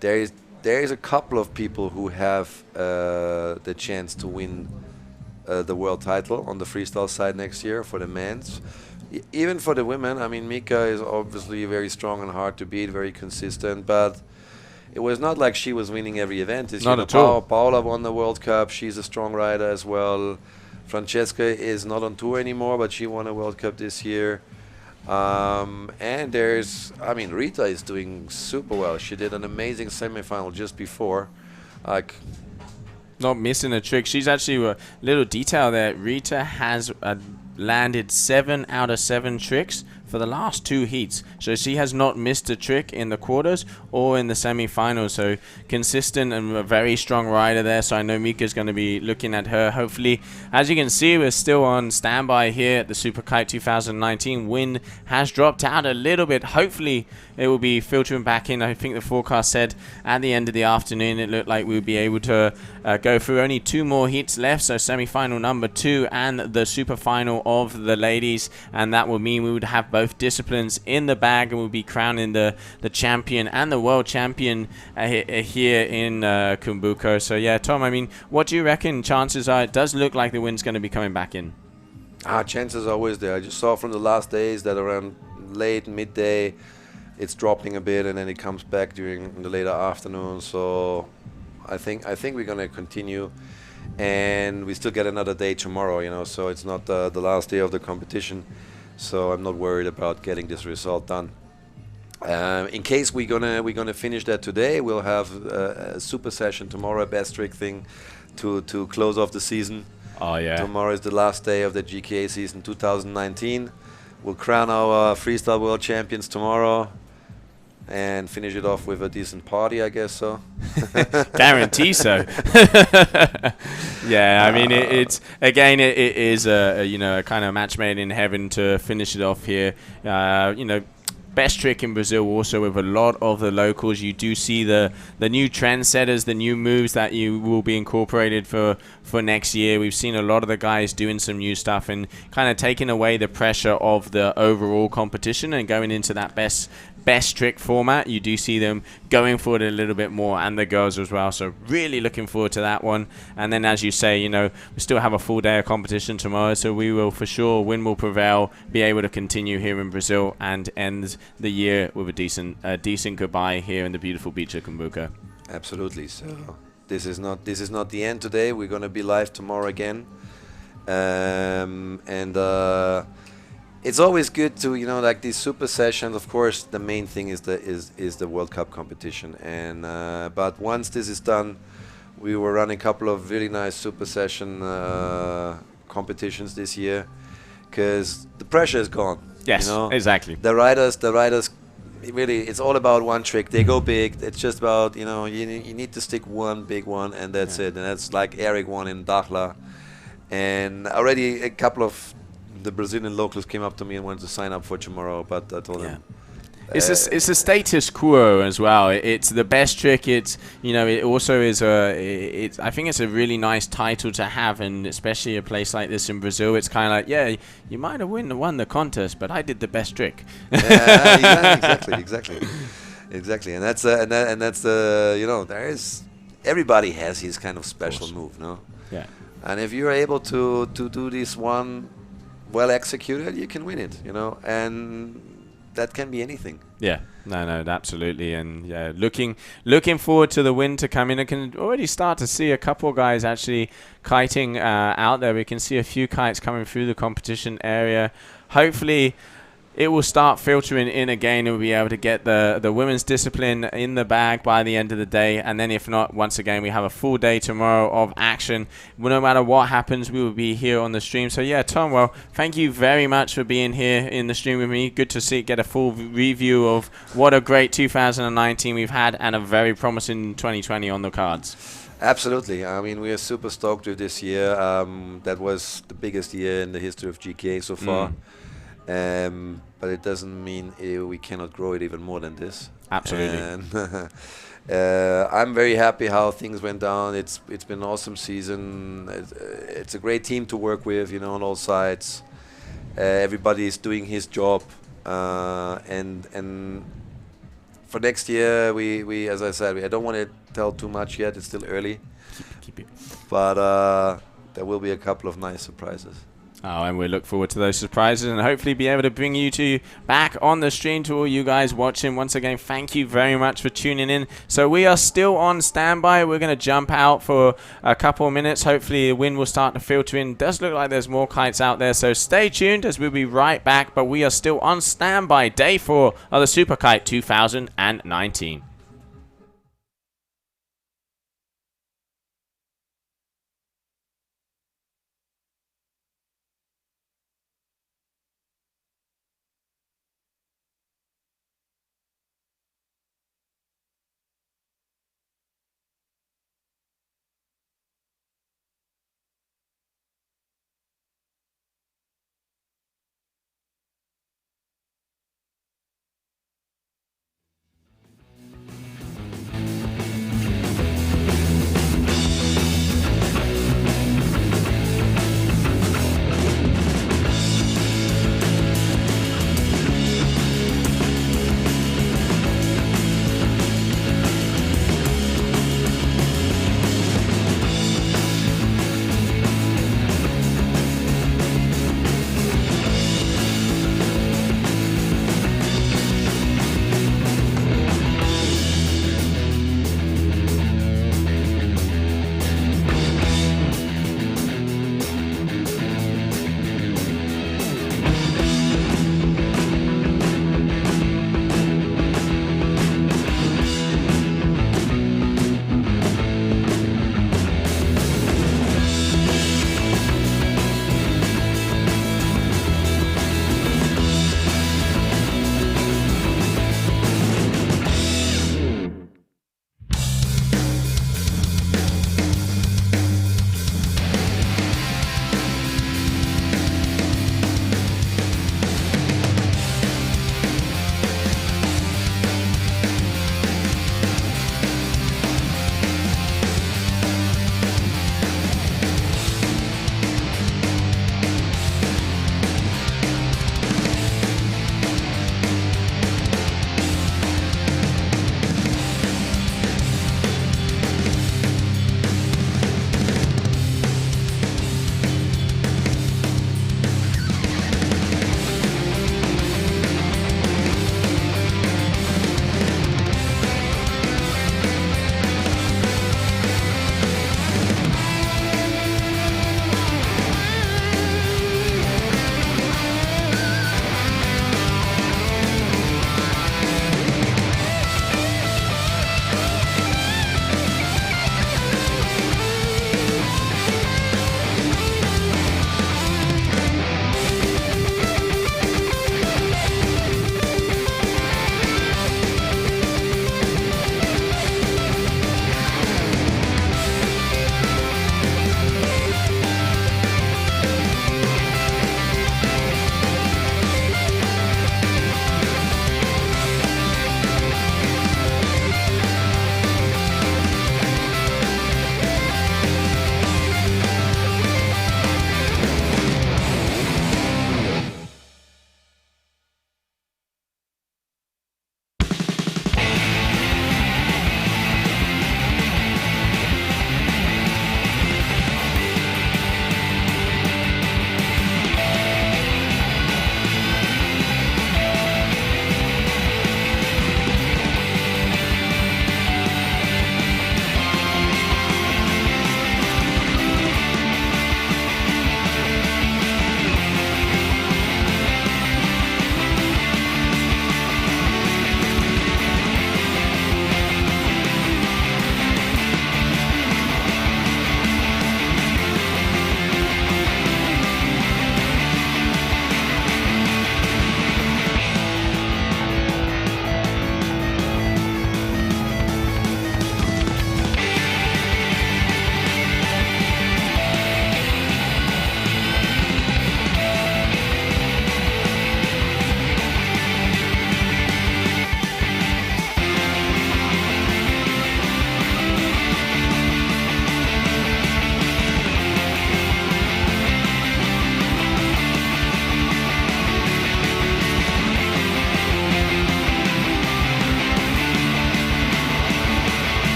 there is a couple of people who have the chance to win the world title on the freestyle side next year for the men's. Even for the women, Mika is obviously very strong and hard to beat, very consistent, but it was not like she was winning every event this year. Not at all. Paola won the World Cup. She's a strong rider as well. Francesca is not on tour anymore, but she won a World Cup this year. And there's, Rita is doing super well. She did an amazing semifinal just before. Not missing a trick. She's actually a little detail there. Rita has landed 7 out of 7 tricks for the last 2 heats. So she has not missed a trick in the quarters or in the semi-finals. So consistent and a very strong rider there. So I know Mika's going to be looking at her. Hopefully, as you can see, we're still on standby here at the Super Kite 2019. Wind has dropped out a little bit. Hopefully, it will be filtering back in. I think the forecast said at the end of the afternoon, it looked like we'll be able to go through only 2 more heats left. So semi-final number 2 and the super final of the ladies. And that would mean we would have both disciplines in the bag, and we'll be crowning the champion and the world champion here in Cumbuco. So yeah, Tom, what do you reckon chances are? It does look like the wind's going to be coming back in. Chances are always there. I just saw from the last days that around late midday it's dropping a bit, and then it comes back during the later afternoon. So I think we're going to continue, and we still get another day tomorrow, so it's not the last day of the competition. So I'm not worried about getting this result done. In case we're gonna finish that today, we'll have a super session tomorrow, a best trick thing to close off the season. Oh yeah. Tomorrow is the last day of the GKA season 2019. We'll crown our freestyle world champions tomorrow, and finish it off with a decent party, I guess so. Guarantee so. Yeah, it is a kind of match made in heaven to finish it off here. Best trick in Brazil also with a lot of the locals. You do see the new trendsetters, the new moves that you will be incorporated for next year. We've seen a lot of the guys doing some new stuff and kind of taking away the pressure of the overall competition and going into that best trick format. You do see them going for it a little bit more, and the girls as well. So really looking forward to that one. And then, as you say, we still have a full day of competition tomorrow, so we will for sure, win will prevail, be able to continue here in Brazil and end the year with a decent goodbye here in the beautiful beach of Cumbuco. Absolutely. So this is not the end today. We're going to be live tomorrow again, it's always good to these super sessions. Of course, the main thing is the World Cup competition, and but once this is done, we were running a couple of really nice super session competitions this year. because the pressure is gone. Yes, you know? exactly. The riders, really, it's all about one trick. They go big. It's just about, you need to stick one big one, and that's it. And that's like Eric won in Dakhla. And already a couple of the Brazilian locals came up to me and wanted to sign up for tomorrow, but I told them. It's a status quo as well. It's the best trick. It's it also is I think it's a really nice title to have, and especially a place like this in Brazil. It's kind of like, you might have won the contest, but I did the best trick. Exactly. And that's there is, everybody has his kind of special move, no? Yeah. And if you're able to do this one well executed, you can win it, and that can be anything. Yeah, no, absolutely, and looking forward to the wind to come in. I can already start to see a couple guys actually kiting out there. We can see a few kites coming through the competition area. Hopefully, it will start filtering in again, and we'll be able to get the women's discipline in the bag by the end of the day. And then if not, once again, we have a full day tomorrow of action. Well, no matter what happens, we will be here on the stream. So yeah, Tom, well, thank you very much for being here in the stream with me. Good to get a full review of what a great 2019 we've had, and a very promising 2020 on the cards. Absolutely. I mean, we are super stoked with this year. That was the biggest year in the history of GKA so far. But it doesn't mean we cannot grow it even more than this. Absolutely. And I'm very happy how things went down. It's been an awesome season. It's a great team to work with, on all sides. Everybody is doing his job, and for next year, we as I said, I don't want to tell too much yet. It's still early. Keep it. But there will be a couple of nice surprises. Oh, and we look forward to those surprises, and hopefully be able to bring you back on the stream. To all you guys watching, once again, thank you very much for tuning in. So we are still on standby. We're going to jump out for a couple of minutes. Hopefully the wind will start to filter in. Does look like there's more kites out there, so stay tuned as we'll be right back. But we are still on standby. Day 4 of the Super Kite 2019.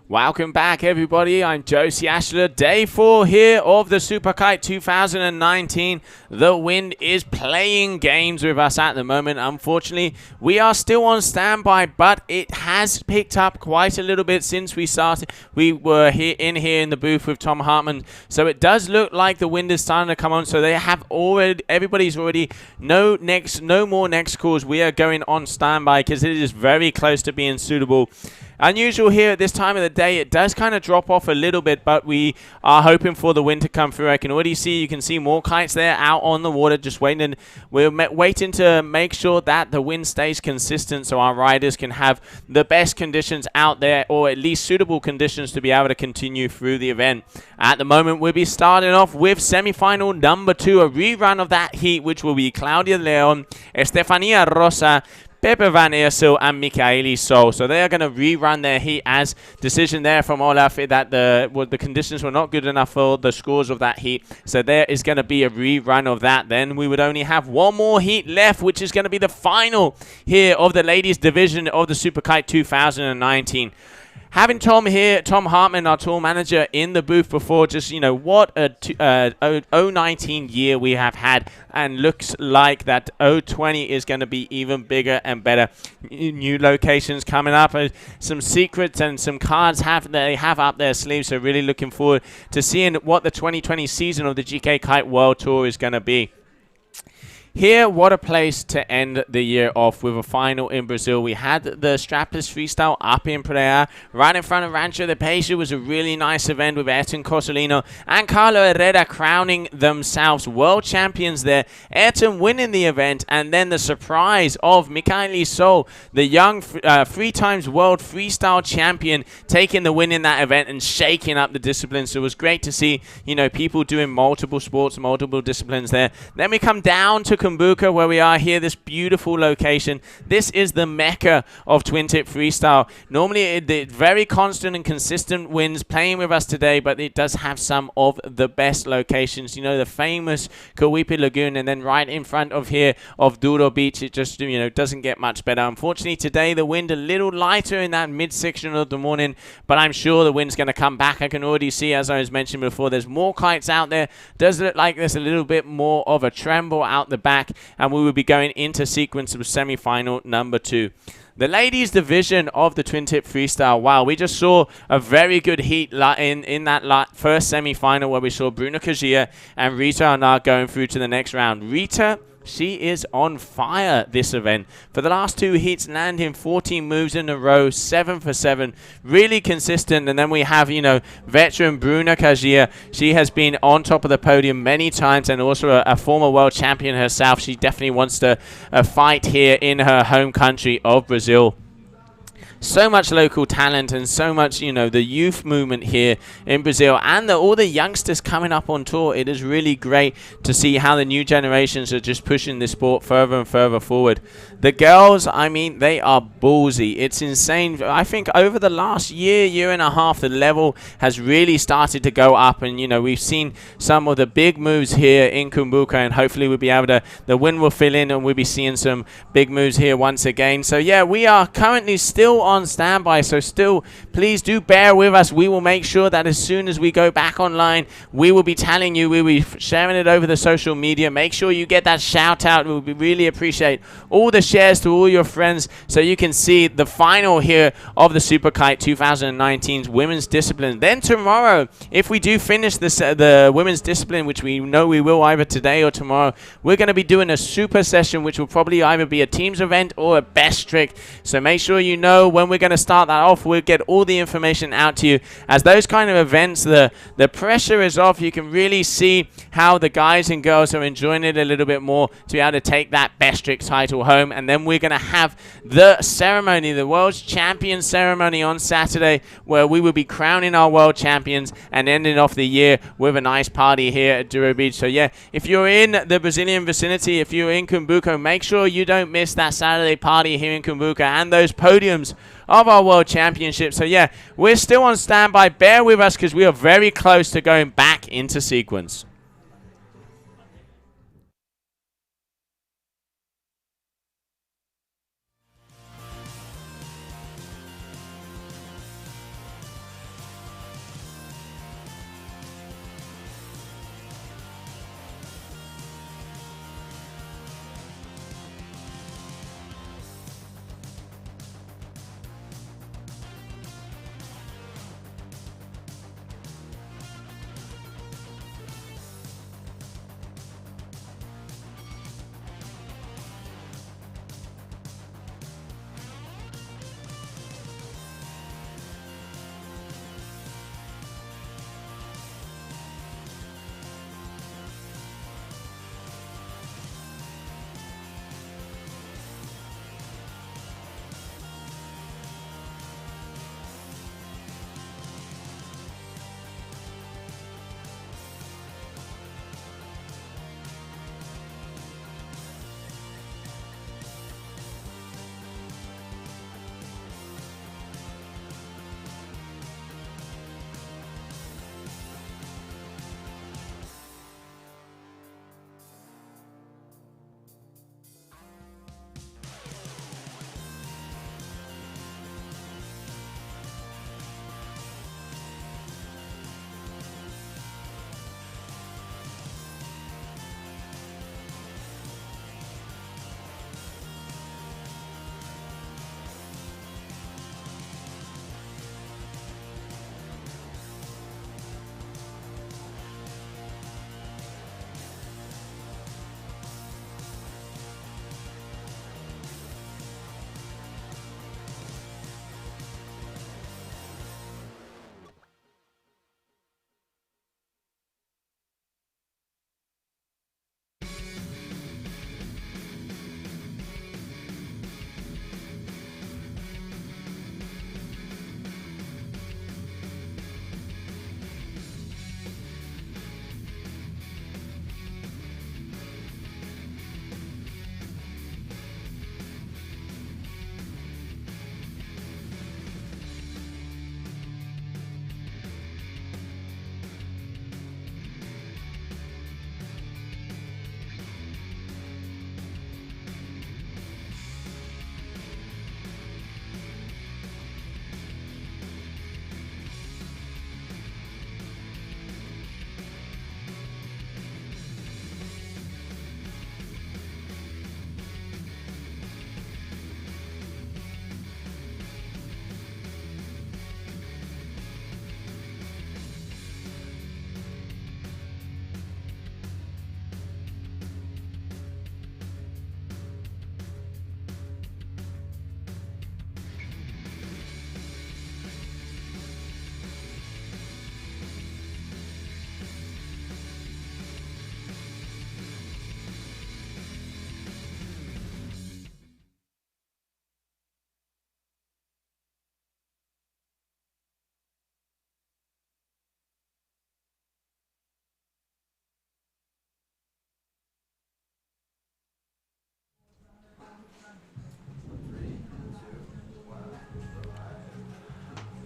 Welcome back, everybody. I'm Josie Ashler. Day 4 here of the Super Kite 2019. The wind is playing games with us at the moment. Unfortunately, we are still on standby, but it has picked up quite a little bit since we started. We were here in the booth with Tom Hartman, so it does look like the wind is starting to come on. So they have already, everybody's already no more next calls. We are going on standby because it is very close to being suitable. Unusual here at this time of the day. It does kind of drop off a little bit, but we are hoping for the wind to come through. I can already see, you can see more kites there out on the water, just waiting. We're waiting to make sure that the wind stays consistent so our riders can have the best conditions out there, or at least suitable conditions to be able to continue through the event. At the moment, we'll be starting off with semi-final number 2, a rerun of that heat, which will be Claudia Leon, Estefania Rosa, Pepe Van Eersel and Michaeli Sol. So they are going to rerun their heat, as decision there from Olaf that the conditions were not good enough for the scores of that heat. So there is going to be a rerun of that. Then we would only have one more heat left, which is going to be the final here of the ladies division of the Super Kite 2019. Having Tom here, Tom Hartman, our tour manager, in the booth before, just, you know, what a 019 year we have had, and looks like that 020 is going to be even bigger and better. New locations coming up, some secrets and some cards they have up their sleeves, so really looking forward to seeing what the 2020 season of the GKA Kite World Tour is going to be. Here, what a place to end the year off with a final in Brazil. We had the strapless freestyle up in Praia, right in front of Rancho de Peixe. It was a really nice event with Ayrton Cosolino and Carlo Herrera crowning themselves world champions there. Ayrton winning the event, and then the surprise of Michaeli Sol, the young 3 times world freestyle champion, taking the win in that event and shaking up the discipline. So it was great to see, you know, people doing multiple sports, multiple disciplines there. Then we come down to Cumbuco, where we are here, this beautiful location. This is the mecca of twin tip freestyle. Normally it's very constant and consistent winds playing with us today, but it does have some of the best locations. You know, the famous Kauipe Lagoon, and then right in front of here of Douro Beach, it just, you know, doesn't get much better. Unfortunately today the wind a little lighter in that midsection of the morning, but I'm sure the wind's going to come back. I can already see, as I was mentioning before, there's more kites out there. Does look like there's a little bit more of a tremble out the back, and we will be going into sequence of semi-final number 2. The ladies division of the twin tip freestyle. Wow, we just saw a very good heat in that first semi-final, where we saw Bruna Kajia and Rita Arnard going through to the next round. Rita, she is on fire this event. For the last 2 heats, landing 14 moves in a row, 7 for 7. Really consistent. And then we have, you know, veteran Bruna Kajia. She has been on top of the podium many times, and also a former world champion herself. She definitely wants to fight here in her home country of Brazil. So much local talent and so much, you know, the youth movement here in Brazil, and all the youngsters coming up on tour. It is really great to see how the new generations are just pushing the sport further and further forward. The girls, I mean, they are ballsy. It's insane. I think over the last year and a half, the level has really started to go up, and, you know, we've seen some of the big moves here in Cumbuco, and hopefully we'll be able to, the wind will fill in and we'll be seeing some big moves here once again. So yeah, we are currently still on standby, so still please do bear with us. We will make sure that as soon as we go back online, we will be telling you, we will be sharing it over the social media. Make sure you get that shout out. We will really appreciate all the shares to all your friends, so you can see the final here of the Super Kite 2019's women's discipline. Then tomorrow, if we do finish this the women's discipline, which we know we will either today or tomorrow, we're going to be doing a super session, which will probably either be a teams event or a best trick. So make sure you know when we're going to start that off. We'll get all the information out to you, as those kind of events, the pressure is off. You can really see how the guys and girls are enjoying it a little bit more to be able to take that best trick title home. And then we're going to have the ceremony, the world champion ceremony on Saturday, where we will be crowning our world champions and ending off the year with a nice party here at Douro Beach. So yeah, if you're in the Brazilian vicinity, if you're in Cumbuco, make sure you don't miss that Saturday party here in Cumbuco and those podiums of our world championship. So yeah, we're still on standby. Bear with us, because we are very close to going back into sequence.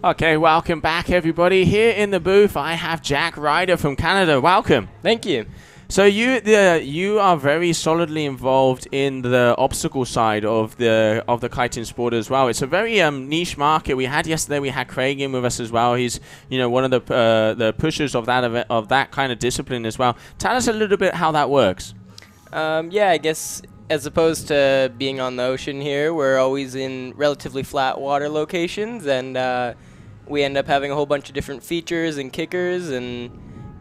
Okay, welcome back, everybody. Here in the booth, I have Jack Ryder from Canada. Welcome. Thank you. So you are very solidly involved in the obstacle side of the kiting sport as well. It's a very niche market. We had Craig in with us as well. He's one of the pushers of that kind of discipline as well. Tell us a little bit how that works. Yeah, I guess as opposed to being on the ocean here, we're always in relatively flat water locations, and we end up having a whole bunch of different features and kickers, and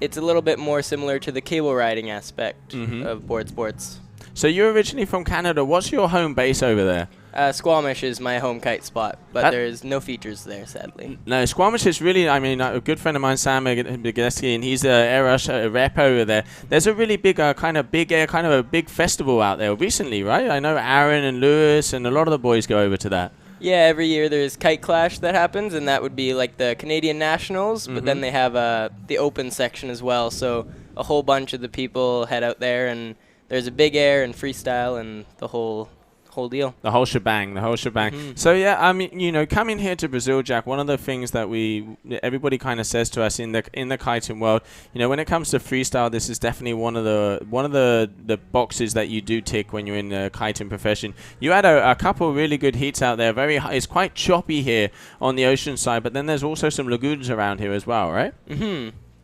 it's a little bit more similar to the cable riding aspect of board sports. So you're originally from Canada. What's your home base over there? Squamish is my home kite spot, but there's no features there, sadly. No, Squamish is really, a good friend of mine, Sam Bigeski, and he's a Air Rush rep over there. There's a really big, kind of a big festival out there recently, right? I know Aaron and Lewis and a lot of the boys go over to that. Yeah, every year there's Kite Clash that happens, and that would be like the Canadian Nationals, but then they have the open section as well, so a whole bunch of the people head out there, and there's a big air and freestyle and the whole deal. The whole shebang. So yeah, coming here to Brazil, Jack, one of the things that everybody kind of says to us in the kiting world, when it comes to freestyle, this is definitely one of the boxes that you do tick when you're in the kiting profession. You had a couple of really good heats out there. It's quite choppy here on the ocean side, but then there's also some lagoons around here as well, right?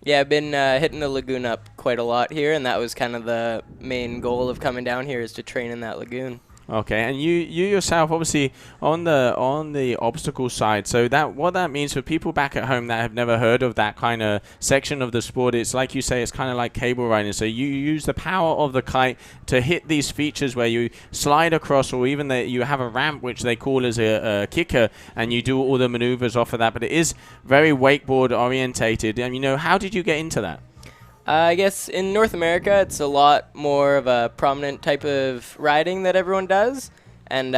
Yeah, I've been hitting the lagoon up quite a lot here, and that was kind of the main goal of coming down here, is to train in that lagoon. Okay, and you yourself, obviously, on the obstacle side, so what that means for people back at home that have never heard of that kind of section of the sport, it's like you say, it's kind of like cable riding. So you use the power of the kite to hit these features where you slide across, or even you have a ramp, which they call as a kicker, and you do all the maneuvers off of that. But it is very wakeboard orientated. And how did you get into that? I guess in North America, it's a lot more of a prominent type of riding that everyone does. And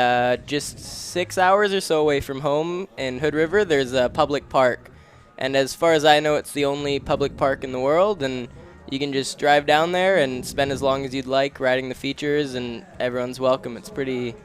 just 6 hours or so away from home in Hood River, there's a public park. And as far as I know, it's the only public park in the world. And you can just drive down there and spend as long as you'd like riding the features, and everyone's welcome. It's pretty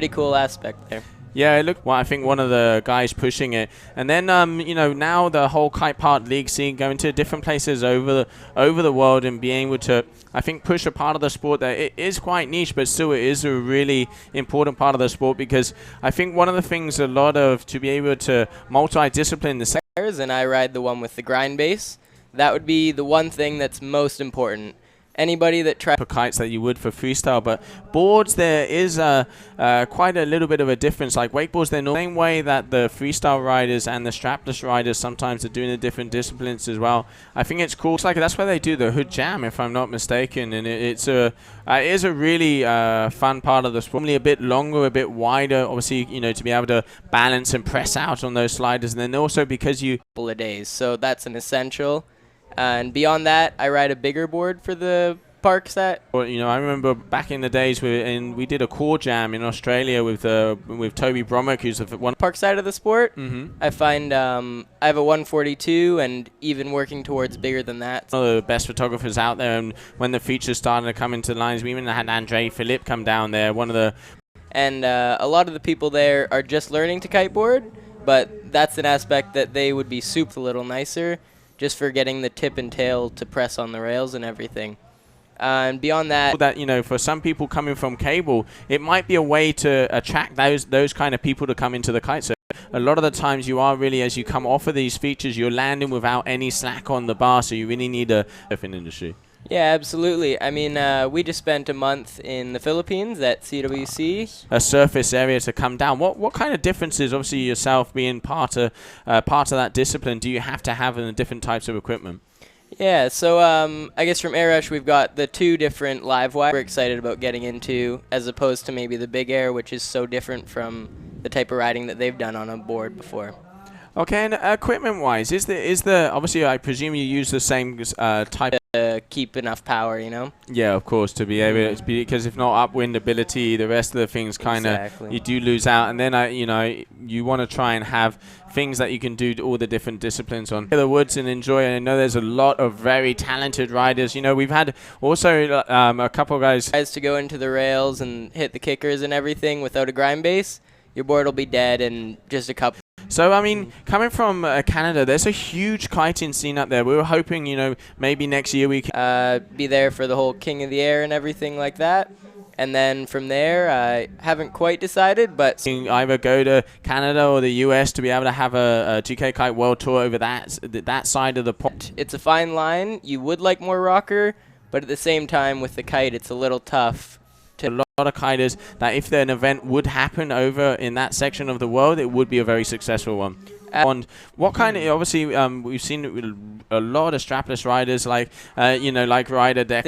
cool aspect there. Yeah, I think one of the guys pushing it, and then now the whole kite park league scene, going to different places over the world and being able to, I think, push a part of the sport that it is quite niche, but still it is a really important part of the sport, because I think one of the things to be able to multi-discipline the and I ride the one with the grind base. That would be the one thing that's most important. Anybody that tries for kites that you would for freestyle, but boards, there is quite a little bit of a difference. Like wakeboards, they're the same way that the freestyle riders and the strapless riders sometimes are doing the different disciplines as well. I think it's cool. It's like that's why they do the hood jam, if I'm not mistaken, and it is a really fun part of the sport. Normally a bit longer, a bit wider, obviously, to be able to balance and press out on those sliders, and then also because you couple of days, so that's an essential. And beyond that, I ride a bigger board for the park set. Well, I remember back in the days we did a core jam in Australia with Toby Bromwick, who's the one park side of the sport. I find I have a 142, and even working towards bigger than that. One of the best photographers out there, and when the features started to come into the lines, we even had Andre Philippe come down there. And a lot of the people there are just learning to kiteboard, but that's an aspect that they would be souped a little nicer, just for getting the tip and tail to press on the rails and everything. And beyond that, for some people coming from cable, it might be a way to attract those kind of people to come into the kite. So a lot of the times you are really, as you come off of these features, you're landing without any slack on the bar, so you really need a different industry. Yeah, absolutely. I mean, we just spent a month in the Philippines at CWC. A surface area to come down. What kind of differences, obviously yourself being part of that discipline, do you have to have in the different types of equipment? Yeah, so I guess from Air Rush we've got the two different live wire we're excited about getting into, as opposed to maybe the Big Air, which is so different from the type of riding that they've done on a board before. Okay, and equipment-wise, is the obviously I presume you use the same type to keep enough power, Yeah, of course, to be able to because if not upwind ability, the rest of the things kind of you do lose out, and then you want to try and have things that you can do all the different disciplines on the woods and enjoy. And I know there's a lot of very talented riders. We've had also a couple of guys to go into the rails and hit the kickers and everything without a grind base. Your board will be dead in just a couple. So, I mean, coming from Canada, there's a huge kiting scene up there. We were hoping, you know, maybe next year we can Be there for the whole King of the Air and everything like that. And then from there, I haven't quite decided, but either go to Canada or the US to be able to have a GKA Kite World Tour over that side of the pond. it's a fine line. You would like more rocker, but at the same time, with the kite, it's a little tough. A lot of kiters that if an event would happen over in that section of the world, it would be a very successful one. And what kind of, obviously, we've seen a lot of strapless riders like, you know, like Ryder Deck.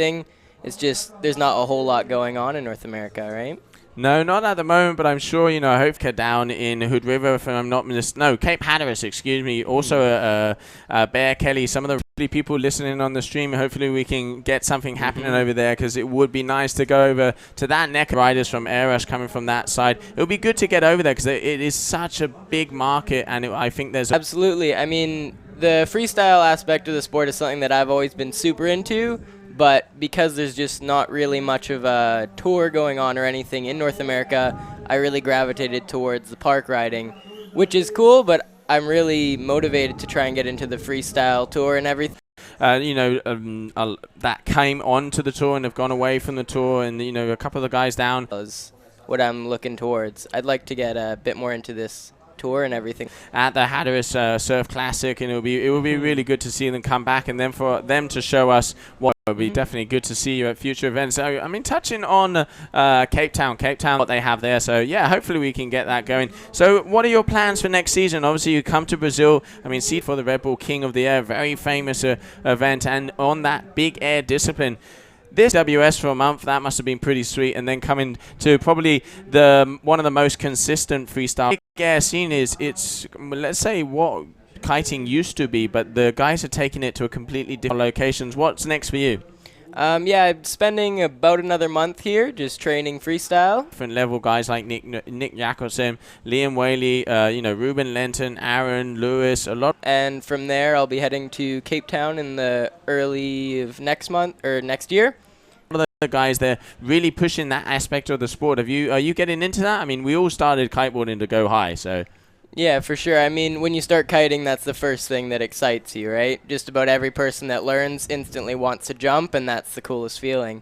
It's just there's not a whole lot going on in North America, right? No, not at the moment, but I'm sure, you know, Hofka down in Hood River, if I'm not mistaken. No, Cape Hatteras, excuse me. Also, Bear Kelly, some of the people listening on the stream, hopefully we can get something happening over there, because it would be nice to go over to that neck of riders from Eros coming from that side. It would be good to get over there, because it is such a big market, and I think there's... Absolutely. I mean, the freestyle aspect of the sport is something that I've always been super into. But because there's just not really much of a tour going on or anything in North America, I really gravitated towards the park riding, which is cool, but I'm really motivated to try and get into the freestyle tour and everything. You know, that came onto the tour and have gone away from the tour, and, you know, a couple of the guys down. That's what I'm looking towards. I'd like to get a bit more into this tour and everything at the Hatteras Surf Classic, and it will be really good to see them come back, and then for them to show us what would be definitely good to see you at future events. So, I mean, touching on Cape Town, what they have there. So yeah, hopefully we can get that going. So what are your plans for next season? Obviously you come to Brazil. I mean, see for the Red Bull King of the Air, very famous event, and on that big air discipline. This WS for a month, that must have been pretty sweet, and then coming to probably one of the most consistent freestyle air scene is, it's, let's say, what kiting used to be, but the guys are taking it to a completely different locations. What's next for you? Yeah, I'm spending about another month here just training freestyle. Different level guys like Nick Jakobsen, Liam Whaley, you know, Ruben Lenton, Aaron, Lewis, a lot. And from there, I'll be heading to Cape Town in the early of next month or next year. One of the guys there really pushing that aspect of the sport. Are you getting into that? I mean, we all started kiteboarding to go high, so. Yeah, for sure. I mean, when you start kiting, that's the first thing that excites you, right? Just about every person that learns instantly wants to jump, and that's the coolest feeling.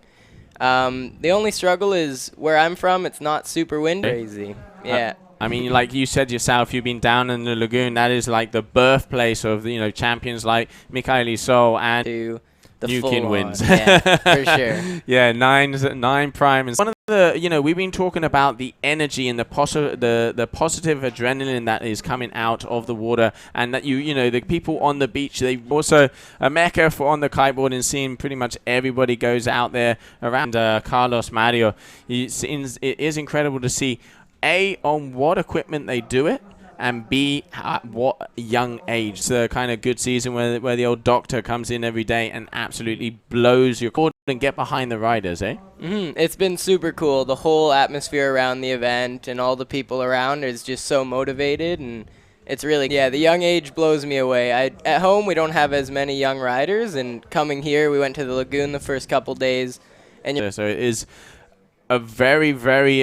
The only struggle is where I'm from, it's not super windy. Crazy. Yeah. I mean, like you said yourself, you've been down in the lagoon. That is like the birthplace of, you know, champions like Michaeli Sol and Newkin wins. Yeah, for sure. Yeah, nine prime. And one of the, you know, we've been talking about the energy and the positive adrenaline that is coming out of the water, and that you know, the people on the beach, they also a mecca for on the kiteboarding scene. Pretty much everybody goes out there around. Carlos Mario, it is incredible to see on what equipment they do it, and B, at what young age. It's a kind of good season where the old doctor comes in every day and absolutely blows your cord and get behind the riders, eh? It's been super cool. The whole atmosphere around the event and all the people around is just so motivated, and it's really, yeah, the young age blows me away. At home, we don't have as many young riders, and coming here, we went to the lagoon the first couple days. And so it is a very, very,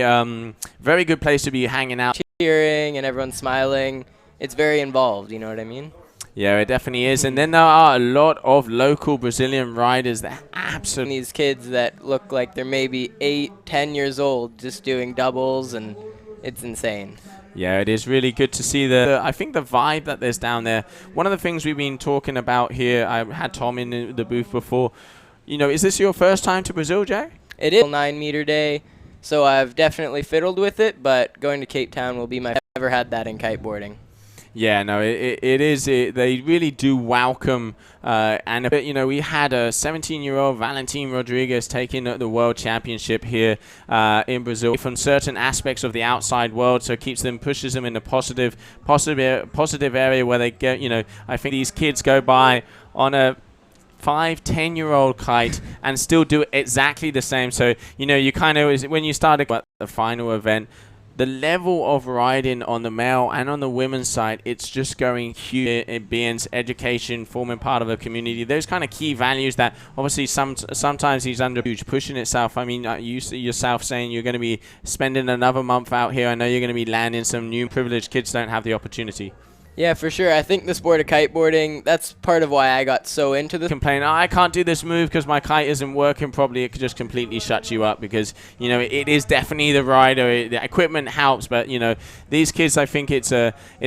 very good place to be hanging out. Cheering and everyone smiling. It's very involved, you know what I mean? Yeah, it definitely is. And then there are a lot of local Brazilian riders that absolutely... These kids that look like they're maybe 8, 10 years old just doing doubles, and it's insane. Yeah, it is really good to see I think the vibe that there's down there. One of the things we've been talking about here, I had Tom in the booth before. You know, is this your first time to Brazil, Jack? It is a 9-meter day, so I've definitely fiddled with it, but going to Cape Town will be my first. I've never had that in kiteboarding. Yeah, no, it is. They really do welcome. And, you know, we had a 17-year-old Valentin Rodriguez taking the world championship here in Brazil from certain aspects of the outside world, so it pushes them in a positive area where they get, you know, I think these kids go by on a 5-10-year-old kite and still do exactly the same. So, you know, you kind of, when you started at the final event, the level of riding on the male and on the women's side, it's just going huge. It being education, forming part of a community, those kind of key values that obviously sometimes he's under huge pushing itself. I mean, you see yourself saying you're going to be spending another month out here. I know you're going to be landing some new privileged kids don't have the opportunity. Yeah, for sure. I think the sport of kiteboarding, that's part of why I got so into this. Complain, "Oh, I can't do this move because my kite isn't working properly." It just completely shuts you up because, you know, it is definitely the rider. The equipment helps, but, you know, these kids, I think it's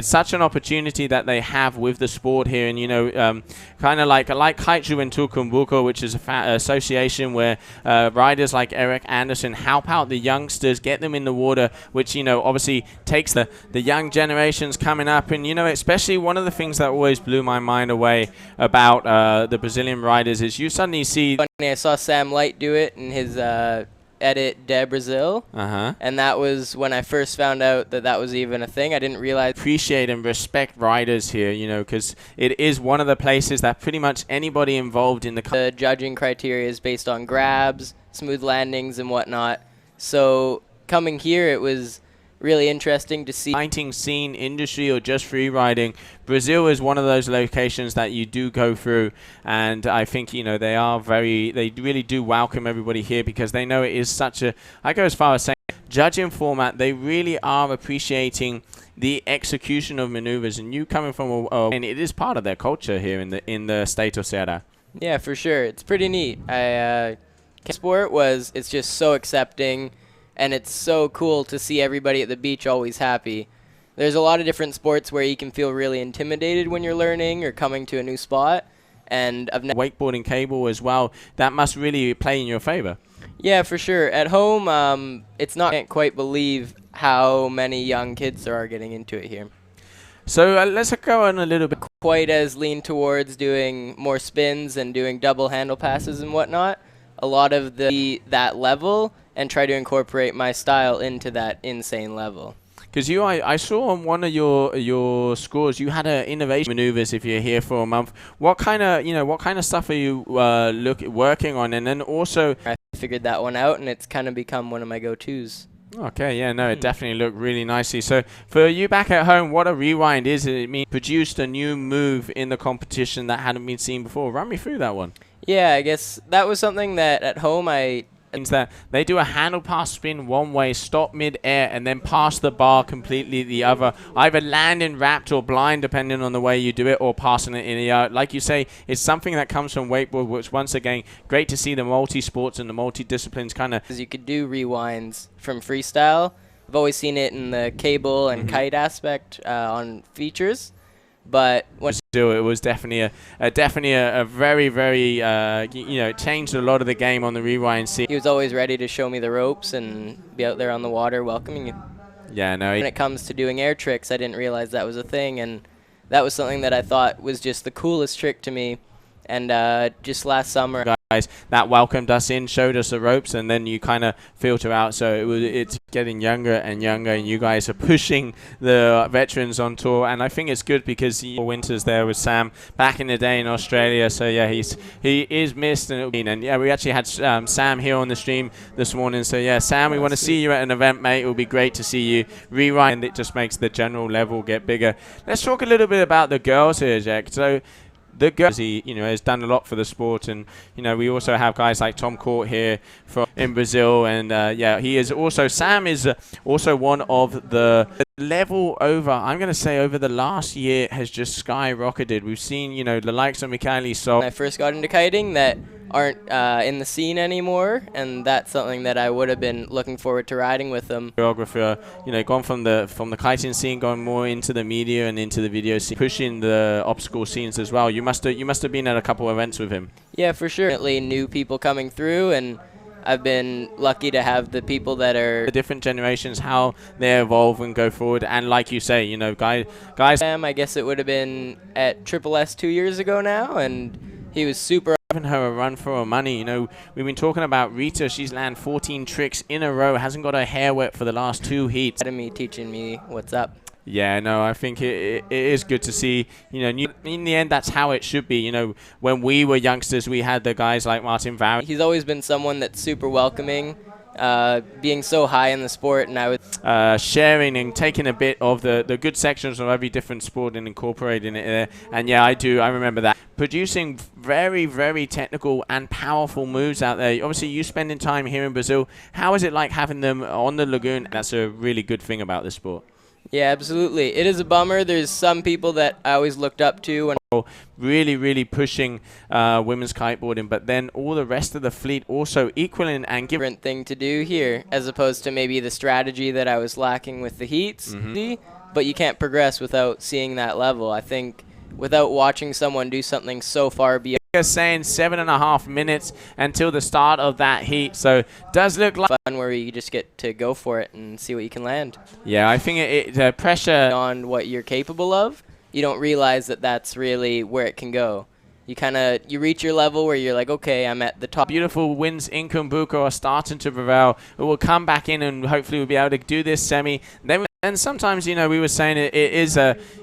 such an opportunity that they have with the sport here. And, you know, kind of like Kaiju and Cumbuco, which is a association where riders like Eric Anderson help out the youngsters, get them in the water, which, you know, obviously takes the young generations coming up. And, you know, especially one of the things that always blew my mind away about the Brazilian riders is you suddenly see... I saw Sam Light do it in his edit de Brazil, and that was when I first found out that that was even a thing. I didn't realize. Appreciate and respect riders here, you know, because it is one of the places that pretty much anybody involved in the judging criteria is based on grabs, smooth landings, and whatnot. So coming here, it was really interesting to see. Scene industry or just free riding, Brazil is one of those locations that you do go through, and I think, you know, they really do welcome everybody here because they know it is such a, I go as far as saying, judging format. They really are appreciating the execution of maneuvers, and you coming from and it is part of their culture here in the state of Ceará. Yeah, for sure, it's pretty neat. It's just so accepting. And it's so cool to see everybody at the beach always happy. There's a lot of different sports where you can feel really intimidated when you're learning or coming to a new spot. And wakeboarding cable as well, that must really play in your favor. Yeah, for sure. At home, it's not, I can't quite believe how many young kids there are getting into it here. So let's go on a little bit. Quite as lean towards doing more spins and doing double handle passes and whatnot. A lot of that level, and try to incorporate my style into that insane level. Because I saw on one of your scores you had innovation maneuvers. If you're here for a month, what kind of stuff are you working on? And then also, I figured that one out, and it's kind of become one of my go-tos. Okay, yeah, no, it definitely looked really nicely. So for you back at home, what a rewind is it? It means produced a new move in the competition that hadn't been seen before. Run me through that one. Yeah, I guess that was something that at home means that they do a handle pass spin one way, stop mid-air, and then pass the bar completely the other, either landing wrapped or blind depending on the way you do it, or passing it in the air. Like you say, it's something that comes from wakeboard, which once again, great to see the multi-sports and the multi-disciplines kind of... You could do rewinds from freestyle. I've always seen it in the cable and kite aspect on features. But when it was definitely a very, very it changed a lot of the game on the rewind scene. He was always ready to show me the ropes and be out there on the water welcoming you. Yeah, no. When it comes to doing air tricks, I didn't realize that was a thing, and that was something that I thought was just the coolest trick to me. And just last summer, guys that welcomed us in, showed us the ropes, and then you kind of filter out. So it's getting younger and younger, and you guys are pushing the veterans on tour. And I think it's good because winters there with Sam back in the day in Australia. So yeah, he is missed, and yeah, we actually had Sam here on the stream this morning. So yeah, Sam, we want to see you at an event, mate. It will be great to see you rewind. It just makes the general level get bigger. Let's talk a little bit about the girls here, Jack. So the girls, he has done a lot for the sport, and we also have guys like Tom Court here in Brazil, and yeah, he is also, Sam is also one of the level over, I'm going to say over the last year has just skyrocketed. We've seen the likes of Michaeli So. When I first got into kiting that aren't in the scene anymore, and that's something that I would have been looking forward to riding with them. Choreographer, gone from the kiting scene, going more into the media and into the video scene, pushing the obstacle scenes as well. You must have been at a couple of events with him. Yeah, for sure. Definitely new people coming through, and I've been lucky to have the people that are the different generations, how they evolve and go forward. And like you say, guys. I guess it would have been at Triple S 2 years ago now, and he was super. Giving her a run for her money. We've been talking about Rita. She's landed 14 tricks in a row. Hasn't got her hair wet for the last 2 heats. Me teaching me what's up. Yeah, no, I think it is good to see. In the end, that's how it should be. When we were youngsters, we had the guys like Martin Vaughn. He's always been someone that's super welcoming, being so high in the sport, and I would sharing and taking a bit of the good sections of every different sport and incorporating it there. And yeah, I remember that. Producing very, very technical and powerful moves out there. Obviously, you spending time here in Brazil. How is it like having them on the lagoon? That's a really good thing about this sport. Yeah, absolutely. It is a bummer. There's some people that I always looked up to and really pushing women's kiteboarding, but then all the rest of the fleet also equaling and giving different thing to do here, as opposed to maybe the strategy that I was lacking with the heats. But you can't progress without seeing that level. I think without watching someone do something so far beyond saying 7.5 minutes until the start of that heat, so does look like fun where you just get to go for it and see what you can land. Yeah, I think the pressure On what you're capable of, you don't realize that that's really where it can go. You reach your level where you're like, okay, I'm at the top. Beautiful winds in Cumbuco are starting to prevail. We'll come back in and hopefully we'll be able to do this semi. And sometimes, you know, we were saying it is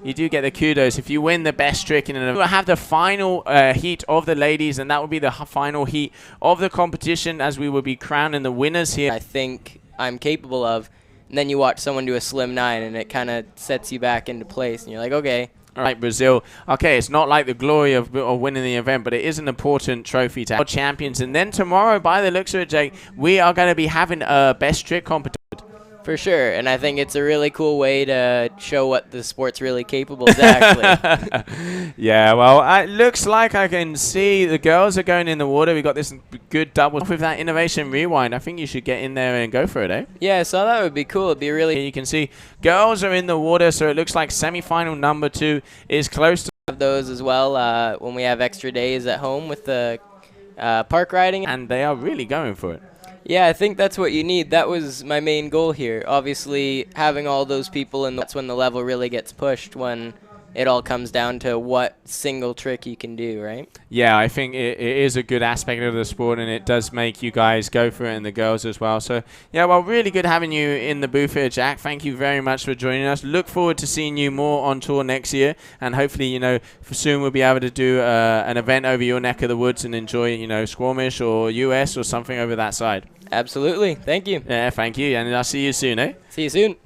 you do get the kudos if you win the best trick. And we'll have the final heat of the ladies, and that will be the final heat of the competition as we will be crowning the winners here. I think I'm capable of. And then you watch someone do a slim 9, and it kind of sets you back into place. And you're like, okay. All right, Brazil. Okay, it's not like the glory of winning the event, but it is an important trophy to have champions. And then tomorrow, by the looks of it, Jake, we are going to be having a best trick competition. For sure, and I think it's a really cool way to show what the sport's really capable of. Exactly. Yeah, well, it looks like I can see the girls are going in the water. We got this good double with that innovation rewind. I think you should get in there and go for it, eh? Yeah, so that would be cool. It'd be really. You can see girls are in the water, so it looks like semi-final number 2 is close to Have those as well when we have extra days at home with the park riding. And they are really going for it. Yeah, I think that's what you need. That was my main goal here. Obviously, having all those people, and that's when the level really gets pushed, when it all comes down to what single trick you can do, right? Yeah, I think it is a good aspect of the sport, and it does make you guys go for it, and the girls as well. So, yeah, well, really good having you in the booth here, Jack. Thank you very much for joining us. Look forward to seeing you more on tour next year, and hopefully, you know, soon we'll be able to do an event over your neck of the woods and enjoy, you know, Squamish or US or something over that side. Absolutely. Thank you. Yeah, thank you, and I'll see you soon, eh? See you soon.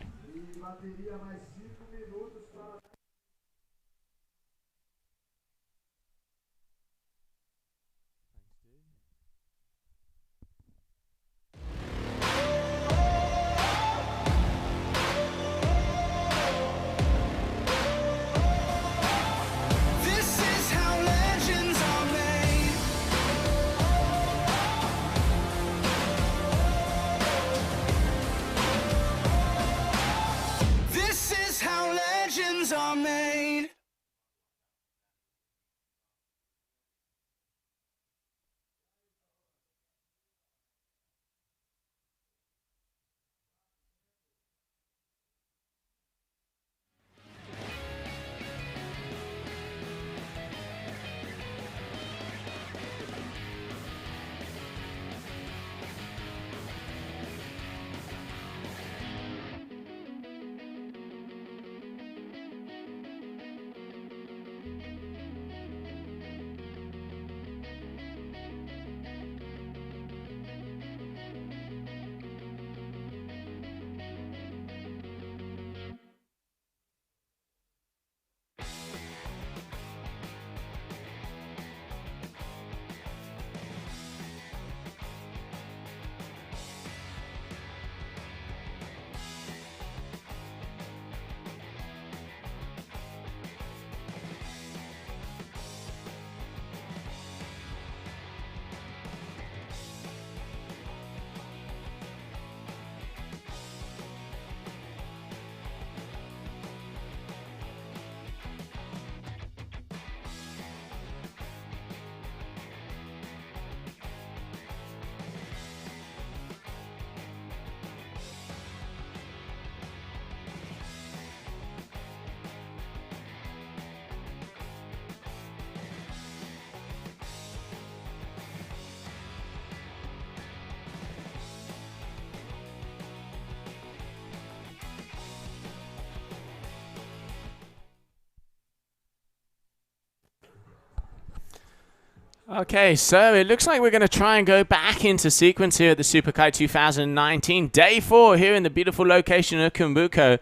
Okay, so it looks like we're going to try and go back into sequence here at the Superkite 2019. Day 4 here in the beautiful location of Cumbuco.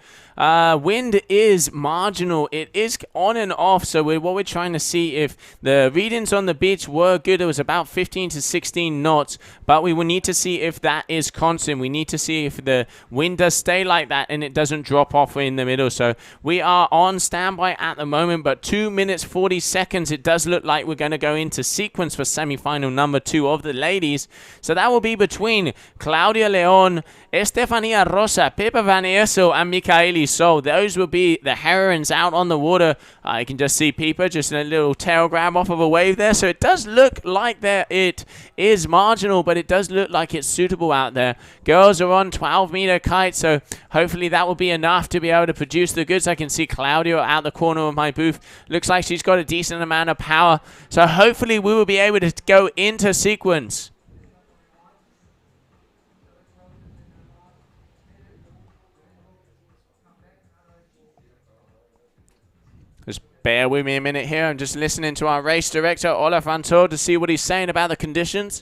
Wind is marginal. It is on and off, so what we're trying to see if the readings on the beach were good. It was about 15 to 16 knots, but we will need to see if that is constant. We need to see if the wind does stay like that and it doesn't drop off in the middle. So we are on standby at the moment, but 2 minutes 40 seconds. It does look like we're going to go into sequence for semi-final number 2 of the ladies. So that will be between Claudia Leon, Estefania Rosa, Pepa Van Eersel, and Michaeli So. Those will be the heroines out on the water. You can just see Pepa, just a little tail grab off of a wave there. So it does look like it is marginal, but it does look like it's suitable out there. Girls are on 12-meter kites, so hopefully that will be enough to be able to produce the goods. I can see Claudia out the corner of my booth. Looks like she's got a decent amount of power. So hopefully we will be able to go into sequence. Just bear with me a minute here. I'm just listening to our race director, Olaf Antor, to see what he's saying about the conditions.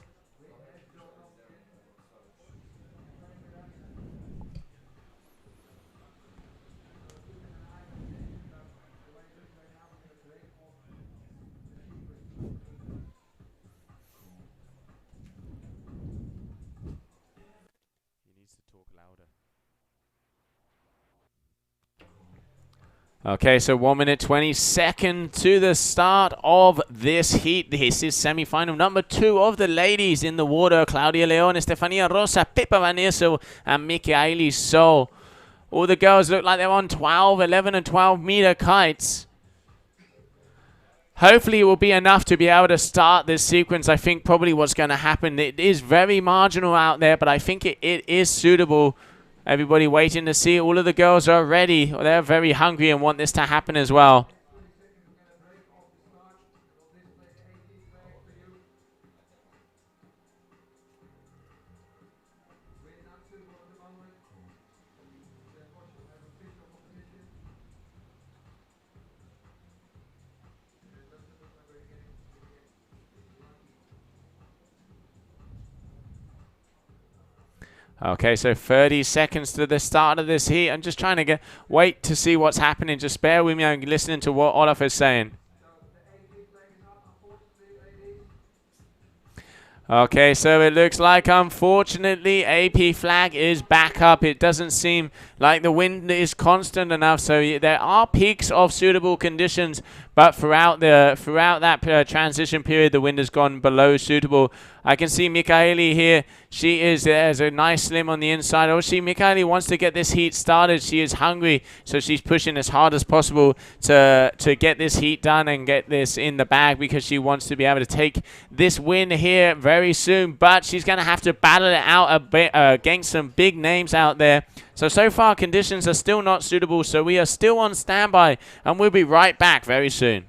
Okay, so 1 minute 20 seconds to the start of this heat. This is semi-final number 2 of the ladies in the water. Claudia Leon, Estefania Rosa, Pepa Van Eersel, and Michaeli So. All the girls look like they're on 12, 11, and 12-meter kites. Hopefully it will be enough to be able to start this sequence. I think probably what's going to happen, it is very marginal out there, but I think it is suitable. Everybody waiting to see. All of the girls are ready. They're very hungry and want this to happen as well. Okay, so 30 seconds to the start of this heat. I'm just trying to wait to see what's happening. Just bear with me. I'm listening to what Olaf is saying. Okay, so it looks like, unfortunately, AP flag is back up. It doesn't seem like the wind is constant enough, so there are peaks of suitable conditions, but throughout that transition period, the wind has gone below suitable. I can see Michaeli here. There's a nice slim on the inside. Obviously, Michaeli wants to get this heat started. She is hungry, so she's pushing as hard as possible to get this heat done and get this in the bag, because she wants to be able to take this win here very soon. But she's going to have to battle it out a bit against some big names out there. So far, conditions are still not suitable, so we are still on standby, and we'll be right back very soon.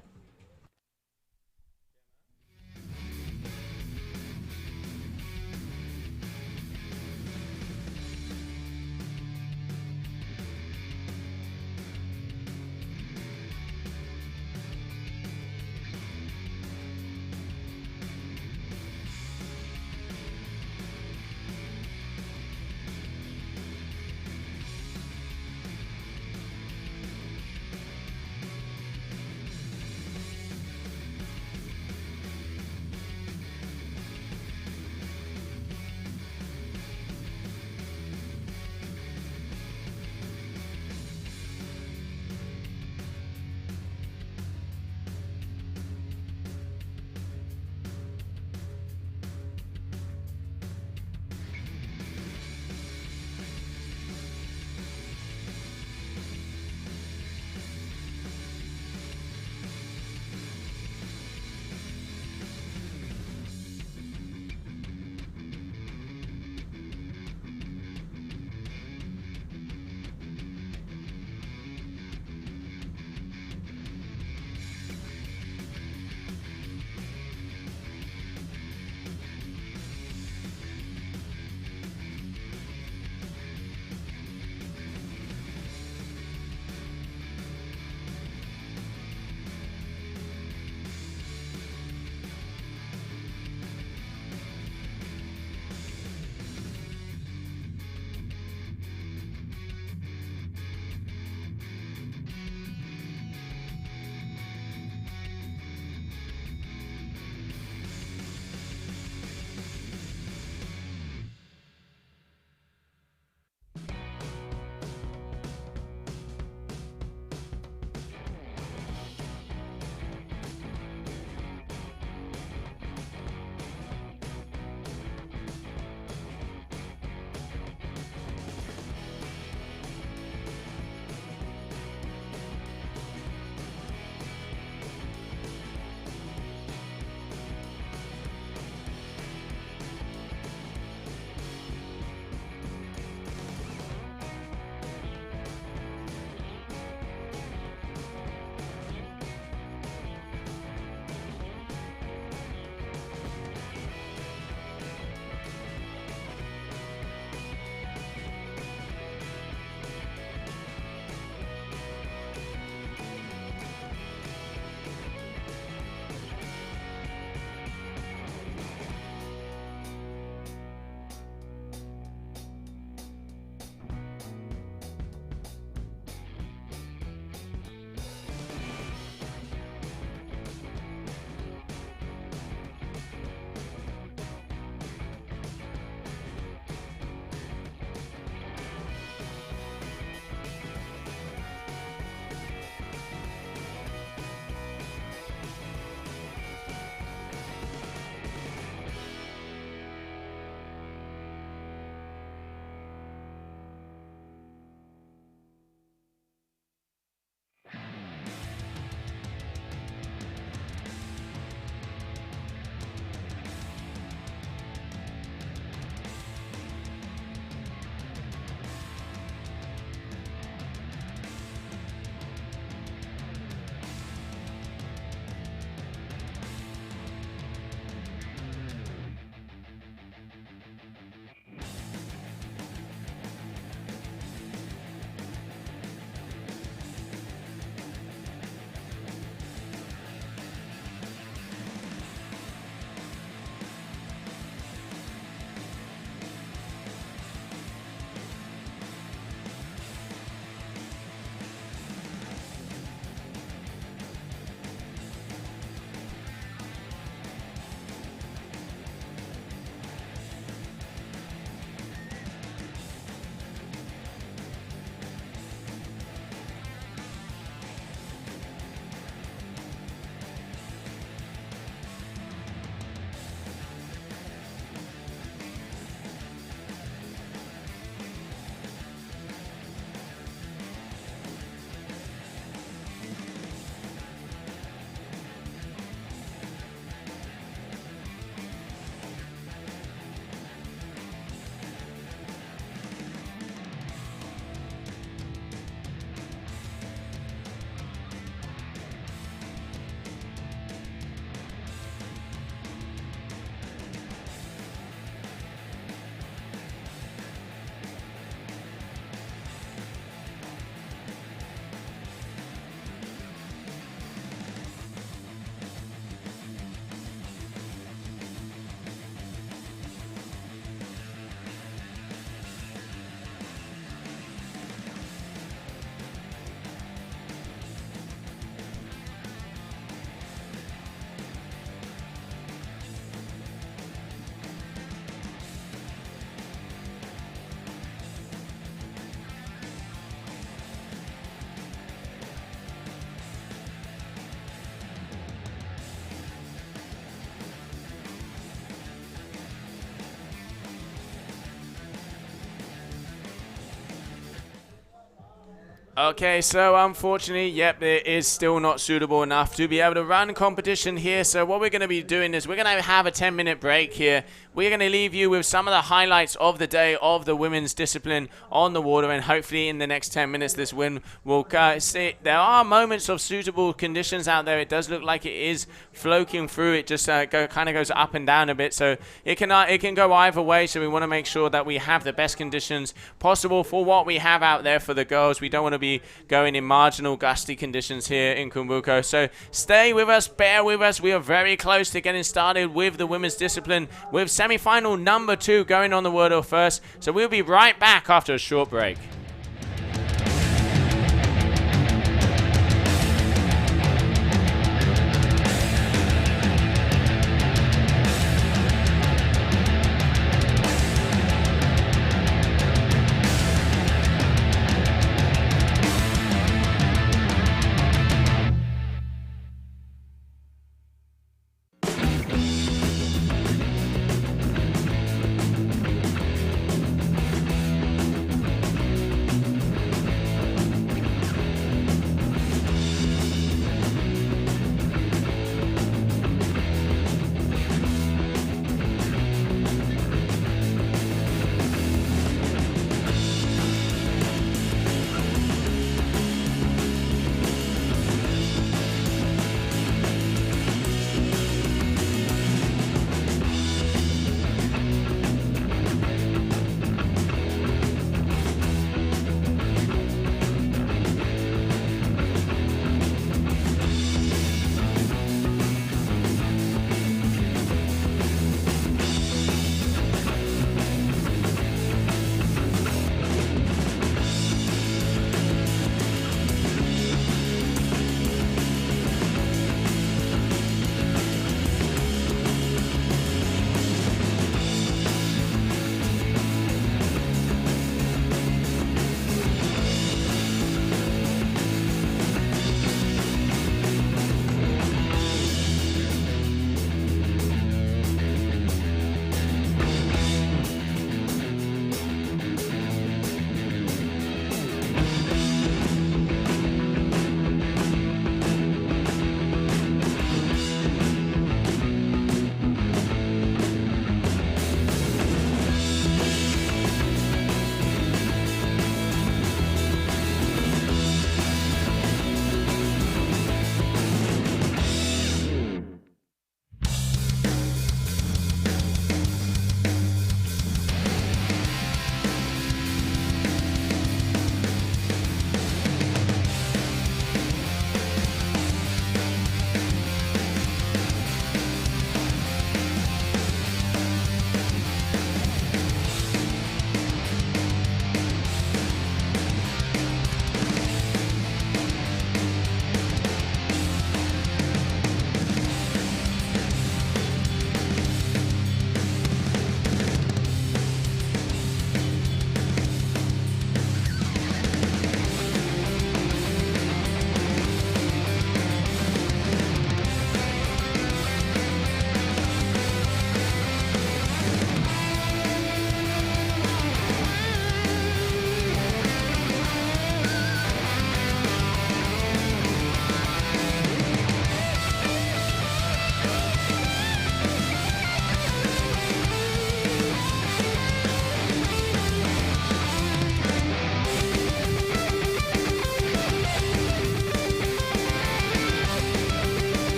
Okay, so unfortunately, yep, it is still not suitable enough to be able to run competition here. So what we're going to be doing is we're going to have a 10-minute break here. We're going to leave you with some of the highlights of the day of the women's discipline on the water, and hopefully in the next 10 minutes this win will see. There are moments of suitable conditions out there. It does look like it is floating through. It just kind of goes up and down a bit, so it can go either way. So we want to make sure that we have the best conditions possible for what we have out there for the girls. We don't want to be going in marginal gusty conditions here in Cumbuco. So stay with us, bear with us. We are very close to getting started with the women's discipline with semi-final number 2 going on the water first. So we'll be right back after a short break.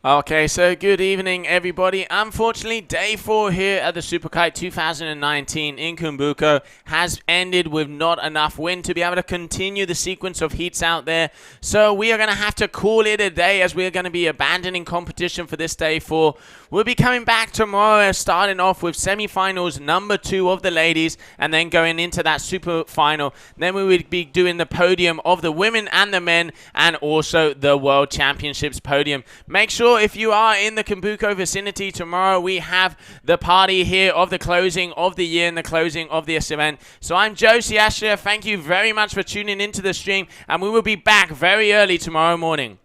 Okay, so good evening, everybody. Unfortunately, day 4 here at the Superkite 2019 in Cumbuco has ended with not enough wind to be able to continue the sequence of heats out there. So we are going to have to call it a day, as we are going to be abandoning competition for this day 4. We'll be coming back tomorrow, starting off with semi-finals number 2 of the ladies, and then going into that super final. Then we would be doing the podium of the women and the men, and also the World Championships podium. Make sure if you are in the Cumbuco vicinity tomorrow, we have the party here of the closing of the year and the closing of this event. So I'm Josie Asher. Thank you very much for tuning into the stream, and we will be back very early tomorrow morning.